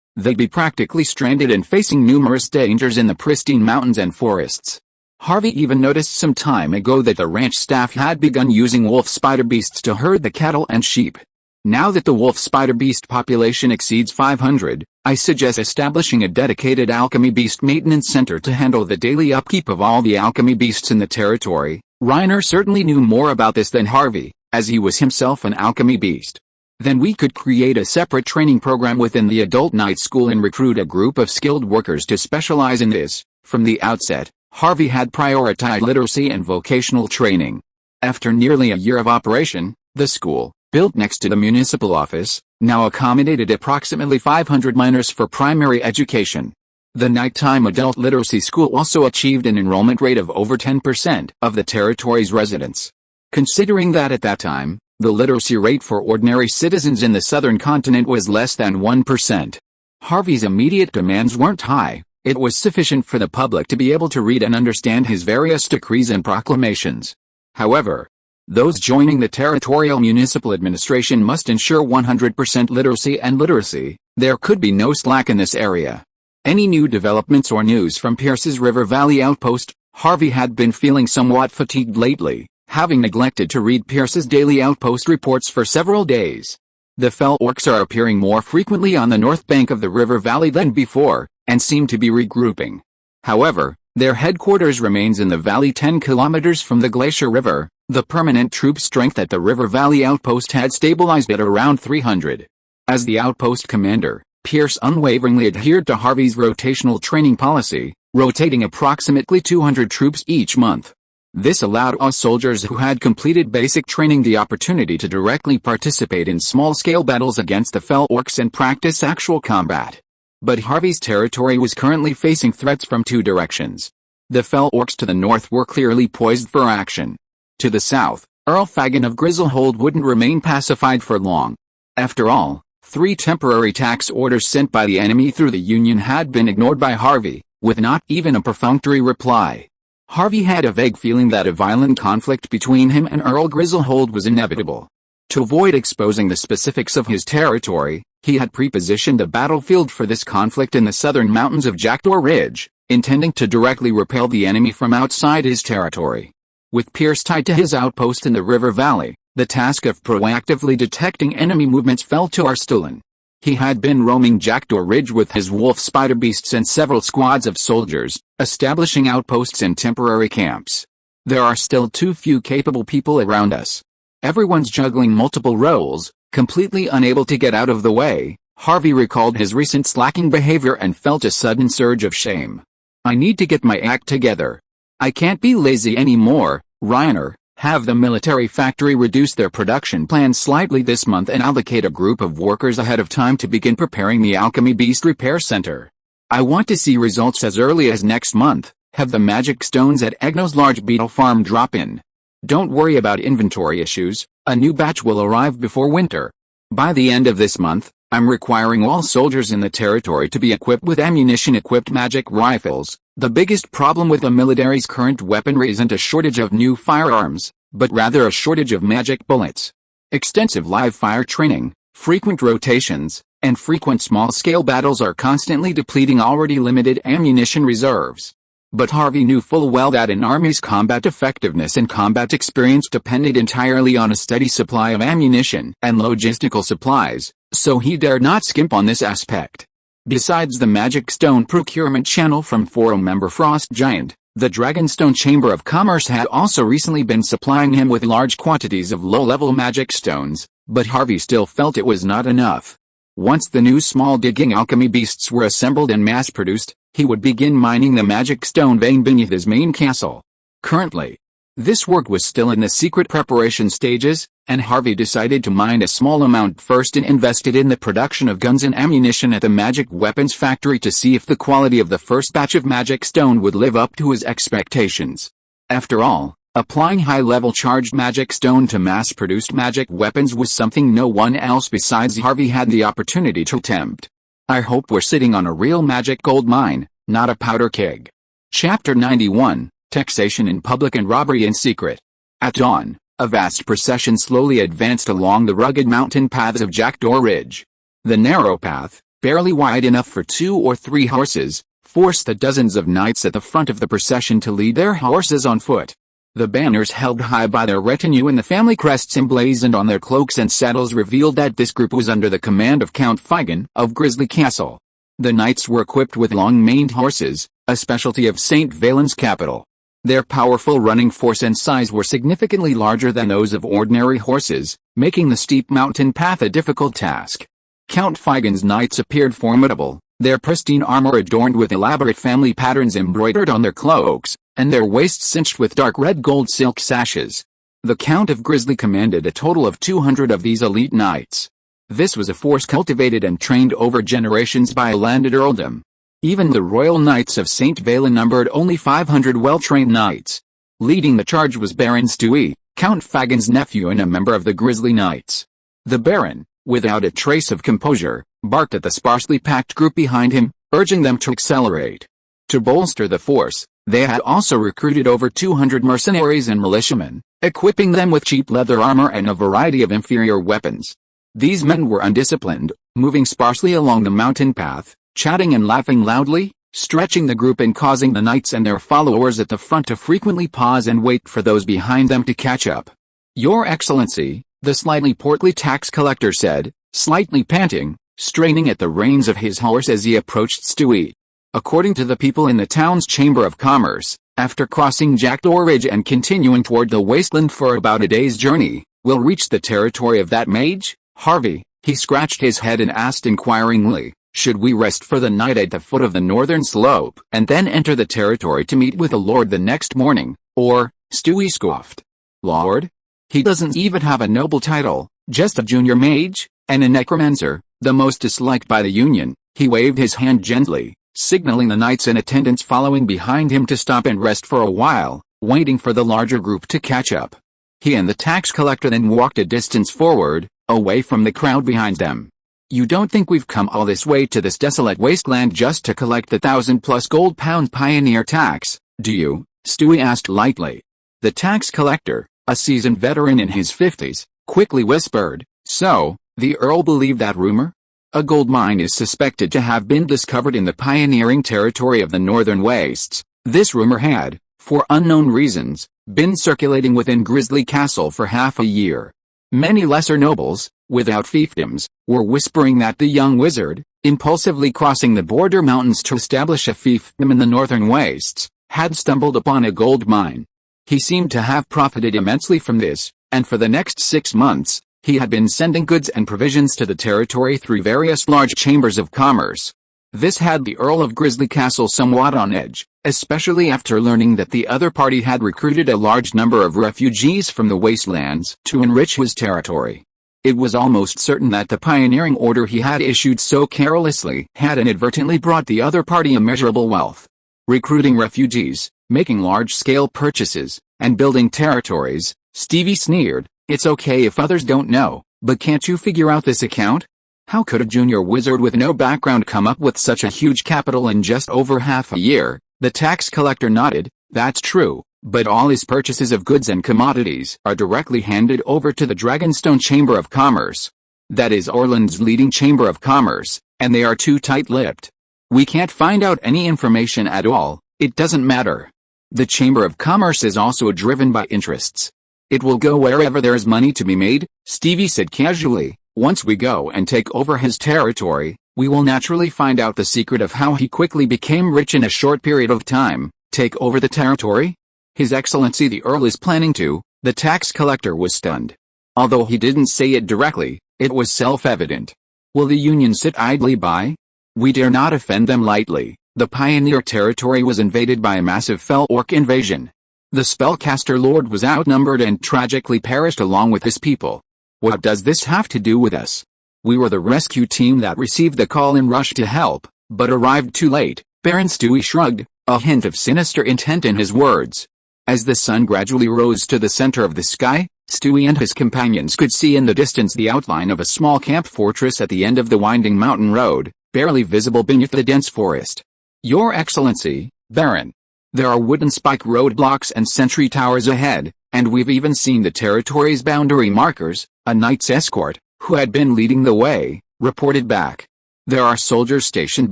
they'd be practically stranded and facing numerous dangers in the pristine mountains and forests. Harvey even noticed some time ago that the ranch staff had begun using wolf spider beasts to herd the cattle and sheep. Now that the wolf spider beast population exceeds 500, I suggest establishing a dedicated alchemy beast maintenance center to handle the daily upkeep of all the alchemy beasts in the territory. Reiner certainly knew more about this than Harvey, as he was himself an alchemy beast. Then we could create a separate training program within the adult night school and recruit a group of skilled workers to specialize in this. From the outset, Harvey had prioritized literacy and vocational training. After nearly a year of operation, the school, built next to the municipal office, now accommodated approximately 500 minors for primary education. The nighttime adult literacy school also achieved an enrollment rate of over 10% of the territory's residents. Considering that at that time, the literacy rate for ordinary citizens in the southern continent was less than 1%. Harvey's immediate demands weren't high. It was sufficient for the public to be able to read and understand his various decrees and proclamations. However, those joining the territorial municipal administration must ensure 100% literacy and literacy. There could be no slack in this area. Any new developments or news from Pierce's River Valley outpost? Harvey had been feeling somewhat fatigued lately, having neglected to read Pierce's daily outpost reports for several days. The fell orcs are appearing more frequently on the north bank of the river valley than before, and seem to be regrouping. However, their headquarters remains in the valley 10 kilometers from the Glacier River. The permanent troop strength at the River Valley outpost had stabilized at around 300. As the outpost commander, Pierce unwaveringly adhered to Harvey's rotational training policy, rotating approximately 200 troops each month. This allowed all soldiers who had completed basic training the opportunity to directly participate in small-scale battles against the fell orcs and practice actual combat. But Harvey's territory was currently facing threats from two directions. The fell orcs to the north were clearly poised for action. To the south, Earl Fagin of Grizzlehold wouldn't remain pacified for long. After all, 3 temporary tax orders sent by the enemy through the Union had been ignored by Harvey, with not even a perfunctory reply. Harvey had a vague feeling that a violent conflict between him and Earl Grizzlehold was inevitable. To avoid exposing the specifics of his territory, he had prepositioned a battlefield for this conflict in the southern mountains of Jackdaw Ridge, intending to directly repel the enemy from outside his territory. With Pierce tied to his outpost in the river valley, the task of proactively detecting enemy movements fell to Arstulin. He had been roaming Jackdaw Ridge with his wolf spider beasts and several squads of soldiers, establishing outposts and temporary camps. There are still too few capable people around us. Everyone's juggling multiple roles, completely unable to get out of the way. Harvey recalled his recent slacking behavior and felt a sudden surge of shame. I need to get my act together. I can't be lazy anymore. Reiner, have the military factory reduce their production plan slightly this month and allocate a group of workers ahead of time to begin preparing the alchemy beast repair center. I want to see results as early as next month. Have the magic stones at Egno's large beetle farm drop in. Don't worry about inventory issues, a new batch will arrive before winter. By the end of this month, I'm requiring all soldiers in the territory to be equipped with ammunition-equipped magic rifles. The biggest problem with the military's current weaponry isn't a shortage of new firearms, but rather a shortage of magic bullets. Extensive live fire training, frequent rotations, and frequent small-scale battles are constantly depleting already limited ammunition reserves. But Harvey knew full well that an army's combat effectiveness and combat experience depended entirely on a steady supply of ammunition and logistical supplies, so he dared not skimp on this aspect. Besides the magic stone procurement channel from forum member Frost Giant, the Dragonstone Chamber of Commerce had also recently been supplying him with large quantities of low-level magic stones, but Harvey still felt it was not enough. Once the new small digging alchemy beasts were assembled and mass-produced, he would begin mining the magic stone vein beneath his main castle. Currently, this work was still in the secret preparation stages, and Harvey decided to mine a small amount first and invested in the production of guns and ammunition at the magic weapons factory to see if the quality of the first batch of magic stone would live up to his expectations. After all, applying high-level charged magic stone to mass-produced magic weapons was something no one else besides Harvey had the opportunity to attempt. I hope we're sitting on a real magic gold mine, not a powder keg. Chapter 91, Taxation in Public and Robbery in Secret. At dawn, a vast procession slowly advanced along the rugged mountain paths of Jackdaw Ridge. The narrow path, barely wide enough for 2 or 3 horses, forced the dozens of knights at the front of the procession to lead their horses on foot. The banners held high by their retinue and the family crests emblazoned on their cloaks and saddles revealed that this group was under the command of Count Fagin of Grizzly Castle. The knights were equipped with long-maned horses, a specialty of St. Valen's capital. Their powerful running force and size were significantly larger than those of ordinary horses, making the steep mountain path a difficult task. Count Fagin's knights appeared formidable, their pristine armor adorned with elaborate family patterns embroidered on their cloaks, and their waists cinched with dark red gold silk sashes. The Count of Grizzly commanded a total of 200 of these elite knights. This was a force cultivated and trained over generations by a landed earldom. Even the Royal Knights of St. Valen numbered only 500 well-trained knights. Leading the charge was Baron Stewie, Count Fagin's nephew and a member of the Grizzly Knights. The Baron, without a trace of composure, barked at the sparsely packed group behind him, urging them to accelerate. To bolster the force, they had also recruited over 200 mercenaries and militiamen, equipping them with cheap leather armor and a variety of inferior weapons. These men were undisciplined, moving sparsely along the mountain path, chatting and laughing loudly, stretching the group and causing the knights and their followers at the front to frequently pause and wait for those behind them to catch up. "Your Excellency," the slightly portly tax collector said, slightly panting, straining at the reins of his horse as he approached Stewie. According to the people in the town's Chamber of Commerce, after crossing Jackdaw Ridge and continuing toward the wasteland for about a day's journey, we'll reach the territory of that mage, Harvey, He scratched his head and asked inquiringly, "Should we rest for the night at the foot of the northern slope and then enter the territory to meet with the Lord the next morning, or?" Stewie scoffed. "Lord? He doesn't even have a noble title, just a junior mage, and a necromancer, the most disliked by the Union." He waved his hand gently, signaling the knights in attendance following behind him to stop and rest for a while, waiting for the larger group to catch up. He and the tax collector then walked a distance forward, away from the crowd behind them. "You don't think we've come all this way to this desolate wasteland just to collect the 1,000+ gold pound pioneer tax, do you?" Stewie asked lightly. The tax collector, a seasoned veteran in his 50s, quickly whispered, "So, the Earl believed that rumor? A gold mine is suspected to have been discovered in the pioneering territory of the northern wastes." This rumor had, for unknown reasons, been circulating within Grizzly Castle for half a year. Many lesser nobles, without fiefdoms, were whispering that the young wizard, impulsively crossing the border mountains to establish a fiefdom in the northern wastes, had stumbled upon a gold mine. He seemed to have profited immensely from this, and for the next 6 months, he had been sending goods and provisions to the territory through various large chambers of commerce. This had the Earl of Grizzly Castle somewhat on edge, especially after learning that the other party had recruited a large number of refugees from the wastelands to enrich his territory. It was almost certain that the pioneering order he had issued so carelessly had inadvertently brought the other party immeasurable wealth. Recruiting refugees, making large-scale purchases, and building territories, Stevie sneered. "It's okay if others don't know, but can't you figure out this account? How could a junior wizard with no background come up with such a huge capital in just over half a year?" The tax collector nodded. "That's true, but all his purchases of goods and commodities are directly handed over to the Dragonstone Chamber of Commerce. That is Orland's leading chamber of commerce, and they are too tight-lipped. We can't find out any information at all. It doesn't matter. The Chamber of Commerce is also driven by interests. It will go wherever there is money to be made," Stevie said casually. "Once we go and take over his territory, we will naturally find out the secret of how he quickly became rich in a short period of time." "Take over the territory? His Excellency the Earl is planning to?" The tax collector was stunned. Although he didn't say it directly, it was self-evident. "Will the Union sit idly by? We dare not offend them lightly." The pioneer territory was invaded by a massive fell orc invasion. The spellcaster lord was outnumbered and tragically perished along with his people. "What does this have to do with us? We were the rescue team that received the call and rushed to help, but arrived too late." Baron Stewie shrugged, a hint of sinister intent in his words. As the sun gradually rose to the center of the sky, Stewie and his companions could see in the distance the outline of a small camp fortress at the end of the winding mountain road, barely visible beneath the dense forest. "Your Excellency, Baron, there are wooden spike roadblocks and sentry towers ahead, and we've even seen the territory's boundary markers," a knight's escort, who had been leading the way, reported back. "There are soldiers stationed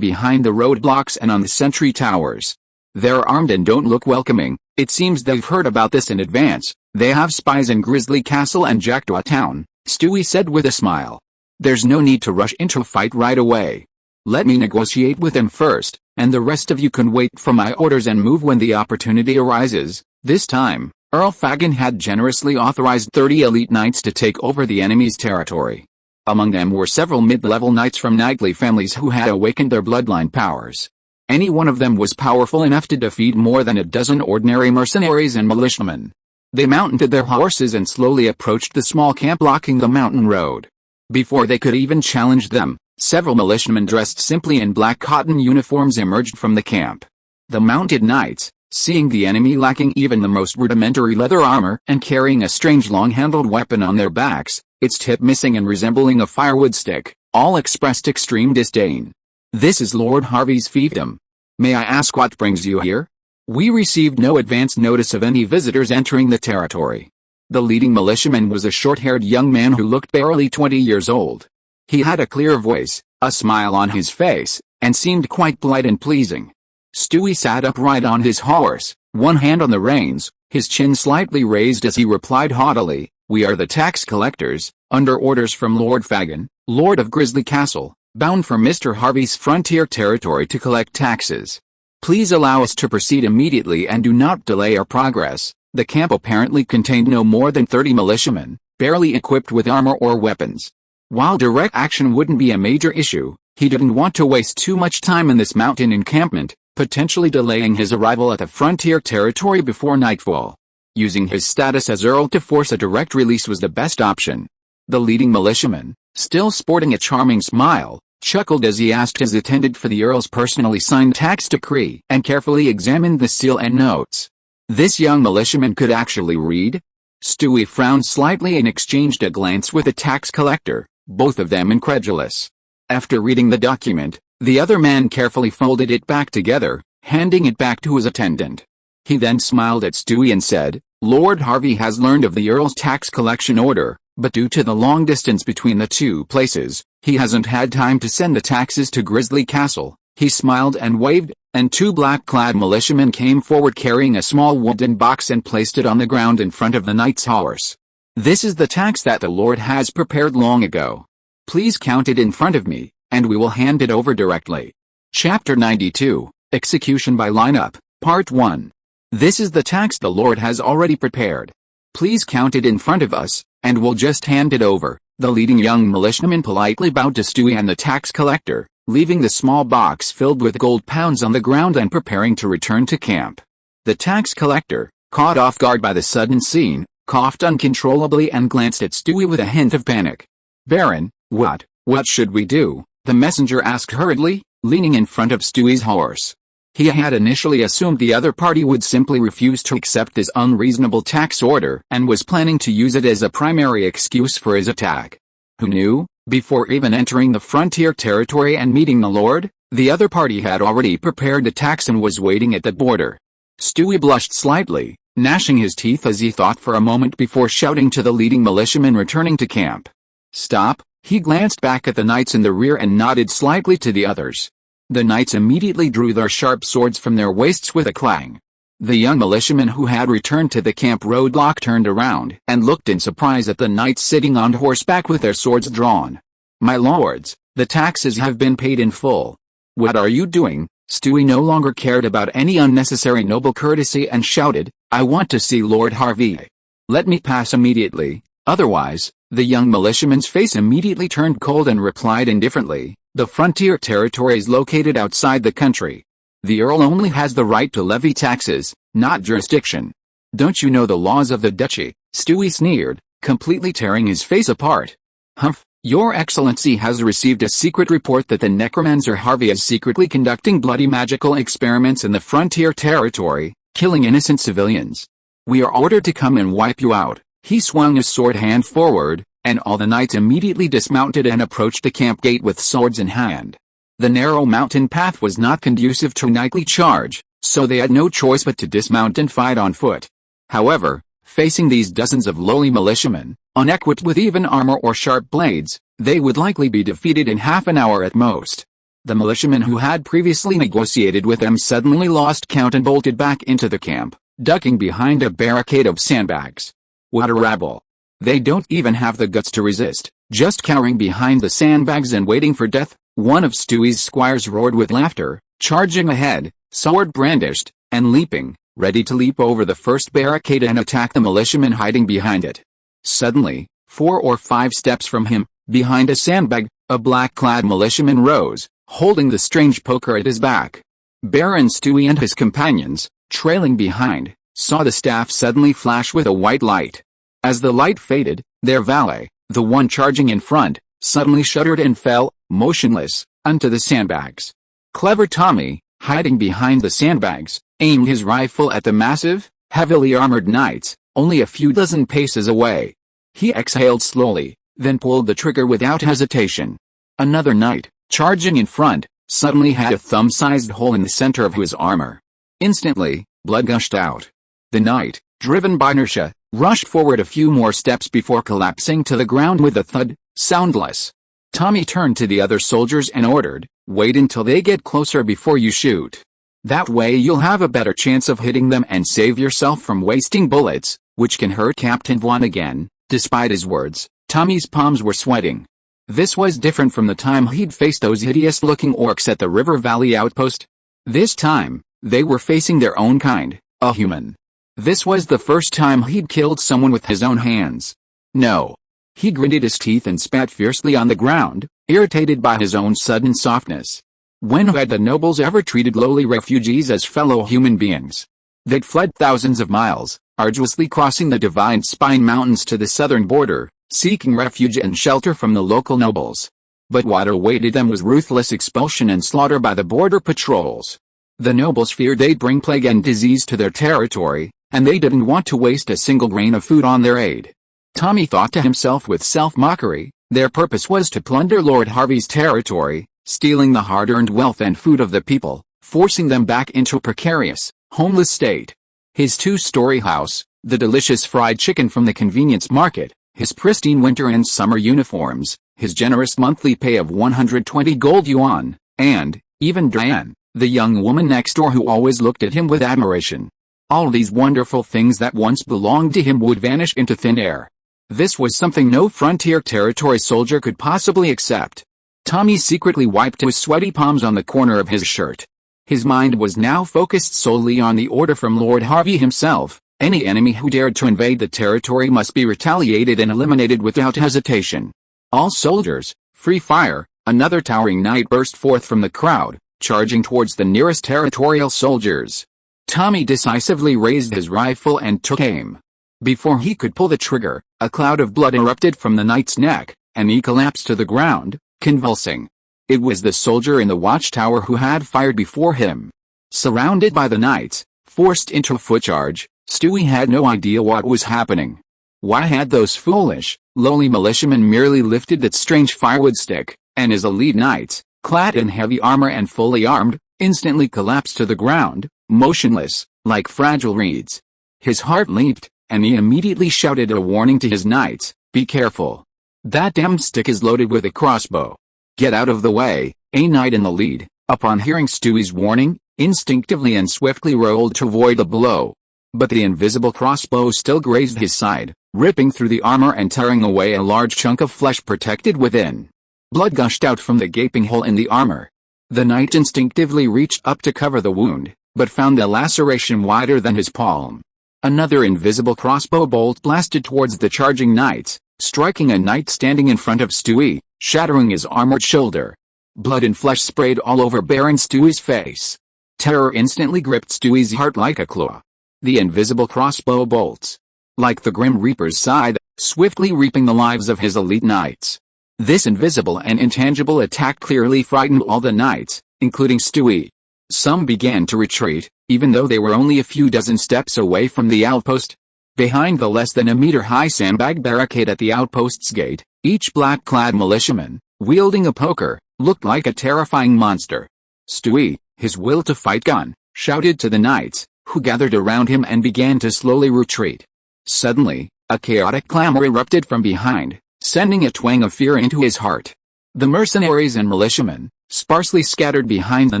behind the roadblocks and on the sentry towers. They're armed and don't look welcoming. It seems they've heard about this in advance. They have spies in Grizzly Castle and Jackdaw Town," Stewie said with a smile. "There's no need to rush into a fight right away. Let me negotiate with them first, and the rest of you can wait for my orders and move when the opportunity arises." This time, Earl Fagin had generously authorized 30 elite knights to take over the enemy's territory. Among them were several mid-level knights from knightly families who had awakened their bloodline powers. Any one of them was powerful enough to defeat more than a dozen ordinary mercenaries and militiamen. They mounted their horses and slowly approached the small camp blocking the mountain road. Before they could even challenge them, several militiamen dressed simply in black cotton uniforms emerged from the camp. The mounted knights, seeing the enemy lacking even the most rudimentary leather armor and carrying a strange long-handled weapon on their backs, its tip missing and resembling a firewood stick, all expressed extreme disdain. "This is Lord Harvey's fiefdom. May I ask what brings you here?" "We received no advance notice of any visitors entering the territory." The leading militiaman was a short-haired young man who looked barely 20 years old. He had a clear voice, a smile on his face, and seemed quite polite and pleasing. Stewie sat upright on his horse, one hand on the reins, his chin slightly raised as he replied haughtily, "We are the tax collectors, under orders from Lord Fagin, Lord of Grizzly Castle, bound for Mr. Harvey's frontier territory to collect taxes. Please allow us to proceed immediately and do not delay our progress." The camp apparently contained no more than 30 militiamen, barely equipped with armor or weapons. While direct action wouldn't be a major issue, he didn't want to waste too much time in this mountain encampment, potentially delaying his arrival at the frontier territory before nightfall. Using his status as Earl to force a direct release was the best option. The leading militiaman, still sporting a charming smile, chuckled as he asked his attendant for the Earl's personally signed tax decree and carefully examined the seal and notes. This young militiaman could actually read? Stewie frowned slightly and exchanged a glance with the tax collector, both of them incredulous. After reading the document, the other man carefully folded it back together, handing it back to his attendant. He then smiled at Stewie and said, "Lord Harvey has learned of the Earl's tax collection order, but due to the long distance between the two places, he hasn't had time to send the taxes to Grizzly Castle." He smiled and waved, and two black-clad militiamen came forward carrying a small wooden box and placed it on the ground in front of the knight's horse. "This is the tax that the Lord has prepared long ago. Please count it in front of me, and we will hand it over directly." Chapter 92, Execution by Lineup, Part 1. "This is the tax the Lord has already prepared. Please count it in front of us, and we'll just hand it over." The leading young militiaman politely bowed to Stewie and the tax collector, leaving the small box filled with gold pounds on the ground and preparing to return to camp. The tax collector, caught off guard by the sudden scene, coughed uncontrollably and glanced at Stewie with a hint of panic. "Baron, what should we do?" the messenger asked hurriedly, leaning in front of Stewie's horse. He had initially assumed the other party would simply refuse to accept this unreasonable tax order and was planning to use it as a primary excuse for his attack. Who knew, before even entering the frontier territory and meeting the Lord, the other party had already prepared the tax and was waiting at the border. Stewie blushed slightly, gnashing his teeth as he thought for a moment before shouting to the leading militiaman returning to camp. "Stop!" He glanced back at the knights in the rear and nodded slightly to the others. The knights immediately drew their sharp swords from their waists with a clang. The young militiaman who had returned to the camp roadblock turned around and looked in surprise at the knights sitting on horseback with their swords drawn. "My lords, the taxes have been paid in full. What are you doing?" Stewie no longer cared about any unnecessary noble courtesy and shouted, "I want to see Lord Harvey. Let me pass immediately, otherwise." The young militiaman's face immediately turned cold and replied indifferently, "The frontier territory is located outside the country. The Earl only has the right to levy taxes, not jurisdiction. Don't you know the laws of the duchy?" Stewie sneered, completely tearing his face apart. "Humph, Your Excellency has received a secret report that the necromancer Harvey is secretly conducting bloody magical experiments in the frontier territory, killing innocent civilians. We are ordered to come and wipe you out." He swung his sword hand forward, and all the knights immediately dismounted and approached the camp gate with swords in hand. The narrow mountain path was not conducive to a knightly charge, so they had no choice but to dismount and fight on foot. However, facing these dozens of lowly militiamen, unequipped with even armor or sharp blades, they would likely be defeated in half an hour at most. The militiamen who had previously negotiated with them suddenly lost count and bolted back into the camp, ducking behind a barricade of sandbags. What a rabble! They don't even have the guts to resist, just cowering behind the sandbags and waiting for death. One of Stewie's squires roared with laughter, charging ahead, sword brandished, and leaping, ready to leap over the first barricade and attack the militiamen hiding behind it. Suddenly, 4 or 5 steps from him, behind a sandbag, a black-clad militiaman rose, holding the strange poker at his back. Baron Stewie and his companions, trailing behind, saw the staff suddenly flash with a white light. As the light faded, their valet, the one charging in front, suddenly shuddered and fell, motionless, onto the sandbags. Clever Tommy, hiding behind the sandbags, aimed his rifle at the massive, heavily armored knights, only a few dozen paces away. He exhaled slowly, then pulled the trigger without hesitation. Another knight, charging in front, suddenly had a thumb-sized hole in the center of his armor. Instantly, blood gushed out. The knight, driven by inertia, rushed forward a few more steps before collapsing to the ground with a thud, soundless. Tommy turned to the other soldiers and ordered, "Wait until they get closer before you shoot. That way you'll have a better chance of hitting them and save yourself from wasting bullets, which can hurt Captain Vaughn again." Despite his words, Tommy's palms were sweating. This was different from the time he'd faced those hideous-looking orcs at the River Valley outpost. This time, they were facing their own kind, a human. This was the first time he'd killed someone with his own hands. No. He gritted his teeth and spat fiercely on the ground, irritated by his own sudden softness. When had the nobles ever treated lowly refugees as fellow human beings? They'd fled thousands of miles, arduously crossing the divine Spine Mountains to the southern border, seeking refuge and shelter from the local nobles. But what awaited them was ruthless expulsion and slaughter by the border patrols. The nobles feared they'd bring plague and disease to their territory, and they didn't want to waste a single grain of food on their aid. Tommy thought to himself with self-mockery, their purpose was to plunder Lord Harvey's territory, stealing the hard-earned wealth and food of the people, forcing them back into a precarious, homeless state. His two-story house, the delicious fried chicken from the convenience market, his pristine winter and summer uniforms, his generous monthly pay of 120 gold yuan, and, even Diane, the young woman next door who always looked at him with admiration. All these wonderful things that once belonged to him would vanish into thin air. This was something no frontier territory soldier could possibly accept. Tommy secretly wiped his sweaty palms on the corner of his shirt. His mind was now focused solely on the order from Lord Harvey himself. Any enemy who dared to invade the territory must be retaliated and eliminated without hesitation. All soldiers, free fire! Another towering knight burst forth from the crowd, charging towards the nearest territorial soldiers. Tommy decisively raised his rifle and took aim. Before he could pull the trigger, a cloud of blood erupted from the knight's neck, and he collapsed to the ground, convulsing. It was the soldier in the watchtower who had fired before him. Surrounded by the knights, forced into a foot charge, Stewie had no idea what was happening. Why had those foolish, lowly militiamen merely lifted that strange firewood stick, and his elite knights, clad in heavy armor and fully armed, instantly collapsed to the ground, motionless, like fragile reeds. His heart leaped, and he immediately shouted a warning to his knights, "Be careful. That damned stick is loaded with a crossbow. Get out of the way." A knight in the lead, upon hearing Stewie's warning, instinctively and swiftly rolled to avoid the blow. But the invisible crossbow still grazed his side, ripping through the armor and tearing away a large chunk of flesh protected within. Blood gushed out from the gaping hole in the armor. The knight instinctively reached up to cover the wound, but found the laceration wider than his palm. Another invisible crossbow bolt blasted towards the charging knights, striking a knight standing in front of Stewie, shattering his armored shoulder. Blood and flesh sprayed all over Baron Stewie's face. Terror instantly gripped Stewie's heart like a claw. The invisible crossbow bolts, like the Grim Reaper's scythe, swiftly reaping the lives of his elite knights. This invisible and intangible attack clearly frightened all the knights, including Stewie. Some began to retreat, even though they were only a few dozen steps away from the outpost. Behind the less than a meter-high sandbag barricade at the outpost's gate, each black-clad militiaman, wielding a poker, looked like a terrifying monster. Stewie, his will to fight gone, shouted to the knights, who gathered around him and began to slowly retreat. Suddenly, a chaotic clamor erupted from behind, sending a twang of fear into his heart. The mercenaries and militiamen, sparsely scattered behind the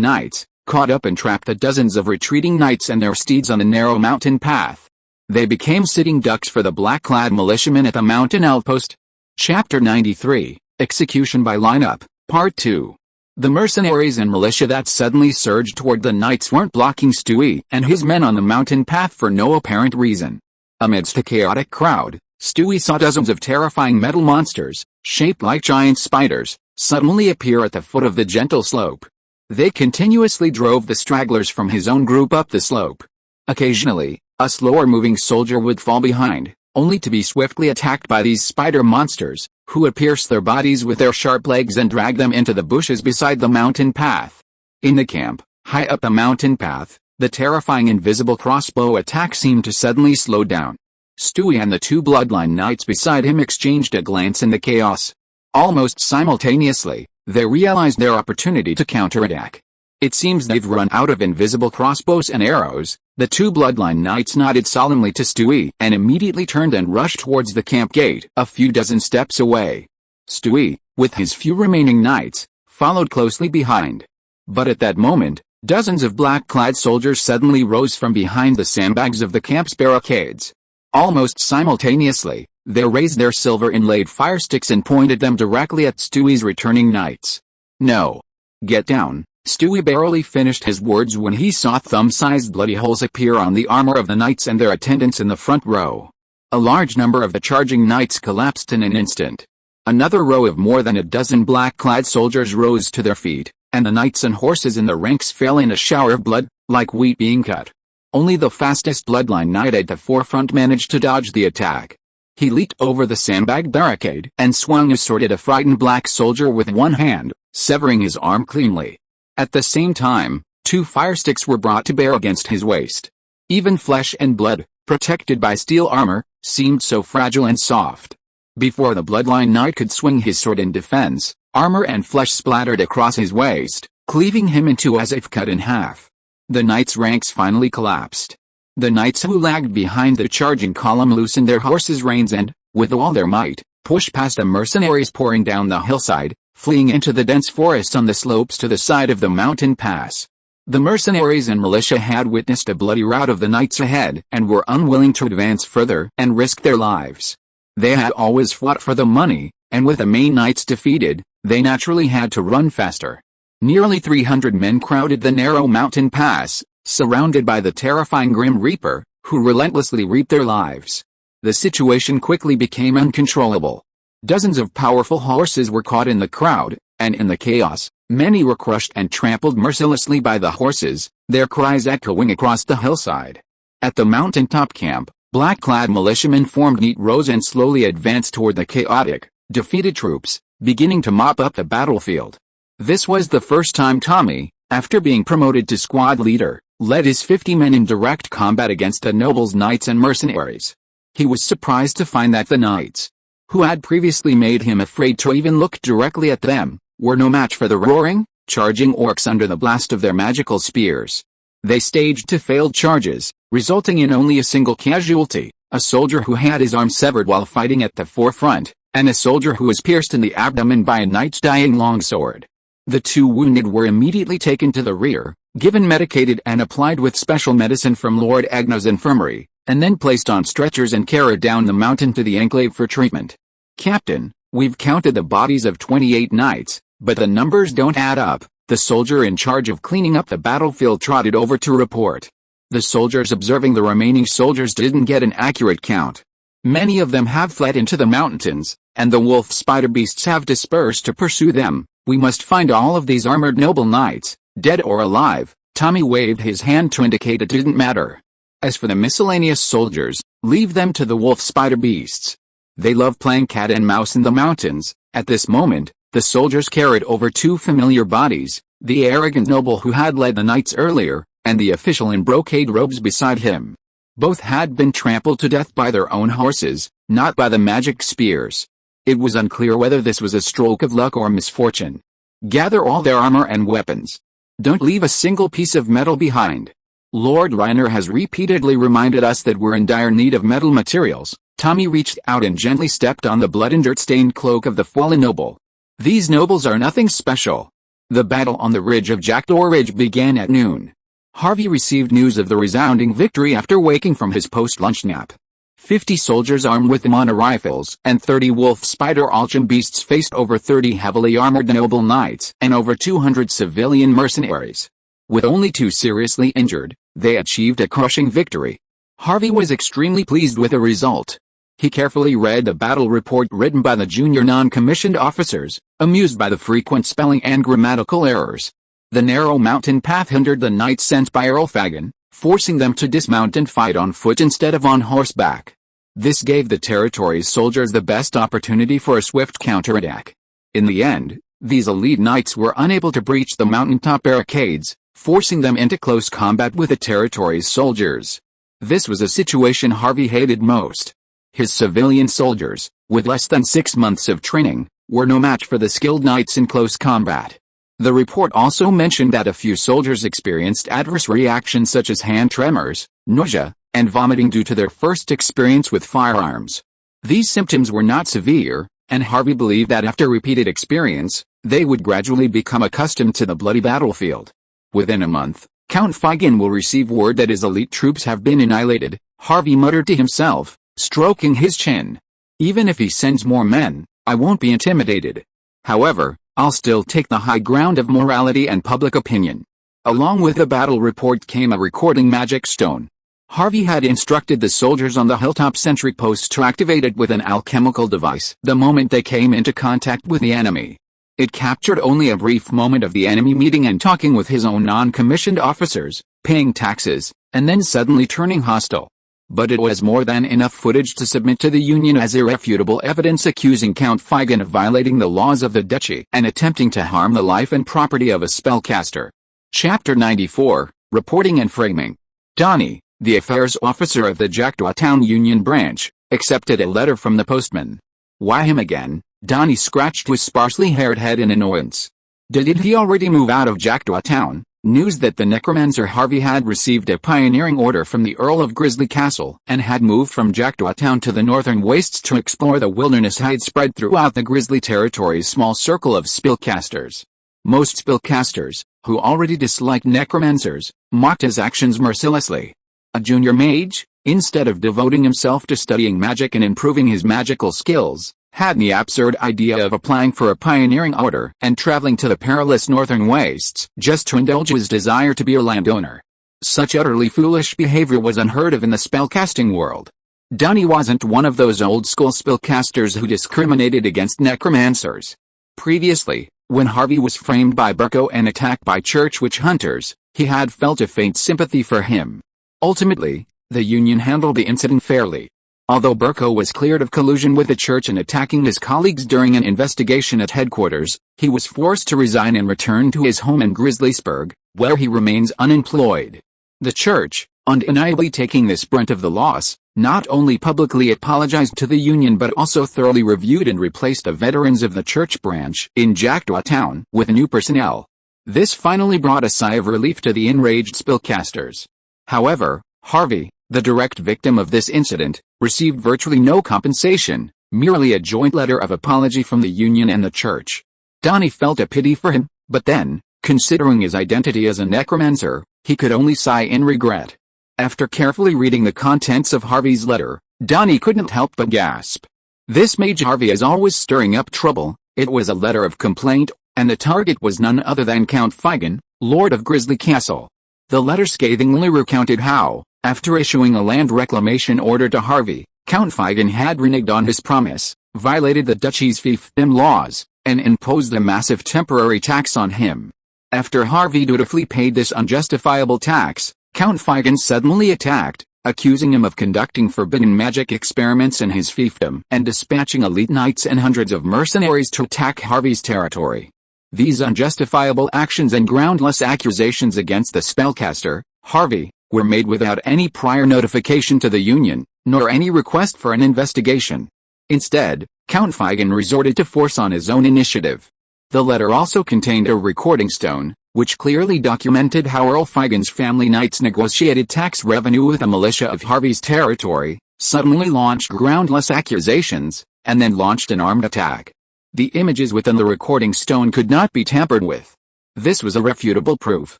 knights, caught up and trapped the dozens of retreating knights and their steeds on the narrow mountain path. They became sitting ducks for the black-clad militiamen at the mountain outpost. Chapter 93, Execution by Lineup, Part 2. The mercenaries and militia that suddenly surged toward the knights weren't blocking Stewie and his men on the mountain path for no apparent reason. Amidst a chaotic crowd, Stewie saw dozens of terrifying metal monsters, shaped like giant spiders, suddenly appear at the foot of the gentle slope. They continuously drove the stragglers from his own group up the slope. Occasionally, a slower-moving soldier would fall behind, only to be swiftly attacked by these spider monsters, who would pierce their bodies with their sharp legs and drag them into the bushes beside the mountain path. In the camp, high up the mountain path, the terrifying invisible crossbow attack seemed to suddenly slow down. Stewie and the two bloodline knights beside him exchanged a glance in the chaos. Almost simultaneously, they realized their opportunity to counterattack. "It seems they've run out of invisible crossbows and arrows." The two bloodline knights nodded solemnly to Stewie and immediately turned and rushed towards the camp gate a few dozen steps away. Stewie, with his few remaining knights, followed closely behind. But at that moment, dozens of black-clad soldiers suddenly rose from behind the sandbags of the camp's barricades. Almost simultaneously, they raised their silver-inlaid firesticks and pointed them directly at Stewie's returning knights. "No. Get down." Stewie barely finished his words when he saw thumb-sized bloody holes appear on the armor of the knights and their attendants in the front row. A large number of the charging knights collapsed in an instant. Another row of more than a dozen black-clad soldiers rose to their feet, and the knights and horses in the ranks fell in a shower of blood, like wheat being cut. Only the fastest bloodline knight at the forefront managed to dodge the attack. He leaped over the sandbag barricade and swung his sword at a frightened black soldier with one hand, severing his arm cleanly. At the same time, 2 firesticks were brought to bear against his waist. Even flesh and blood, protected by steel armor, seemed so fragile and soft. Before the bloodline knight could swing his sword in defense, armor and flesh splattered across his waist, cleaving him in two as if cut in half. The knight's ranks finally collapsed. The knights who lagged behind the charging column loosened their horses' reins and, with all their might, pushed past the mercenaries pouring down the hillside, fleeing into the dense forest on the slopes to the side of the mountain pass. The mercenaries and militia had witnessed a bloody rout of the knights ahead and were unwilling to advance further and risk their lives. They had always fought for the money, and with the main knights defeated, they naturally had to run faster. Nearly 300 men crowded the narrow mountain pass, surrounded by the terrifying Grim Reaper, who relentlessly reaped their lives. The situation quickly became uncontrollable. Dozens of powerful horses were caught in the crowd, and in the chaos, many were crushed and trampled mercilessly by the horses, their cries echoing across the hillside. At the mountaintop camp, black-clad militiamen formed neat rows and slowly advanced toward the chaotic, defeated troops, beginning to mop up the battlefield. This was the first time Tommy, after being promoted to squad leader, led his 50 men in direct combat against the nobles, knights and mercenaries. He was surprised to find that the knights, who had previously made him afraid to even look directly at them, were no match for the roaring, charging orcs under the blast of their magical spears. They staged 2 failed charges, resulting in only a single casualty, a soldier who had his arm severed while fighting at the forefront, and a soldier who was pierced in the abdomen by a knight's dying longsword. The 2 wounded were immediately taken to the rear, given medicated and applied with special medicine from Lord Agna's infirmary, and then placed on stretchers and carried down the mountain to the enclave for treatment. "Captain, we've counted the bodies of 28 knights, but the numbers don't add up," the soldier in charge of cleaning up the battlefield trotted over to report. The soldiers observing the remaining soldiers didn't get an accurate count. "Many of them have fled into the mountains, and the wolf spider beasts have dispersed to pursue them. We must find all of these armored noble knights, dead or alive." Tommy waved his hand to indicate it didn't matter. "As for the miscellaneous soldiers, leave them to the wolf spider beasts. They love playing cat and mouse in the mountains." At this moment, the soldiers carried over 2 familiar bodies, the arrogant noble who had led the knights earlier, and the official in brocade robes beside him. Both had been trampled to death by their own horses, not by the magic spears. It was unclear whether this was a stroke of luck or misfortune. "Gather all their armor and weapons. Don't leave a single piece of metal behind. Lord Reiner has repeatedly reminded us that we're in dire need of metal materials." Tommy reached out and gently stepped on the blood and dirt-stained cloak of the fallen noble. "These nobles are nothing special." The battle on the ridge of Jackdaw Ridge began at noon. Harvey received news of the resounding victory after waking from his post-lunch nap. 50 soldiers armed with mono rifles and 30 wolf spider alchemists faced over 30 heavily armored noble knights and over 200 civilian mercenaries. With only 2 seriously injured, they achieved a crushing victory. Harvey was extremely pleased with the result. He carefully read the battle report written by the junior non-commissioned officers, amused by the frequent spelling and grammatical errors. The narrow mountain path hindered the knights sent by Earl Fagin, forcing them to dismount and fight on foot instead of on horseback. This gave the territory's soldiers the best opportunity for a swift counterattack. In the end, these elite knights were unable to breach the mountaintop barricades, forcing them into close combat with the territory's soldiers. This was a situation Harvey hated most. His civilian soldiers, with less than 6 months of training, were no match for the skilled knights in close combat. The report also mentioned that a few soldiers experienced adverse reactions such as hand tremors, nausea, and vomiting due to their first experience with firearms. These symptoms were not severe, and Harvey believed that after repeated experience, they would gradually become accustomed to the bloody battlefield. "Within a month, Count Fagin will receive word that his elite troops have been annihilated," Harvey muttered to himself, stroking his chin. "Even if he sends more men, I won't be intimidated. However, I'll still take the high ground of morality and public opinion." Along with the battle report came a recording magic stone. Harvey had instructed the soldiers on the hilltop sentry post to activate it with an alchemical device the moment they came into contact with the enemy. It captured only a brief moment of the enemy meeting and talking with his own non-commissioned officers, paying taxes, and then suddenly turning hostile. But it was more than enough footage to submit to the Union as irrefutable evidence accusing Count Figen of violating the laws of the duchy and attempting to harm the life and property of a spellcaster. Chapter 94, Reporting and Framing. Donnie, the affairs officer of the Jackdaw Town Union branch, accepted a letter from the postman. Why him again? Donnie scratched his sparsely haired head in annoyance. Did he already move out of Jackdaw Town? News that the necromancer Harvey had received a pioneering order from the Earl of Grizzly Castle and had moved from Jackdaw Town to the northern wastes to explore the wilderness had spread throughout the Grizzly territory's small circle of spellcasters. Most spellcasters, who already disliked necromancers, mocked his actions mercilessly. A junior mage, instead of devoting himself to studying magic and improving his magical skills, had the absurd idea of applying for a pioneering order and traveling to the perilous northern wastes just to indulge his desire to be a landowner. Such utterly foolish behavior was unheard of in the spellcasting world. Donnie wasn't one of those old-school spellcasters who discriminated against necromancers. Previously, when Harvey was framed by Burko and attacked by church witch hunters, he had felt a faint sympathy for him. Ultimately, the Union handled the incident fairly. Although Burko was cleared of collusion with the church and attacking his colleagues during an investigation at headquarters, he was forced to resign and return to his home in Grizzlysburg, where he remains unemployed. The church, undeniably taking this brunt of the loss, not only publicly apologized to the Union but also thoroughly reviewed and replaced the veterans of the church branch in Jackdaw Town with new personnel. This finally brought a sigh of relief to the enraged spellcasters. However, Harvey, the direct victim of this incident, received virtually no compensation, merely a joint letter of apology from the Union and the church. Donnie felt a pity for him, but then, considering his identity as a necromancer, he could only sigh in regret. After carefully reading the contents of Harvey's letter, Donnie couldn't help but gasp. This Mage Harvey is always stirring up trouble. It was a letter of complaint, and the target was none other than Count Figen, Lord of Grizzly Castle. The letter scathingly recounted how, after issuing a land reclamation order to Harvey, Count Figen had reneged on his promise, violated the duchy's fiefdom laws, and imposed a massive temporary tax on him. After Harvey dutifully paid this unjustifiable tax, Count Figen suddenly attacked, accusing him of conducting forbidden magic experiments in his fiefdom and dispatching elite knights and hundreds of mercenaries to attack Harvey's territory. These unjustifiable actions and groundless accusations against the spellcaster, Harvey, were made without any prior notification to the Union, nor any request for an investigation. Instead, Count Figen resorted to force on his own initiative. The letter also contained a recording stone, which clearly documented how Earl Figen's family knights negotiated tax revenue with a militia of Harvey's territory, suddenly launched groundless accusations, and then launched an armed attack. The images within the recording stone could not be tampered with. This was irrefutable proof.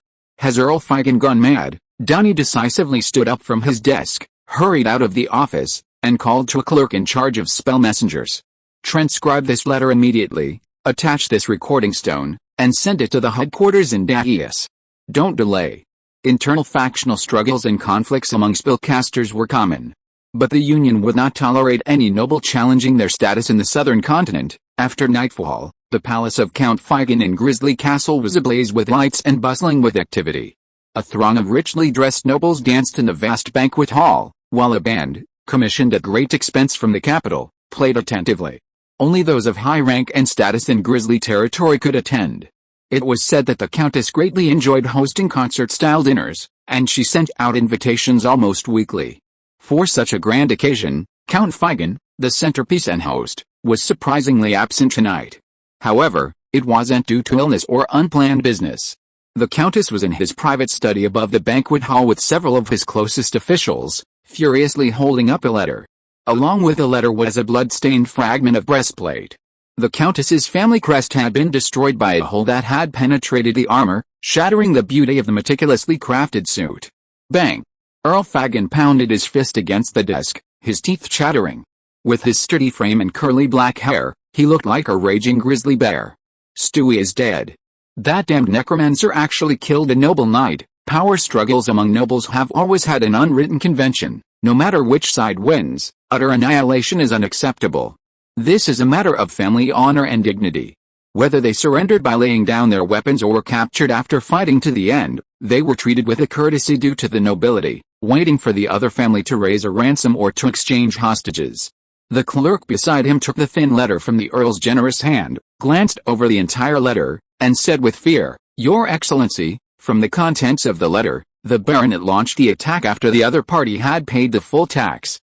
Has Earl Figen gone mad? Donnie decisively stood up from his desk, hurried out of the office, and called to a clerk in charge of spell messengers. Transcribe this letter immediately, attach this recording stone, and send it to the headquarters in Daius. Don't delay. Internal factional struggles and conflicts among spellcasters were common. But the Union would not tolerate any noble challenging their status in the southern continent. After nightfall, the palace of Count Figen in Grizzly Castle was ablaze with lights and bustling with activity. A throng of richly dressed nobles danced in the vast banquet hall, while a band, commissioned at great expense from the capital, played attentively. Only those of high rank and status in Grizzly territory could attend. It was said that the Countess greatly enjoyed hosting concert-style dinners, and she sent out invitations almost weekly. For such a grand occasion, Count Figen, the centerpiece and host, was surprisingly absent tonight. However, it wasn't due to illness or unplanned business. The Countess was in his private study above the banquet hall with several of his closest officials, furiously holding up a letter. Along with the letter was a blood-stained fragment of breastplate. The Countess's family crest had been destroyed by a hole that had penetrated the armor, shattering the beauty of the meticulously crafted suit. Bang! Earl Figen pounded his fist against the desk, his teeth chattering. With his sturdy frame and curly black hair, he looked like a raging grizzly bear. Stewie is dead. That damned necromancer actually killed a noble knight, Power struggles among nobles have always had an unwritten convention: no matter which side wins, utter annihilation is unacceptable. This is a matter of family honor and dignity. Whether they surrendered by laying down their weapons or were captured after fighting to the end, they were treated with a courtesy due to the nobility, waiting for the other family to raise a ransom or to exchange hostages. The clerk beside him took the thin letter from the Earl's generous hand, glanced over the entire letter, and said with fear, "Your Excellency." From the contents of the letter, the baronet launched the attack after the other party had paid the full tax.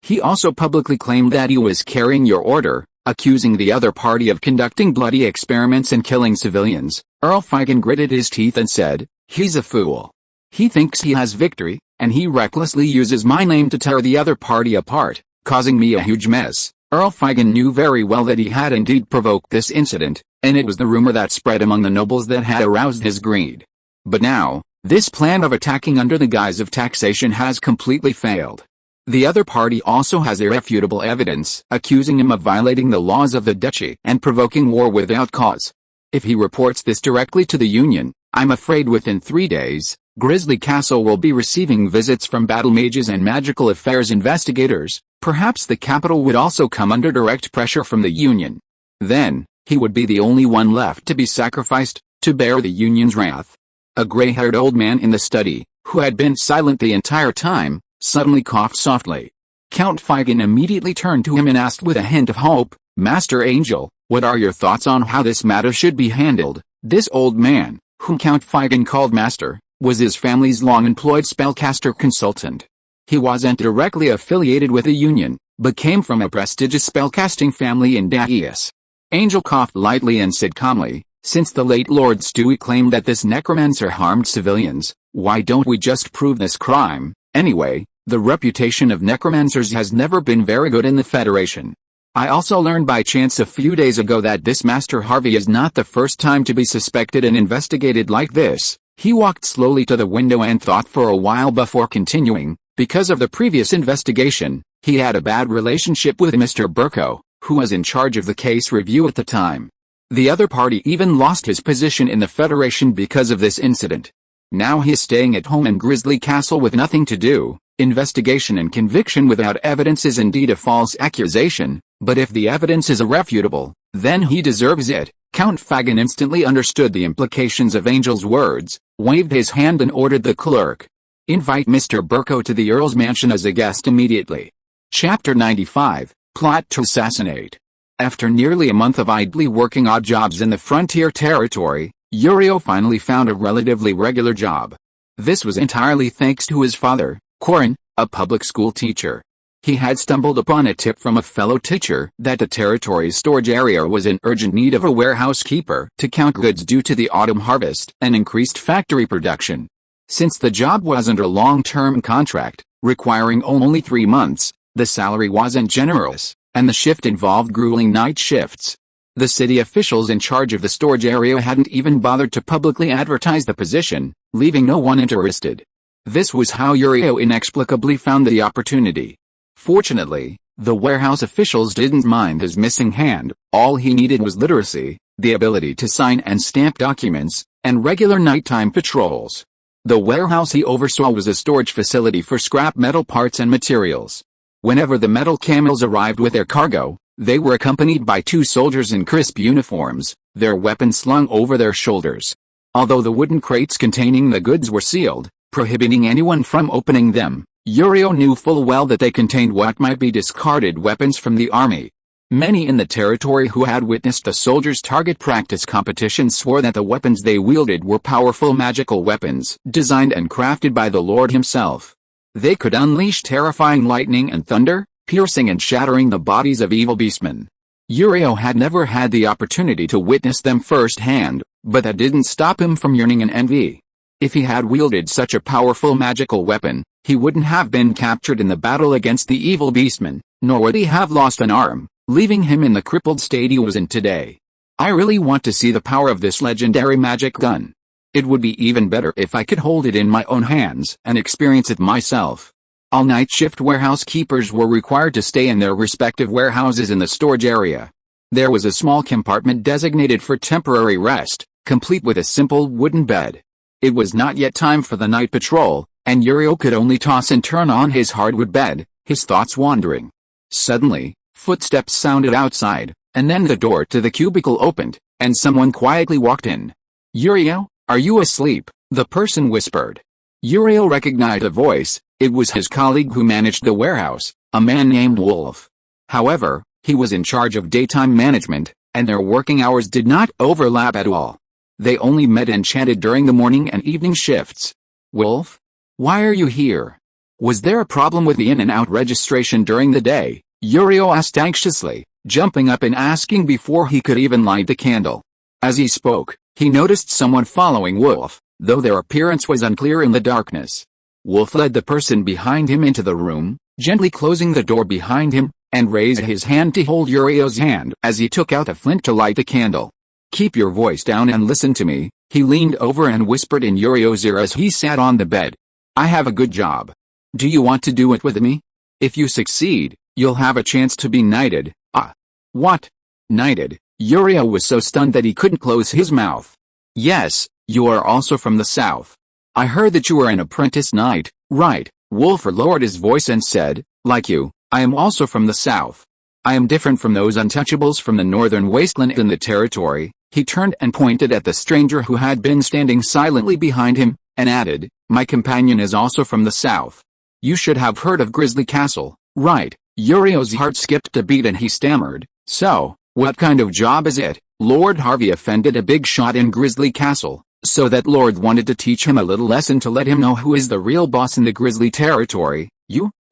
He also publicly claimed that he was carrying your order, accusing the other party of conducting bloody experiments and killing civilians. Earl Feigen gritted his teeth and said, "He's a fool. He thinks he has victory, and he recklessly uses my name to tear the other party apart, causing me a huge mess." Earl Feigen knew very well that he had indeed provoked this incident, and it was the rumor that spread among the nobles that had aroused his greed. But now, this plan of attacking under the guise of taxation has completely failed. The other party also has irrefutable evidence accusing him of violating the laws of the duchy and provoking war without cause. If he reports this directly to the Union, I'm afraid within 3 days, Grizzly Castle will be receiving visits from battle mages and magical affairs investigators. Perhaps the capital would also come under direct pressure from the Union. Then, he would be the only one left to be sacrificed, to bear the Union's wrath. A gray-haired old man in the study, who had been silent the entire time, suddenly coughed softly. Count Feigen immediately turned to him and asked with a hint of hope, "Master Angel, what are your thoughts on how this matter should be handled?" This old man, whom Count Feigen called Master, was his family's long-employed spellcaster consultant. He wasn't directly affiliated with the Union, but came from a prestigious spellcasting family in Daeus. Angel coughed lightly and said calmly, "Since the late Lord Stewie claimed that this necromancer harmed civilians, why don't we just prove this crime? Anyway, the reputation of necromancers has never been very good in the Federation. I also learned by chance a few days ago that this Master Harvey is not the first time to be suspected and investigated like this." He walked slowly to the window and thought for a while before continuing. Because of the previous investigation, he had a bad relationship with Mr. Burko, who was in charge of the case review at the time. The other party even lost his position in the Federation because of this incident. Now he's staying at home in Grizzly Castle with nothing to do. Investigation and conviction without evidence is indeed a false accusation, but if the evidence is irrefutable, then he deserves it. Count Feigen instantly understood the implications of Angel's words, waved his hand and ordered the clerk, "Invite Mr. Burko to the Earl's mansion as a guest immediately." Chapter 95, Plot to Assassinate. After nearly a month of idly working odd jobs in the frontier territory, Uriel finally found a relatively regular job. This was entirely thanks to his father, Corin, a public school teacher. He had stumbled upon a tip from a fellow teacher that the territory's storage area was in urgent need of a warehouse keeper to count goods due to the autumn harvest and increased factory production. Since the job wasn't a long-term contract, requiring only 3 months, the salary wasn't generous, and the shift involved grueling night shifts. The city officials in charge of the storage area hadn't even bothered to publicly advertise the position, leaving no one interested. This was how Uriel inexplicably found the opportunity. Fortunately, the warehouse officials didn't mind his missing hand. All he needed was literacy, the ability to sign and stamp documents, and regular nighttime patrols. The warehouse he oversaw was a storage facility for scrap metal parts and materials. Whenever the metal camels arrived with their cargo, they were accompanied by 2 soldiers in crisp uniforms, their weapons slung over their shoulders. Although the wooden crates containing the goods were sealed, prohibiting anyone from opening them, Uriel knew full well that they contained what might be discarded weapons from the army. Many in the territory who had witnessed the soldiers' target practice competition swore that the weapons they wielded were powerful magical weapons, designed and crafted by the Lord himself. They could unleash terrifying lightning and thunder, piercing and shattering the bodies of evil beastmen. Uriel had never had the opportunity to witness them firsthand, but that didn't stop him from yearning and envy. If he had wielded such a powerful magical weapon, he wouldn't have been captured in the battle against the evil beastmen, nor would he have lost an arm, leaving him in the crippled state he was in today. "I really want to see the power of this legendary magic gun. It would be even better if I could hold it in my own hands and experience it myself." All night shift warehouse keepers were required to stay in their respective warehouses in the storage area. There was a small compartment designated for temporary rest, complete with a simple wooden bed. It was not yet time for the night patrol, and Uriel could only toss and turn on his hardwood bed, his thoughts wandering. Suddenly, footsteps sounded outside, and then the door to the cubicle opened, and someone quietly walked in. "Uriel, are you asleep?" the person whispered. Uriel recognized the voice. It was his colleague who managed the warehouse, a man named Wolf. However, he was in charge of daytime management, and their working hours did not overlap at all. They only met and chatted during the morning and evening shifts. "Wolf? Why are you here? Was there a problem with the in and out registration during the day?" Uriel asked anxiously, jumping up and asking before he could even light the candle. As he spoke, he noticed someone following Wolf, though their appearance was unclear in the darkness. Wolf led the person behind him into the room, gently closing the door behind him, and raised his hand to hold Uriel's hand as he took out a flint to light the candle. "Keep your voice down and listen to me," he leaned over and whispered in Uriel's ear as he sat on the bed. "I have a good job. Do you want to do it with me? If you succeed, you'll have a chance to be knighted." "Ah. What? Knighted?" Uriel was so stunned that he couldn't close his mouth. "Yes, you are also from the south. I heard that you were an apprentice knight, right?" Wolf lowered his voice and said, "Like you, I am also from the south. I am different from those untouchables from the northern wasteland in the territory." He turned and pointed at the stranger who had been standing silently behind him, and added, "My companion is also from the south. You should have heard of Grizzly Castle, right?" Uriel's heart skipped a beat and he stammered, "So, what kind of job is it?" Lord Harvey offended a big shot in Grizzly Castle, so that Lord wanted to teach him a little lesson to let him know who is the real boss in the Grizzly territory.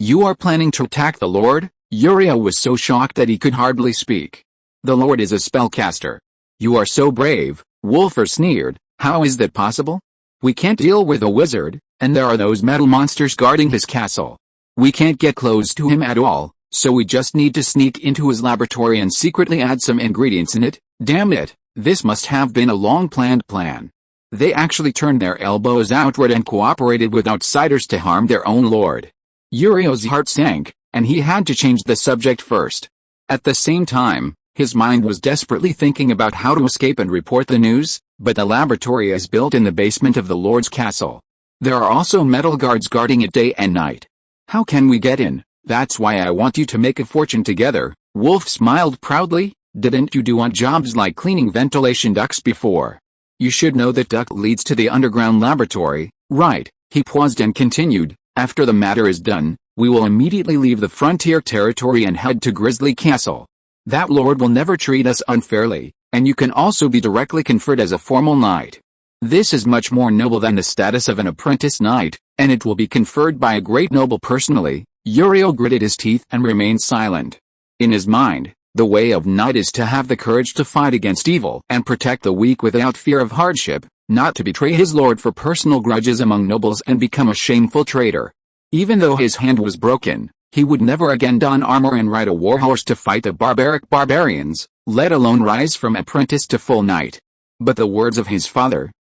You are planning to attack the Lord?" Uriel was so shocked that he could hardly speak. "The Lord is a spellcaster." "You are so brave," Wolfer sneered. "How is that possible? We can't deal with a wizard, and there are those metal monsters guarding his castle. We can't get close to him at all, so we just need to sneak into his laboratory and secretly add some ingredients in it. Damn it, this must have been a long-planned plan." They actually turned their elbows outward and cooperated with outsiders to harm their own lord. Uriel's heart sank, and he had to change the subject first. At the same time, his mind was desperately thinking about how to escape and report the news, but the laboratory is built in the basement of the Lord's castle. There are also metal guards guarding it day and night. How can we get in? That's why I want you to make a fortune together. Wolf smiled proudly. Didn't you do odd jobs like cleaning ventilation ducts before? You should know that duct leads to the underground laboratory, right? He paused and continued, after the matter is done, we will immediately leave the frontier territory and head to Grizzly Castle. That lord will never treat us unfairly, and you can also be directly conferred as a formal knight. This is much more noble than the status of an apprentice knight, and it will be conferred by a great noble personally. Uriel gritted his teeth and remained silent. In his mind, the way of knight is to have the courage to fight against evil and protect the weak without fear of hardship, not to betray his lord for personal grudges among nobles and become a shameful traitor. Even though his hand was broken, he would never again don armor and ride a warhorse to fight the barbarians, let alone rise from apprentice to full knight. But the words of his father,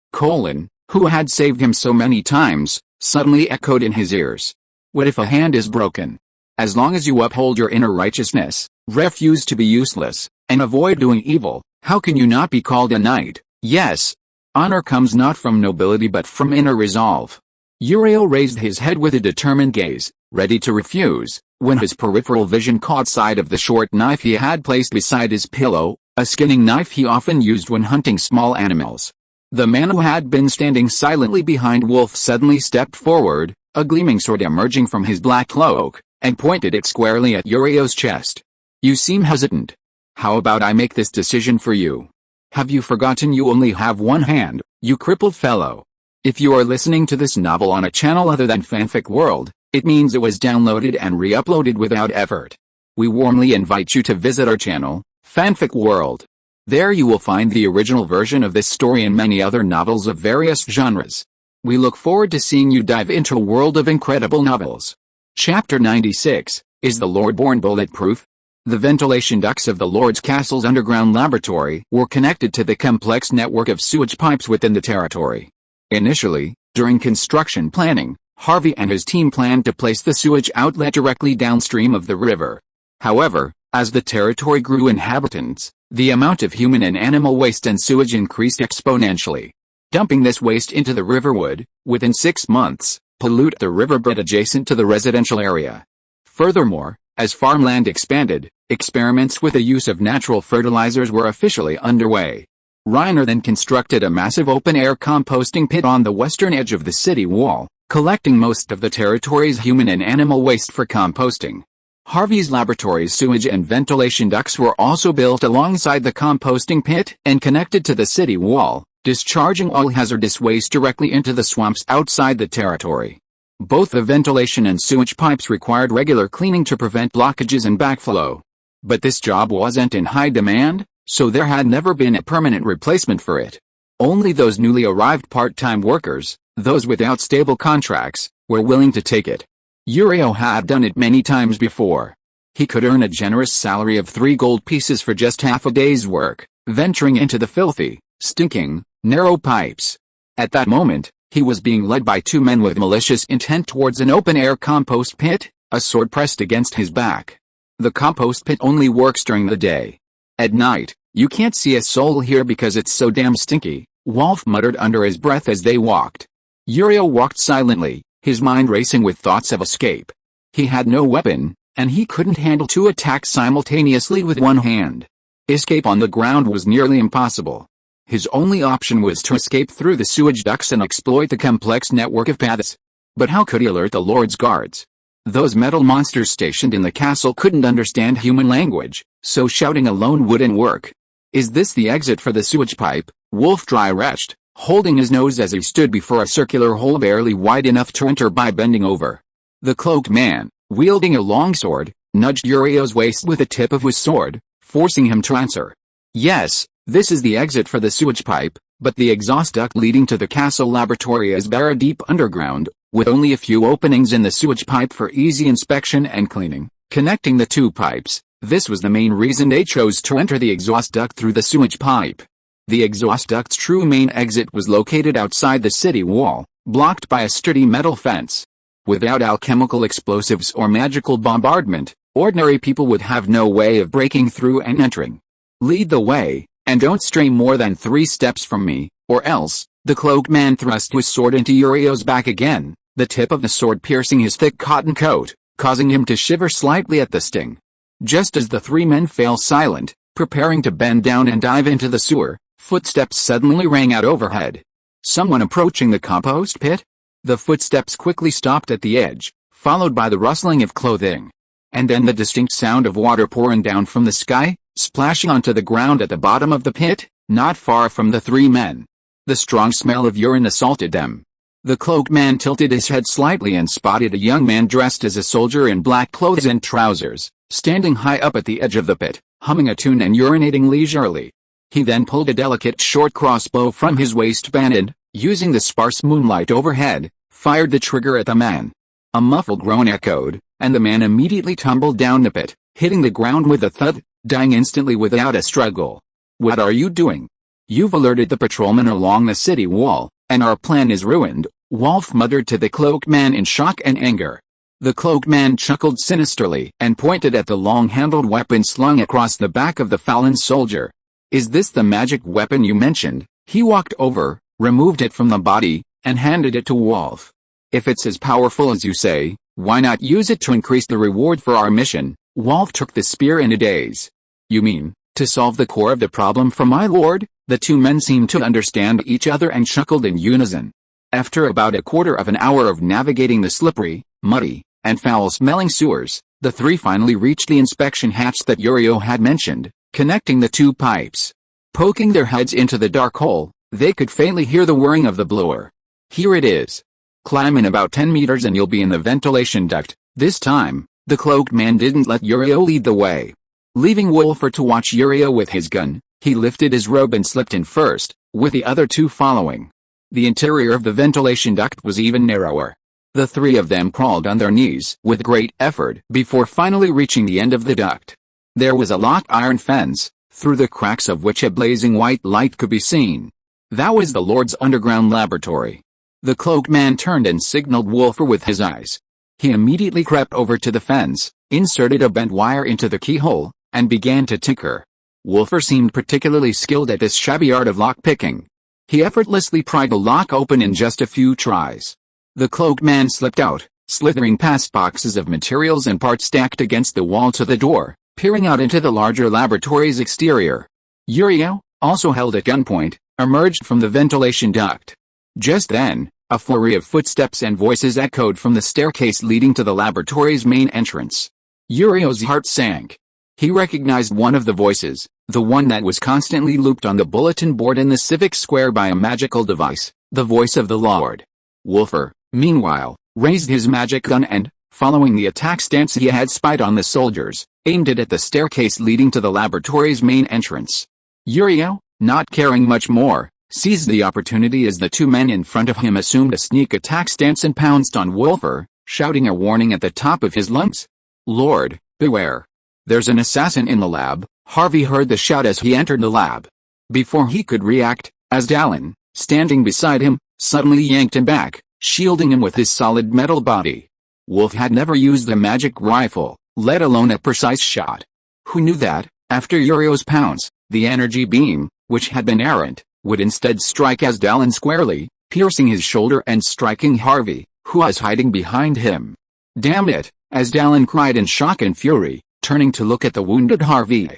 who had saved him so many times, suddenly echoed in his ears. What if a hand is broken? As long as you uphold your inner righteousness, refuse to be useless, and avoid doing evil, how can you not be called a knight? Yes. Honor comes not from nobility but from inner resolve. Uriel raised his head with a determined gaze, ready to refuse, when his peripheral vision caught sight of the short knife he had placed beside his pillow, a skinning knife he often used when hunting small animals. The man who had been standing silently behind Wolf suddenly stepped forward, a gleaming sword emerging from his black cloak, and pointed it squarely at Uriel's chest. You seem hesitant. How about I make this decision for you? Have you forgotten you only have one hand, you crippled fellow? If you are listening to this novel on a channel other than Fanfic World, it means it was downloaded and re-uploaded without effort. We warmly invite you to visit our channel, Fanfic World. There you will find the original version of this story and many other novels of various genres. We look forward to seeing you dive into a world of incredible novels. Chapter 96, Is the Lord Born Bulletproof? The ventilation ducts of the Lord's Castle's underground laboratory were connected to the complex network of sewage pipes within the territory. Initially, during construction planning, Harvey and his team planned to place the sewage outlet directly downstream of the river. However, as the territory grew inhabitants, the amount of human and animal waste and sewage increased exponentially. Dumping this waste into the river would, within 6 months, pollute the riverbed adjacent to the residential area. Furthermore, as farmland expanded, experiments with the use of natural fertilizers were officially underway. Reiner then constructed a massive open-air composting pit on the western edge of the city wall, collecting most of the territory's human and animal waste for composting. Harvey's laboratory's sewage and ventilation ducts were also built alongside the composting pit and connected to the city wall, discharging all hazardous waste directly into the swamps outside the territory. Both the ventilation and sewage pipes required regular cleaning to prevent blockages and backflow. But this job wasn't in high demand, so there had never been a permanent replacement for it. Only those newly arrived part-time workers, those without stable contracts, were willing to take it. Uriel had done it many times before. He could earn a generous salary of 3 gold pieces for just half a day's work, venturing into the filthy, stinking, narrow pipes. At that moment, he was being led by 2 men with malicious intent towards an open-air compost pit, a sword pressed against his back. The compost pit only works during the day. At night, you can't see a soul here because it's so damn stinky, Wolf muttered under his breath as they walked. Uriel walked silently, his mind racing with thoughts of escape. He had no weapon, and he couldn't handle 2 attacks simultaneously with one hand. Escape on the ground was nearly impossible. His only option was to escape through the sewage ducts and exploit the complex network of paths. But how could he alert the Lord's guards? Those metal monsters stationed in the castle couldn't understand human language, so shouting alone wouldn't work. Is this the exit for the sewage pipe? Wolf dry retched, holding his nose as he stood before a circular hole barely wide enough to enter by bending over. The cloaked man, wielding a longsword, nudged Uriel's waist with the tip of his sword, forcing him to answer. Yes, this is the exit for the sewage pipe, but the exhaust duct leading to the castle laboratory is buried deep underground, with only a few openings in the sewage pipe for easy inspection and cleaning. Connecting the 2 pipes, this was the main reason they chose to enter the exhaust duct through the sewage pipe. The exhaust duct's true main exit was located outside the city wall, blocked by a sturdy metal fence. Without alchemical explosives or magical bombardment, ordinary people would have no way of breaking through and entering. Lead the way, and don't stray more than 3 steps from me, or else. The cloaked man thrust his sword into Uriel's back again, the tip of the sword piercing his thick cotton coat, causing him to shiver slightly at the sting. Just as the 3 men fell silent, preparing to bend down and dive into the sewer, footsteps suddenly rang out overhead. Someone approaching the compost pit? The footsteps quickly stopped at the edge, followed by the rustling of clothing. And then the distinct sound of water pouring down from the sky, splashing onto the ground at the bottom of the pit, not far from the 3 men. The strong smell of urine assaulted them. The cloaked man tilted his head slightly and spotted a young man dressed as a soldier in black clothes and trousers, standing high up at the edge of the pit, humming a tune and urinating leisurely. He then pulled a delicate short crossbow from his waistband and, using the sparse moonlight overhead, fired the trigger at the man. A muffled groan echoed, and the man immediately tumbled down the pit, hitting the ground with a thud, dying instantly without a struggle. What are you doing? You've alerted the patrolmen along the city wall, and our plan is ruined, Wolf muttered to the cloaked man in shock and anger. The cloaked man chuckled sinisterly and pointed at the long-handled weapon slung across the back of the fallen soldier. Is this the magic weapon you mentioned? He walked over, removed it from the body, and handed it to Wolf. If it's as powerful as you say, why not use it to increase the reward for our mission? Wolf took the spear in a daze. You mean, to solve the core of the problem for my lord? The 2 men seemed to understand each other and chuckled in unison. After about a quarter of an hour of navigating the slippery, muddy, and foul-smelling sewers, the 3 finally reached the inspection hatch that Uriel had mentioned, connecting the 2 pipes. Poking their heads into the dark hole, they could faintly hear the whirring of the blower. Here it is. Climb in about 10 meters and you'll be in the ventilation duct. This time, the cloaked man didn't let Uriel lead the way. Leaving Wolfer to watch Uriel with his gun, he lifted his robe and slipped in first, with the other 2 following. The interior of the ventilation duct was even narrower. The 3 of them crawled on their knees with great effort before finally reaching the end of the duct. There was a locked iron fence, through the cracks of which a blazing white light could be seen. That was the Lord's underground laboratory. The cloaked man turned and signaled Wolfer with his eyes. He immediately crept over to the fence, inserted a bent wire into the keyhole, and began to tinker. Wolfer seemed particularly skilled at this shabby art of lock-picking. He effortlessly pried the lock open in just a few tries. The cloaked man slipped out, slithering past boxes of materials and parts stacked against the wall to the door, peering out into the larger laboratory's exterior. Uriel, also held at gunpoint, emerged from the ventilation duct. Just then, a flurry of footsteps and voices echoed from the staircase leading to the laboratory's main entrance. Uriel's heart sank. He recognized one of the voices, the one that was constantly looped on the bulletin board in the civic square by a magical device, the voice of the Lord. Wolfer, meanwhile, raised his magic gun and, following the attack stance he had spied on the soldiers, aimed it at the staircase leading to the laboratory's main entrance. Uriel, not caring much more, seized the opportunity as the two men in front of him assumed a sneak attack stance and pounced on Wolfer, shouting a warning at the top of his lungs. "Lord, beware. There's an assassin in the lab," Harvey heard the shout as he entered the lab. Before he could react, Asdalin, standing beside him, suddenly yanked him back, shielding him with his solid metal body. Wolf had never used a magic rifle, let alone a precise shot. Who knew that, after Uriel's pounce, the energy beam, which had been errant, would instead strike Asdalin squarely, piercing his shoulder and striking Harvey, who was hiding behind him. "Damn it," Asdalin cried in shock and fury, turning to look at the wounded Harvey.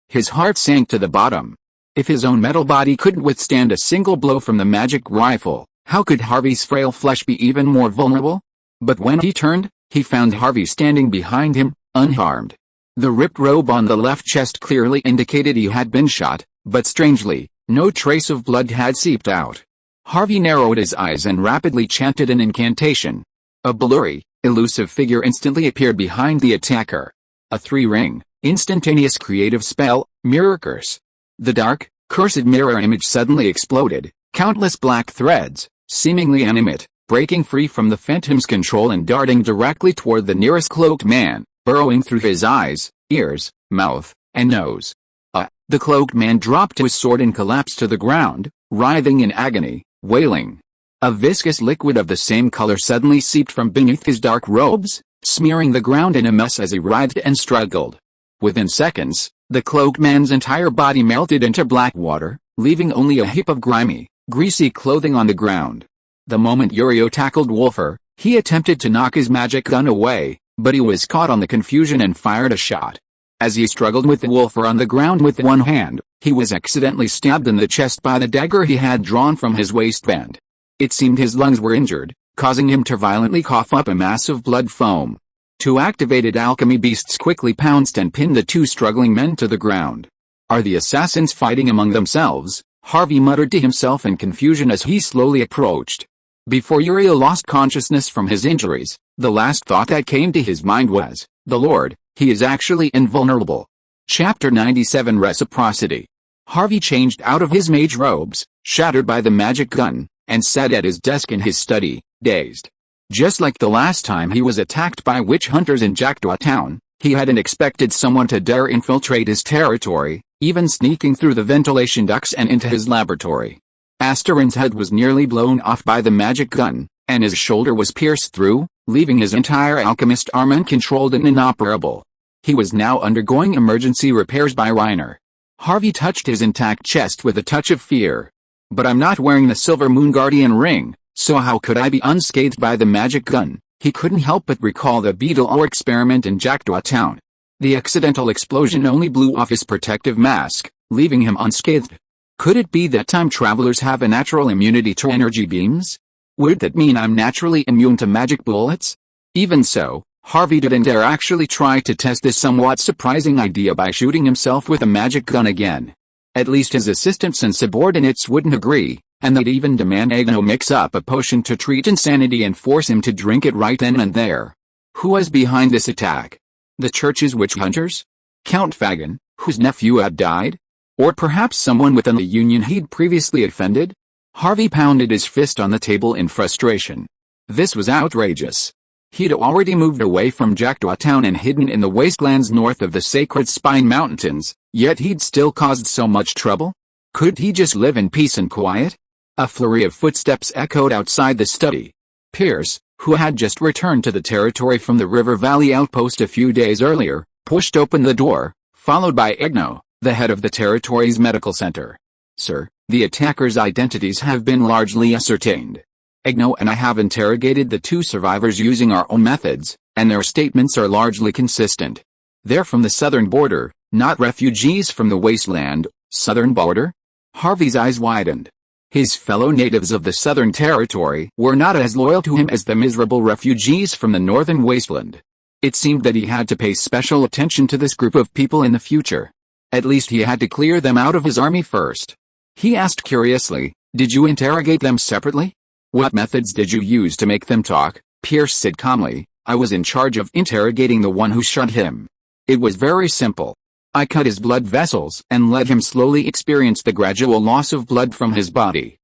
His heart sank to the bottom. If his own metal body couldn't withstand a single blow from the magic rifle, how could Harvey's frail flesh be even more vulnerable? But when he turned, he found Harvey standing behind him, unharmed. The ripped robe on the left chest clearly indicated he had been shot, but strangely, no trace of blood had seeped out. Harvey narrowed his eyes and rapidly chanted an incantation. A blurry, elusive figure instantly appeared behind the attacker. A three-ring, instantaneous creative spell, Mirror Curse. The dark, cursed mirror image suddenly exploded, countless black threads, seemingly animate, breaking free from the phantom's control and darting directly toward the nearest cloaked man, burrowing through his eyes, ears, mouth, and nose. The cloaked man dropped his sword and collapsed to the ground, writhing in agony, wailing. A viscous liquid of the same color suddenly seeped from beneath his dark robes, smearing the ground in a mess as he writhed and struggled. Within seconds, the cloaked man's entire body melted into black water, leaving only a heap of grimy, greasy clothing on the ground. The moment Uriel tackled Wolfer, he attempted to knock his magic gun away, but he was caught on the confusion and fired a shot. As he struggled with the Wolfer on the ground with one hand, he was accidentally stabbed in the chest by the dagger he had drawn from his waistband. It seemed his lungs were injured, causing him to violently cough up a mass of blood foam. Two activated alchemy beasts quickly pounced and pinned the two struggling men to the ground. "Are the assassins fighting among themselves?" Harvey muttered to himself in confusion as he slowly approached. Before Uriel lost consciousness from his injuries, the last thought that came to his mind was, "The Lord, he is actually invulnerable." Chapter 97 Reciprocity. Harvey changed out of his mage robes, shattered by the magic gun, and sat at his desk in his study, dazed. Just like the last time he was attacked by witch hunters in Jackdaw Town, he hadn't expected someone to dare infiltrate his territory, even sneaking through the ventilation ducts and into his laboratory. Asterin's head was nearly blown off by the magic gun, and his shoulder was pierced through, leaving his entire alchemist arm uncontrolled and inoperable. He was now undergoing emergency repairs by Reiner. Harvey touched his intact chest with a touch of fear. "But I'm not wearing the Silver Moon Guardian ring, so how could I be unscathed by the magic gun?" He couldn't help but recall the Beetle Ore experiment in Jackdaw Town. The accidental explosion only blew off his protective mask, leaving him unscathed. Could it be that time travelers have a natural immunity to energy beams? Would that mean I'm naturally immune to magic bullets? Even so, Harvey didn't dare actually try to test this somewhat surprising idea by shooting himself with a magic gun again. At least his assistants and subordinates wouldn't agree, and they'd even demand Agno mix up a potion to treat insanity and force him to drink it right then and there. Who was behind this attack? The church's witch hunters? Count Fagan, whose nephew had died? Or perhaps someone within the union he'd previously offended? Harvey pounded his fist on the table in frustration. This was outrageous. He'd already moved away from Jackdaw Town and hidden in the wastelands north of the Sacred Spine Mountains, yet he'd still caused so much trouble? Could he just live in peace and quiet? A flurry of footsteps echoed outside the study. Pierce, who had just returned to the territory from the River Valley outpost a few days earlier, pushed open the door, followed by Agno, the head of the territory's medical center. Sir, the attackers' identities have been largely ascertained. Egno and I have interrogated the two survivors using our own methods, and their statements are largely consistent. They're from the southern border, not refugees from the wasteland. Southern border? Harvey's eyes widened. His fellow natives of the Southern Territory were not as loyal to him as the miserable refugees from the Northern Wasteland. It seemed that he had to pay special attention to this group of people in the future. At least he had to clear them out of his army first. He asked curiously, "Did you interrogate them separately? What methods did you use to make them talk?" Pierce said calmly, "I was in charge of interrogating the one who shot him. It was very simple. I cut his blood vessels and let him slowly experience the gradual loss of blood from his body."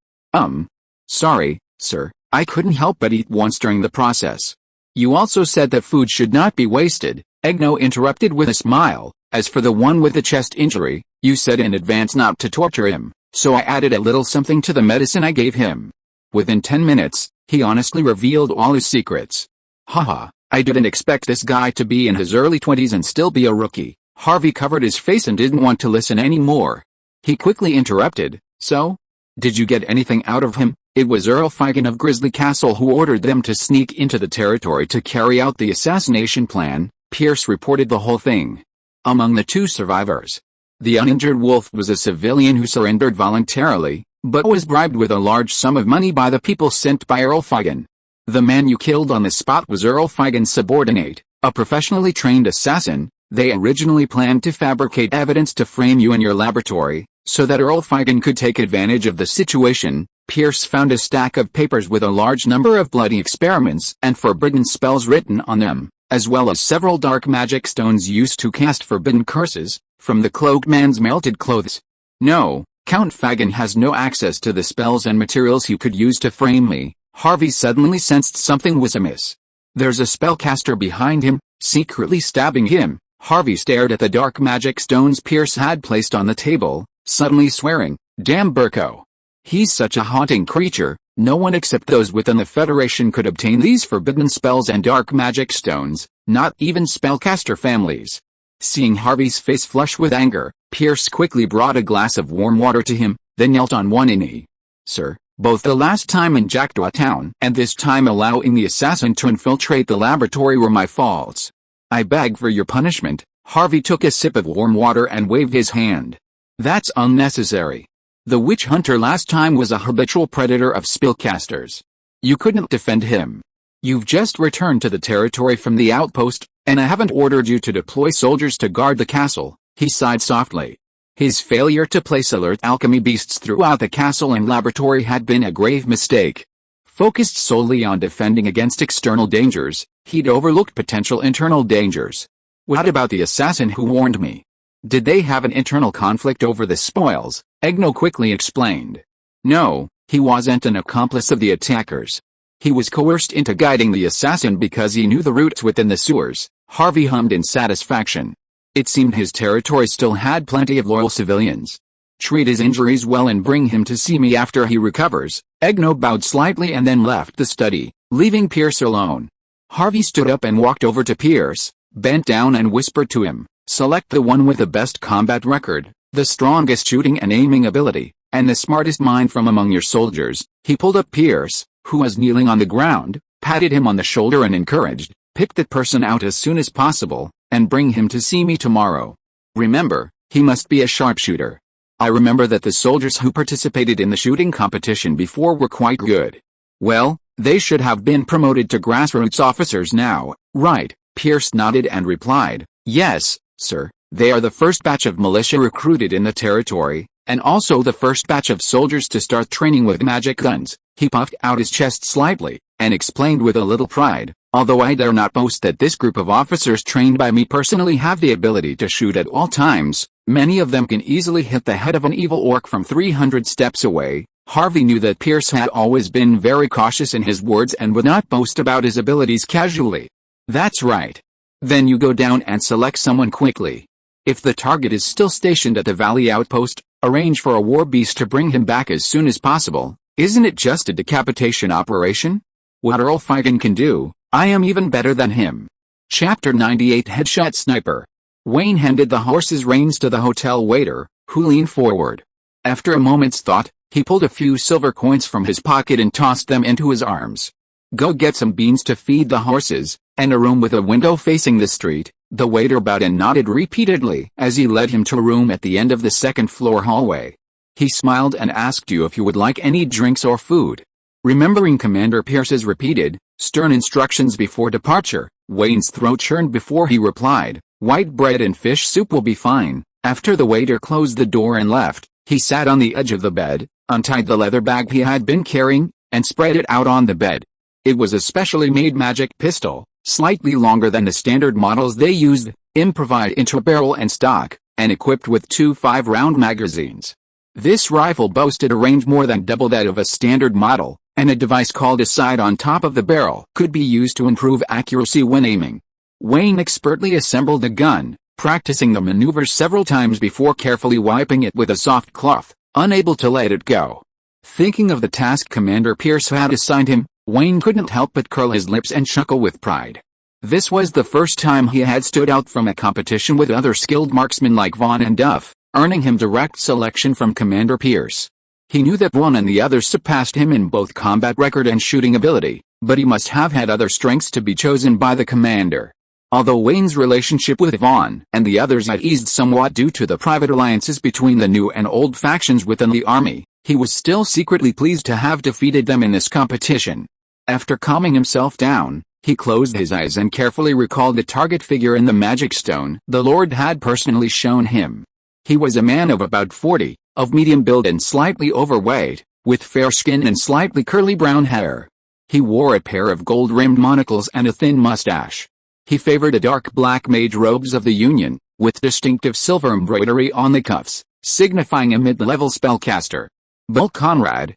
Sorry, sir, I couldn't help but eat once during the process. "You also said that food should not be wasted," Egno interrupted with a smile. "As for the one with the chest injury, you said in advance not to torture him, so I added a little something to the medicine I gave him." Within 10 minutes, he honestly revealed all his secrets. "Haha, I didn't expect this guy to be in his early 20s and still be a rookie." Harvey covered his face and didn't want to listen anymore. He quickly interrupted, "So? Did you get anything out of him?" It was Earl Figan of Grizzly Castle who ordered them to sneak into the territory to carry out the assassination plan. Pierce reported the whole thing. Among the two survivors, the uninjured wolf was a civilian who surrendered voluntarily, but was bribed with a large sum of money by the people sent by Earl Figan. The man you killed on the spot was Earl Figan's subordinate, a professionally trained assassin. They originally planned to fabricate evidence to frame you in your laboratory, so that Earl Figan could take advantage of the situation. Pierce found a stack of papers with a large number of bloody experiments and forbidden spells written on them, as well as several dark magic stones used to cast forbidden curses, from the cloaked man's melted clothes. "No, Count Figan has no access to the spells and materials he could use to frame me." Harvey suddenly sensed something was amiss. "There's a spellcaster behind him, secretly stabbing him." Harvey stared at the dark magic stones Pierce had placed on the table, suddenly swearing, "Damn Burko. He's such a haunting creature, no one except those within the Federation could obtain these forbidden spells and dark magic stones, not even spellcaster families." Seeing Harvey's face flush with anger, Pierce quickly brought a glass of warm water to him, then knelt on one knee. "Sir, both the last time in Jackdaw Town and this time allowing the assassin to infiltrate the laboratory were my faults. I beg for your punishment." Harvey took a sip of warm water and waved his hand. "That's unnecessary. The witch hunter last time was a habitual predator of spellcasters. You couldn't defend him. You've just returned to the territory from the outpost, and I haven't ordered you to deploy soldiers to guard the castle." He sighed softly. His failure to place alert alchemy beasts throughout the castle and laboratory had been a grave mistake. Focused solely on defending against external dangers, he'd overlooked potential internal dangers. "What about the assassin who warned me? Did they have an internal conflict over the spoils?" Egno quickly explained. "No, he wasn't an accomplice of the attackers. He was coerced into guiding the assassin because he knew the routes within the sewers." Harvey hummed in satisfaction. It seemed his territory still had plenty of loyal civilians. "Treat his injuries well and bring him to see me after he recovers." Egno bowed slightly and then left the study, leaving Pierce alone. Harvey stood up and walked over to Pierce, bent down and whispered to him, "Select the one with the best combat record, the strongest shooting and aiming ability, and the smartest mind from among your soldiers." He pulled up Pierce, who was kneeling on the ground, patted him on the shoulder and encouraged, "Pick that person out as soon as possible, and bring him to see me tomorrow. Remember, he must be a sharpshooter. I remember that the soldiers who participated in the shooting competition before were quite good. Well, they should have been promoted to grassroots officers now, right?" Pierce nodded and replied, "Yes, sir. They are the first batch of militia recruited in the territory, and also the first batch of soldiers to start training with magic guns." He puffed out his chest slightly, and explained with a little pride, "Although I dare not boast that this group of officers trained by me personally have the ability to shoot at all times, many of them can easily hit the head of an evil orc from 300 steps away." Harvey knew that Pierce had always been very cautious in his words and would not boast about his abilities casually. "That's right. Then you go down and select someone quickly. If the target is still stationed at the Valley Outpost, arrange for a war beast to bring him back as soon as possible. Isn't it just a decapitation operation? What Earl Figan can do, I am even better than him." Chapter 98 Headshot Sniper. Wayne handed the horse's reins to the hotel waiter, who leaned forward. After a moment's thought, he pulled a few silver coins from his pocket and tossed them into his arms. Go get some beans to feed the horses, and a room with a window facing the street. The waiter bowed and nodded repeatedly as he led him to a room at the end of the second-floor hallway. He smiled and asked you if you would like any drinks or food. Remembering Commander Pierce's repeated, stern instructions before departure, Wayne's throat churned before he replied, "White bread and fish soup will be fine." After the waiter closed the door and left, he sat on the edge of the bed, untied the leather bag he had been carrying, and spread it out on the bed. It was a specially made magic pistol, slightly longer than the standard models they used, improvised into a barrel and stock, and equipped with 2 5-round magazines. This rifle boasted a range more than double that of a standard model, and a device called a sight on top of the barrel could be used to improve accuracy when aiming. Wayne expertly assembled the gun, practicing the maneuver several times before carefully wiping it with a soft cloth, unable to let it go. Thinking of the task Commander Pierce had assigned him, Wayne couldn't help but curl his lips and chuckle with pride. This was the first time he had stood out from a competition with other skilled marksmen like Vaughn and Duff, earning him direct selection from Commander Pierce. He knew that Vaughn and the others surpassed him in both combat record and shooting ability, but he must have had other strengths to be chosen by the commander. Although Wayne's relationship with Vaughn and the others had eased somewhat due to the private alliances between the new and old factions within the army, he was still secretly pleased to have defeated them in this competition. After calming himself down, he closed his eyes and carefully recalled the target figure in the magic stone the Lord had personally shown him. He was a man of about 40, of medium build and slightly overweight, with fair skin and slightly curly brown hair. He wore a pair of gold-rimmed monocles and a thin mustache. He favored the dark black mage robes of the Union, with distinctive silver embroidery on the cuffs, signifying a mid-level spellcaster. Bull Conrad,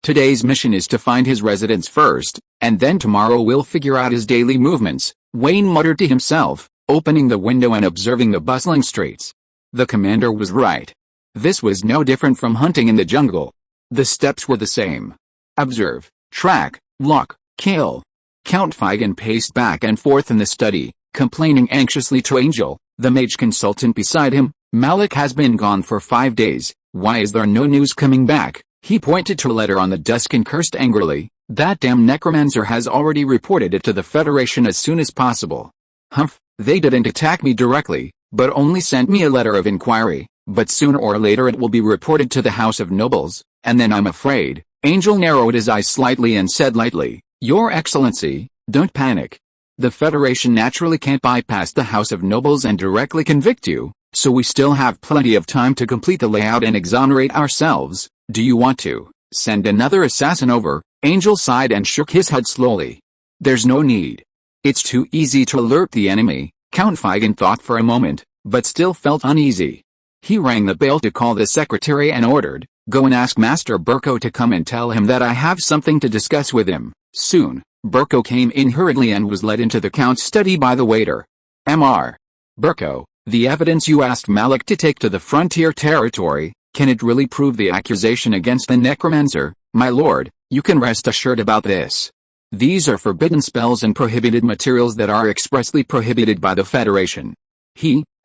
today's mission is to find his residence first, and then tomorrow we'll figure out his daily movements, Wayne muttered to himself, opening the window and observing the bustling streets. The commander was right. This was no different from hunting in the jungle. The steps were the same. Observe, track, lock, kill. Count Feigen paced back and forth in the study, complaining anxiously to Angel, the mage consultant beside him. Malik has been gone for 5 days, why is there no news coming back? He pointed to a letter on the desk and cursed angrily, that damn necromancer has already reported it to the Federation as soon as possible. Humph, they didn't attack me directly, but only sent me a letter of inquiry, but sooner or later it will be reported to the House of Nobles, and then I'm afraid. Angel narrowed his eyes slightly and said lightly, Your Excellency, don't panic. The Federation naturally can't bypass the House of Nobles and directly convict you, so we still have plenty of time to complete the layout and exonerate ourselves. Do you want to send another assassin over? Angel sighed and shook his head slowly. There's no need. It's too easy to alert the enemy. Count Feigen thought for a moment, but still felt uneasy. He rang the bell to call the secretary and ordered, Go and ask Master Burko to come and tell him that I have something to discuss with him. Soon, Burko came in hurriedly and was led into the Count's study by the waiter. Mr. Burko, the evidence you asked Malik to take to the frontier territory, can it really prove the accusation against the necromancer? My lord, you can rest assured about this. These are forbidden spells and prohibited materials that are expressly prohibited by the Federation.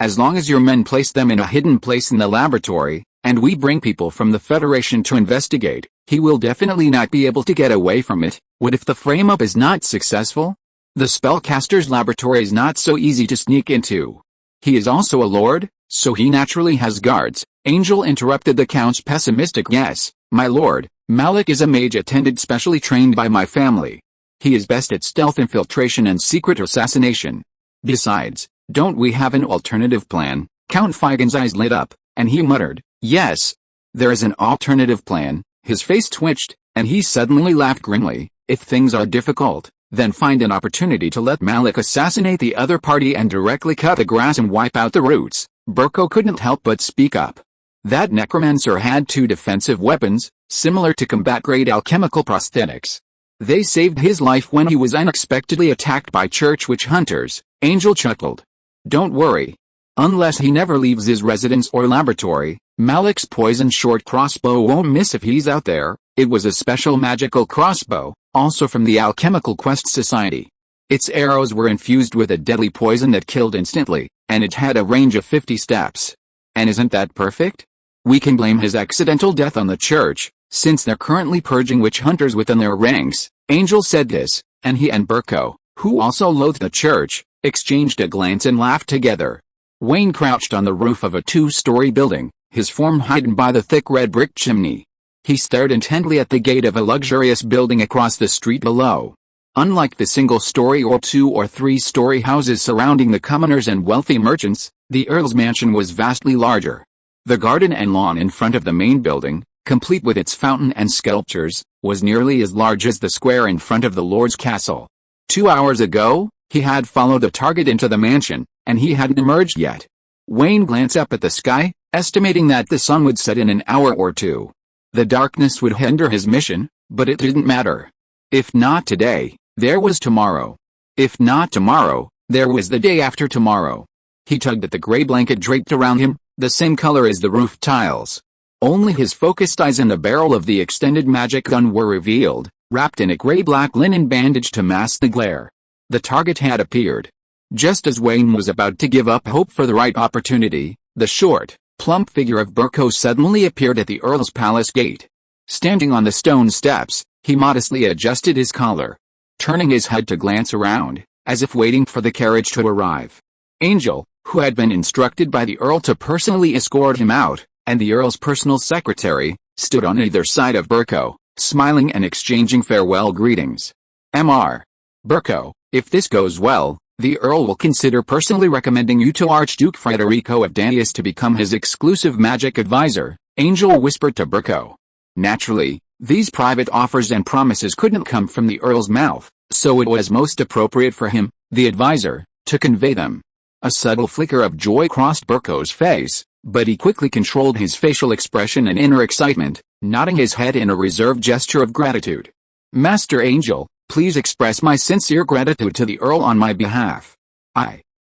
As long as your men place them in a hidden place in the laboratory, and we bring people from the Federation to investigate, he will definitely not be able to get away from it. What if the frame-up is not successful? The spellcaster's laboratory is not so easy to sneak into. He is also a lord, so he naturally has guards. Angel interrupted the Count's pessimistic yes, my lord, Malik is a mage attendant specially trained by my family. He is best at stealth infiltration and secret assassination. Besides, don't we have an alternative plan? Count Feigen's eyes lit up, and he muttered, Yes, there is an alternative plan. His face twitched, and he suddenly laughed grimly. If things are difficult, then find an opportunity to let Malik assassinate the other party and directly cut the grass and wipe out the roots. Burko couldn't help but speak up. That necromancer had 2 defensive weapons, similar to combat-grade alchemical prosthetics. They saved his life when he was unexpectedly attacked by church witch hunters. Angel chuckled. Don't worry. Unless he never leaves his residence or laboratory, Malik's poison short crossbow won't miss if he's out there. It was a special magical crossbow, also from the Alchemical Quest Society. Its arrows were infused with a deadly poison that killed instantly, and it had a range of 50 steps. And isn't that perfect? We can blame his accidental death on the church, since they're currently purging witch hunters within their ranks. Angel said this, and he and Burko, who also loathed the church, exchanged a glance and laughed together. Wayne crouched on the roof of a 2-story building, his form hidden by the thick red brick chimney. He stared intently at the gate of a luxurious building across the street below. Unlike the single-story or 2- or 3-story houses surrounding the commoners and wealthy merchants, the Earl's mansion was vastly larger. The garden and lawn in front of the main building, complete with its fountain and sculptures, was nearly as large as the square in front of the Lord's castle. 2 hours ago, he had followed the target into the mansion, and he hadn't emerged yet. Wayne glanced up at the sky, estimating that the sun would set in an hour or two. The darkness would hinder his mission, but it didn't matter. If not today, there was tomorrow. If not tomorrow, there was the day after tomorrow. He tugged at the gray blanket draped around him, the same color as the roof tiles. Only his focused eyes and the barrel of the extended magic gun were revealed, wrapped in a gray-black linen bandage to mask the glare. The target had appeared. Just as Wayne was about to give up hope for the right opportunity, the short, plump figure of Burko suddenly appeared at the Earl's palace gate. Standing on the stone steps, he modestly adjusted his collar, turning his head to glance around, as if waiting for the carriage to arrive. Angel, who had been instructed by the Earl to personally escort him out, and the Earl's personal secretary, stood on either side of Burko, smiling and exchanging farewell greetings. Mr. Burko, if this goes well, the Earl will consider personally recommending you to Archduke Frederico of Danius to become his exclusive magic advisor, Angel whispered to Burko. Naturally, these private offers and promises couldn't come from the Earl's mouth, so it was most appropriate for him, the advisor, to convey them. A subtle flicker of joy crossed Burko's face, but he quickly controlled his facial expression and inner excitement, nodding his head in a reserved gesture of gratitude. Master Angel, please express my sincere gratitude to the Earl on my behalf.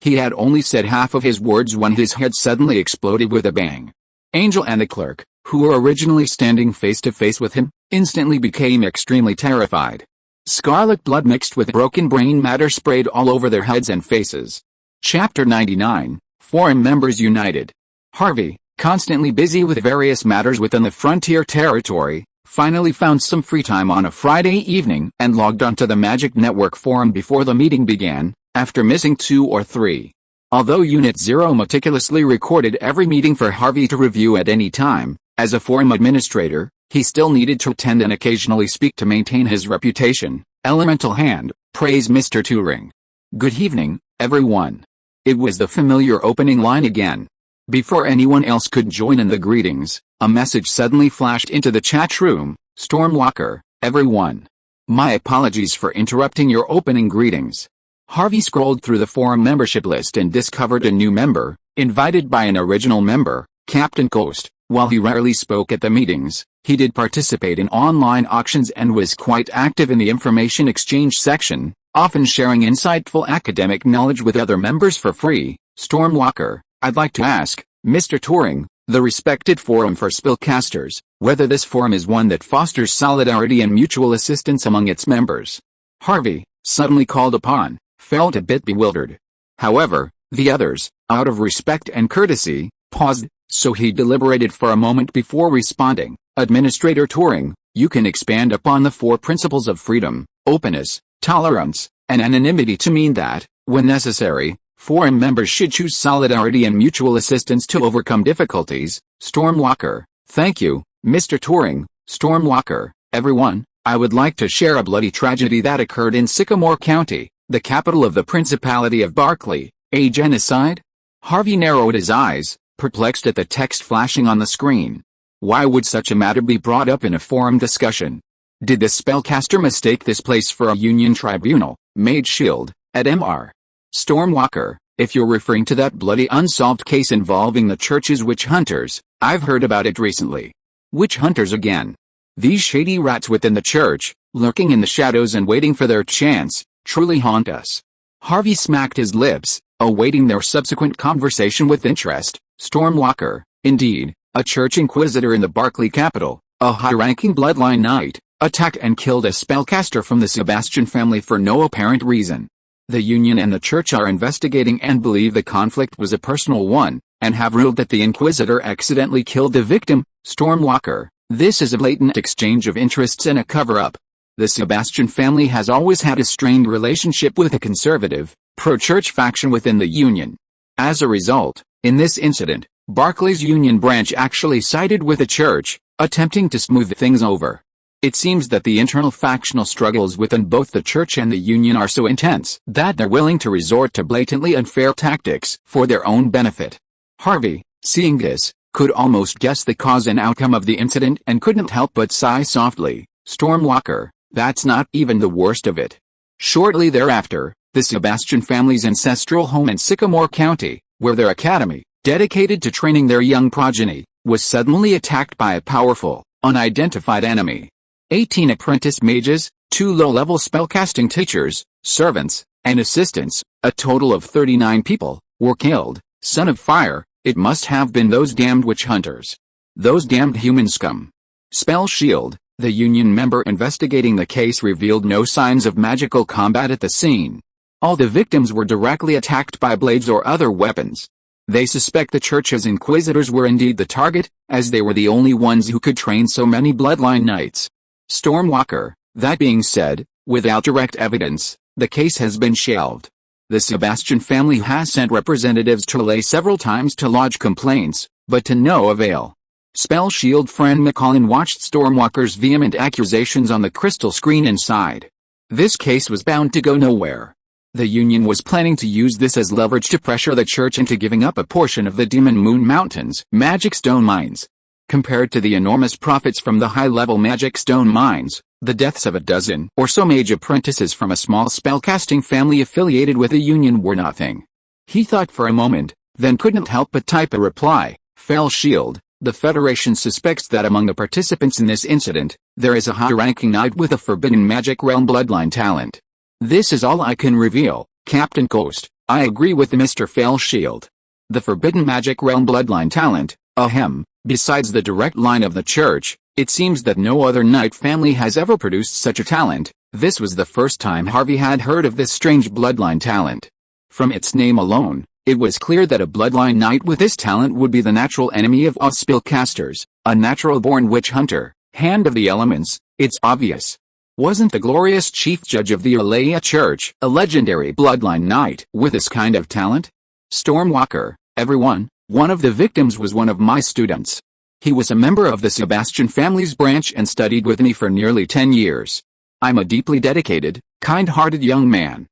He had only said half of his words when his head suddenly exploded with a bang. Angel and the clerk, who were originally standing face to face with him, instantly became extremely terrified. Scarlet blood mixed with broken brain matter sprayed all over their heads and faces. Chapter 99, Forum Members United. Harvey, constantly busy with various matters within the frontier territory, finally found some free time on a Friday evening and logged onto the Magic Network forum before the meeting began, after missing 2 or 3. Although Unit 0 meticulously recorded every meeting for Harvey to review at any time, as a forum administrator, he still needed to attend and occasionally speak to maintain his reputation. Elemental hand, praise Mr. Turing. Good evening, everyone. It was the familiar opening line again. Before anyone else could join in the greetings, a message suddenly flashed into the chat room. Stormwalker, everyone. My apologies for interrupting your opening greetings. Harvey scrolled through the forum membership list and discovered a new member, invited by an original member, Captain Coast. While he rarely spoke at the meetings, he did participate in online auctions and was quite active in the information exchange section, often sharing insightful academic knowledge with other members for free. Stormwalker, I'd like to ask, Mr. Turing, the respected forum for spellcasters, whether this forum is one that fosters solidarity and mutual assistance among its members. Harvey, suddenly called upon, felt a bit bewildered. However, the others, out of respect and courtesy, paused, so he deliberated for a moment before responding. Administrator Turing, you can expand upon the 4 principles of freedom, openness, tolerance, and anonymity to mean that, when necessary, forum members should choose solidarity and mutual assistance to overcome difficulties. Stormwalker, thank you, Mr. Turing. Stormwalker, everyone, I would like to share a bloody tragedy that occurred in Sycamore County, the capital of the Principality of Barclay. A genocide? Harvey narrowed his eyes, perplexed at the text flashing on the screen. Why would such a matter be brought up in a forum discussion? Did the spellcaster mistake this place for a union tribunal? Mage Shield, at Mr. Stormwalker, if you're referring to that bloody unsolved case involving the church's witch hunters, I've heard about it recently. Witch hunters again. These shady rats within the church, lurking in the shadows and waiting for their chance, truly haunt us. Harvey smacked his lips, awaiting their subsequent conversation with interest. Stormwalker, indeed, a church inquisitor in the Barclay capital, a high-ranking bloodline knight, attacked and killed a spellcaster from the Sebastian family for no apparent reason. The Union and the church are investigating and believe the conflict was a personal one, and have ruled that the Inquisitor accidentally killed the victim, Stormwalker. This is a blatant exchange of interests and a cover-up. The Sebastian family has always had a strained relationship with a conservative, pro-church faction within the Union. As a result, in this incident, Barclay's Union branch actually sided with the church, attempting to smooth things over. It seems that the internal factional struggles within both the church and the Union are so intense that they're willing to resort to blatantly unfair tactics for their own benefit. Harvey, seeing this, could almost guess the cause and outcome of the incident and couldn't help but sigh softly. Stormwalker, that's not even the worst of it. Shortly thereafter, the Sebastian family's ancestral home in Sycamore County, where their academy, dedicated to training their young progeny, was suddenly attacked by a powerful, unidentified enemy. 18 apprentice mages, 2 low-level spellcasting teachers, servants, and assistants, a total of 39 people, were killed. Son of fire, it must have been those damned witch hunters. Those damned human scum. Spell Shield, the Union member investigating the case, revealed no signs of magical combat at the scene. All the victims were directly attacked by blades or other weapons. They suspect the church's inquisitors were indeed the target, as they were the only ones who could train so many bloodline knights. Stormwalker, that being said, without direct evidence, the case has been shelved. The Sebastian family has sent representatives to Relay several times to lodge complaints, but to no avail. Spell Shield Fran McCollin watched Stormwalker's vehement accusations on the crystal screen inside. This case was bound to go nowhere. The Union was planning to use this as leverage to pressure the church into giving up a portion of the Demon Moon Mountain's magic stone mines. Compared to the enormous profits from the high-level magic stone mines, the deaths of a dozen or so mage apprentices from a small spellcasting family affiliated with the Union were nothing. He thought for a moment, then couldn't help but type a reply. Spell Shield, the Federation suspects that among the participants in this incident, there is a high-ranking knight with a forbidden magic realm bloodline talent. This is all I can reveal, Captain Ghost. I agree with Mr. Spell Shield. The forbidden magic realm bloodline talent, ahem. Besides the direct line of the church, it seems that no other knight family has ever produced such a talent. This was the first time Harvey had heard of this strange bloodline talent. From its name alone, it was clear that a bloodline knight with this talent would be the natural enemy of us spellcasters, a natural-born witch hunter, hand of the elements. It's obvious. Wasn't the glorious chief judge of the Alea Church a legendary bloodline knight with this kind of talent? Stormwalker, everyone. One of the victims was one of my students. He was a member of the Sebastian family's branch and studied with me for nearly 10 years. I'm a deeply dedicated, kind-hearted young man.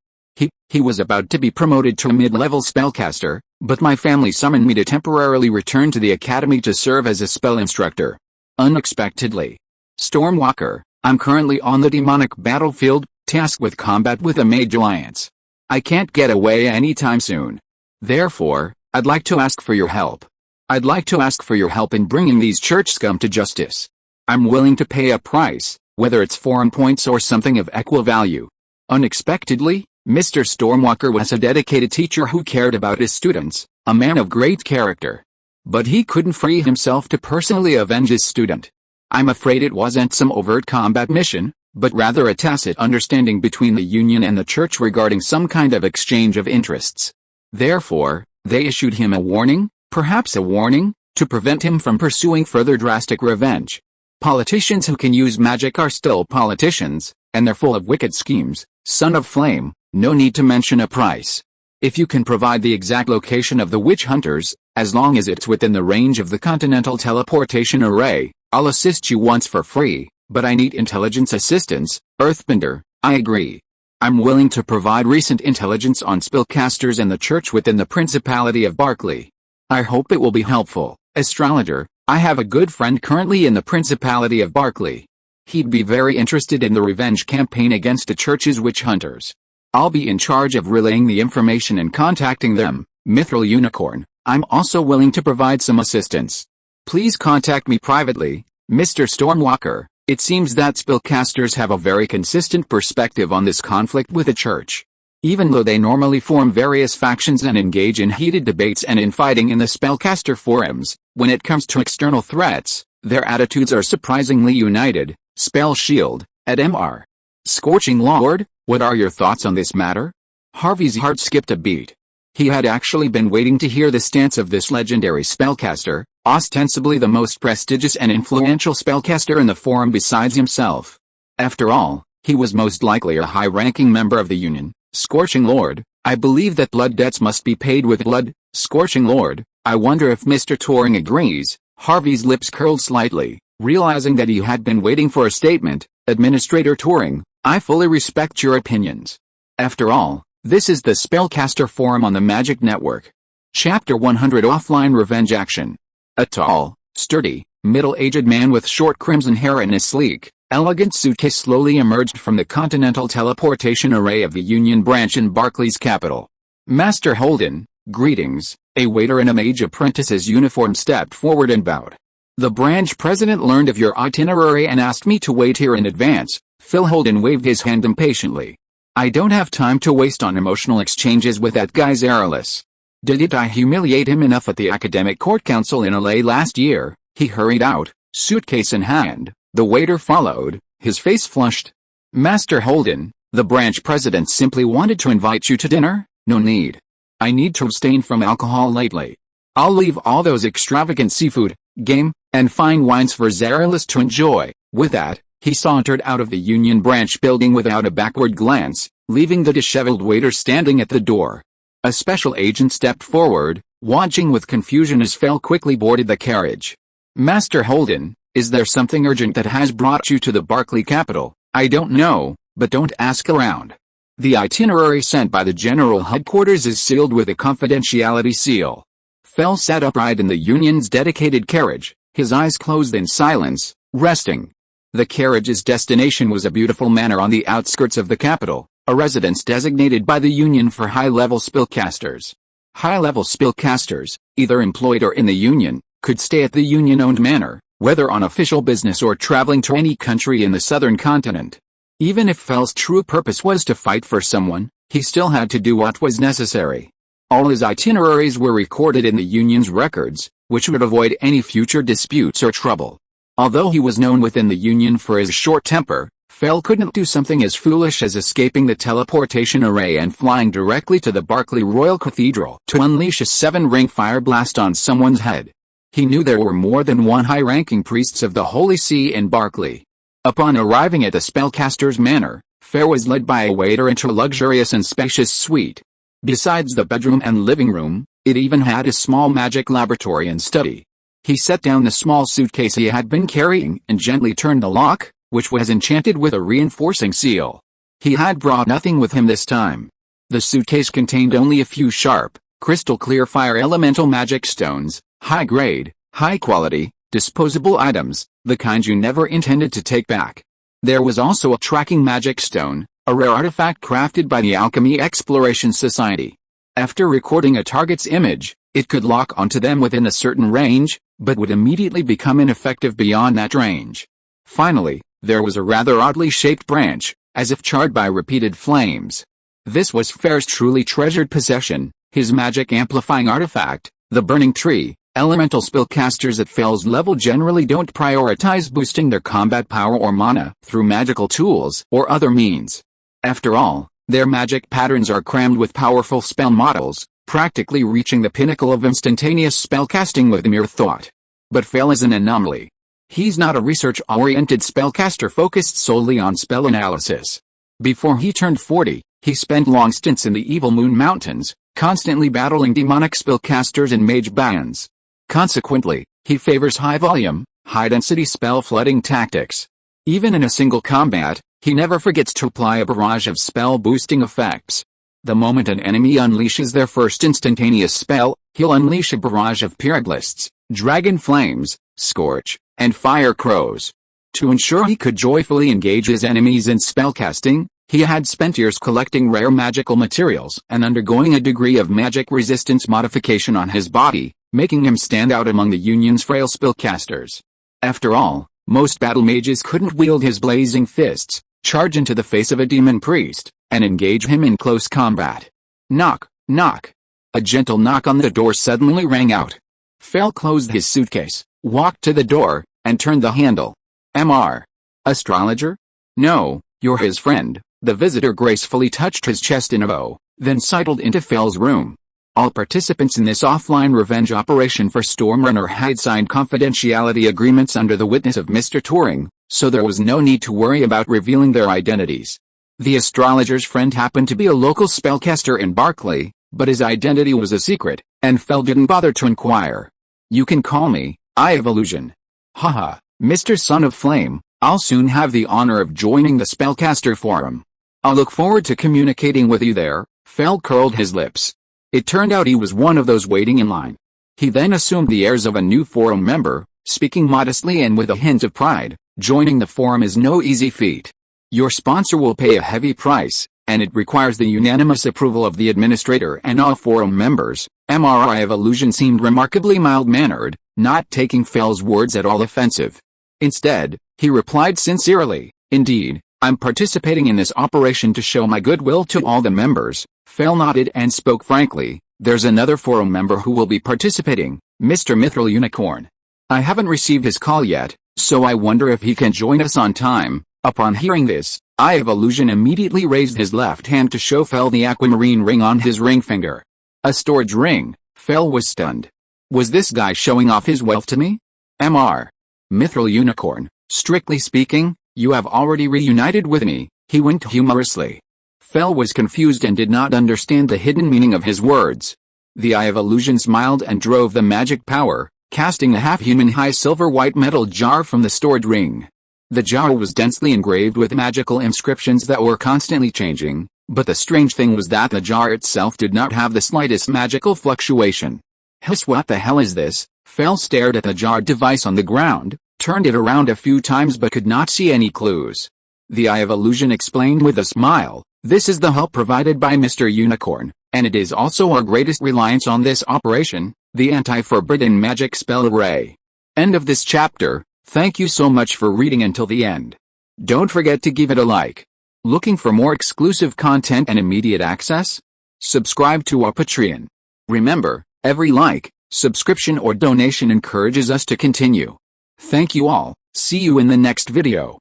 He was about to be promoted to a mid-level spellcaster, but my family summoned me to temporarily return to the academy to serve as a spell instructor. Unexpectedly. Stormwalker, I'm currently on the demonic battlefield, tasked with combat with a mage alliance. I can't get away anytime soon. Therefore, I'd like to ask for your help. I'd like to ask for your help in bringing these church scum to justice. I'm willing to pay a price, whether it's foreign points or something of equal value. Unexpectedly, Mr. Stormwalker was a dedicated teacher who cared about his students, a man of great character. But he couldn't free himself to personally avenge his student. I'm afraid it wasn't some overt combat mission, but rather a tacit understanding between the Union and the church regarding some kind of exchange of interests. Therefore, they issued him a warning, perhaps a warning, to prevent him from pursuing further drastic revenge. Politicians who can use magic are still politicians, and they're full of wicked schemes. Son of Flame, no need to mention a price. If you can provide the exact location of the witch hunters, as long as it's within the range of the Continental Teleportation Array, I'll assist you once for free, but I need intelligence assistance. Earthbender, I agree. I'm willing to provide recent intelligence on spellcasters and the church within the Principality of Barclay. I hope it will be helpful. Astrologer, I have a good friend currently in the Principality of Barclay. He'd be very interested in the revenge campaign against the church's witch hunters. I'll be in charge of relaying the information and contacting them. Mithril Unicorn, I'm also willing to provide some assistance. Please contact me privately, Mr. Stormwalker. It seems that spellcasters have a very consistent perspective on this conflict with the church. Even though they normally form various factions and engage in heated debates and infighting in the spellcaster forums, when it comes to external threats, their attitudes are surprisingly united. Spell Shield, at Mr. Scorching Lord, what are your thoughts on this matter? Harvey's heart skipped a beat. He had actually been waiting to hear the stance of this legendary spellcaster, ostensibly the most prestigious and influential spellcaster in the forum besides himself. After all, he was most likely a high-ranking member of the Union. Scorching Lord, I believe that blood debts must be paid with blood. Scorching Lord, I wonder if Mr. Turing agrees. Harvey's lips curled slightly, realizing that he had been waiting for a statement. Administrator Turing, I fully respect your opinions. After all, this is the Spellcaster Forum on the Magic Network. Chapter 100 Offline Revenge Action. A tall, sturdy, middle-aged man with short crimson hair and a sleek, elegant suitcase slowly emerged from the Continental Teleportation Array of the Union branch in Barclay's capital. Master Holden, greetings. A waiter in a mage apprentice's uniform stepped forward and bowed. The branch president learned of your itinerary and asked me to wait here in advance. Phil Holden waved his hand impatiently. I don't have time to waste on emotional exchanges with that guy Zaralis. Didn't I humiliate him enough at the Academic Court Council in LA last year? He hurried out, suitcase in hand. The waiter followed, his face flushed. Master Holden, the branch president simply wanted to invite you to dinner. No need. I need to abstain from alcohol lately. I'll leave all those extravagant seafood, game, and fine wines for Zaralis to enjoy. With that, he sauntered out of the Union branch building without a backward glance, leaving the disheveled waiter standing at the door. A special agent stepped forward, watching with confusion as Phil quickly boarded the carriage. Master Holden, is there something urgent that has brought you to the Barclay capital? I don't know, but don't ask around. The itinerary sent by the General Headquarters is sealed with a confidentiality seal. Phil sat upright in the Union's dedicated carriage, his eyes closed in silence, resting. The carriage's destination was a beautiful manor on the outskirts of the capital, a residence designated by the Union for high-level spellcasters. High-level spellcasters, either employed or in the Union, could stay at the Union-owned manor, whether on official business or traveling to any country in the southern continent. Even if Phil's true purpose was to fight for someone, he still had to do what was necessary. All his itineraries were recorded in the Union's records, which would avoid any future disputes or trouble. Although he was known within the Union for his short temper, Phil couldn't do something as foolish as escaping the teleportation array and flying directly to the Barclay Royal Cathedral to unleash a 7-ring fire blast on someone's head. He knew there were more than one high-ranking priests of the Holy See in Barclay. Upon arriving at the spellcaster's manor, Phil was led by a waiter into a luxurious and spacious suite. Besides the bedroom and living room, it even had a small magic laboratory and study. He set down the small suitcase he had been carrying and gently turned the lock, which was enchanted with a reinforcing seal. He had brought nothing with him this time. The suitcase contained only a few sharp, crystal-clear fire elemental magic stones, high-grade, high-quality, disposable items, the kind you never intended to take back. There was also a tracking magic stone, a rare artifact crafted by the Alchemy Exploration Society. After recording a target's image, it could lock onto them within a certain range, but would immediately become ineffective beyond that range. Finally, there was a rather oddly shaped branch, as if charred by repeated flames. This was Phil's truly treasured possession, his magic-amplifying artifact, the burning tree. Elemental spellcasters at Phil's level generally don't prioritize boosting their combat power or mana through magical tools or other means. After all, their magic patterns are crammed with powerful spell models, practically reaching the pinnacle of instantaneous spellcasting with mere thought. But Phil is an anomaly. He's not a research-oriented spellcaster focused solely on spell analysis. Before he turned 40, he spent long stints in the Evil Moon Mountains, constantly battling demonic spellcasters and mage bands. Consequently, he favors high-volume, high-density spell-flooding tactics. Even in a single combat, he never forgets to apply a barrage of spell-boosting effects. The moment an enemy unleashes their first instantaneous spell, he'll unleash a barrage of pyroglists, dragon flames, scorch, and fire crows. To ensure he could joyfully engage his enemies in spellcasting, he had spent years collecting rare magical materials and undergoing a degree of magic resistance modification on his body, making him stand out among the Union's frail spellcasters. After all, most battle mages couldn't wield his blazing fists, charge into the face of a demon priest, and engage him in close combat. Knock, knock. A gentle knock on the door suddenly rang out. Phil closed his suitcase, walked to the door, and turned the handle. Mr. Astrologer? No, you're his friend. The visitor gracefully touched his chest in a bow, then sidled into Phil's room. All participants in this offline revenge operation for Stormrunner had signed confidentiality agreements under the witness of Mr. Turing, so there was no need to worry about revealing their identities. The astrologer's friend happened to be a local spellcaster in Barclay, but his identity was a secret, and Fell didn't bother to inquire. "You can call me Eye of Illusion. Haha, Mr. Son of Flame, I'll soon have the honor of joining the spellcaster forum. I'll look forward to communicating with you there." Fell curled his lips. It turned out he was one of those waiting in line. He then assumed the airs of a new forum member, speaking modestly and with a hint of pride. Joining the forum is no easy feat. Your sponsor will pay a heavy price, and it requires the unanimous approval of the administrator and all forum members. Eye of Illusion seemed remarkably mild-mannered, not taking Fell's words at all offensive. Instead, he replied sincerely, "Indeed, I'm participating in this operation to show my goodwill to all the members." Fell nodded and spoke frankly, "There's another forum member who will be participating, Mr. Mithril Unicorn. I haven't received his call yet, so I wonder if he can join us on time." Upon hearing this, Eye of Illusion immediately raised his left hand to show Fell the aquamarine ring on his ring finger. A storage ring. Fell was stunned. Was this guy showing off his wealth to me? Mr. Mithril Unicorn, strictly speaking, you have already reunited with me, he winked humorously. Fell was confused and did not understand the hidden meaning of his words. The Eye of Illusion smiled and drove the magic power, casting a half-human high silver-white metal jar from the stored ring. The jar was densely engraved with magical inscriptions that were constantly changing, but the strange thing was that the jar itself did not have the slightest magical fluctuation. "Hiss, what the hell is this?" Fell stared at the jar device on the ground, turned it around a few times but could not see any clues. The Eye of Illusion explained with a smile, "This is the help provided by Mr. Unicorn, and it is also our greatest reliance on this operation, the anti-forbidden magic spell array." End of this chapter. Thank you so much for reading until the end. Don't forget to give it a like. Looking for more exclusive content and immediate access? Subscribe to our Patreon. Remember, every like, subscription or donation encourages us to continue. Thank you all. See you in the next video.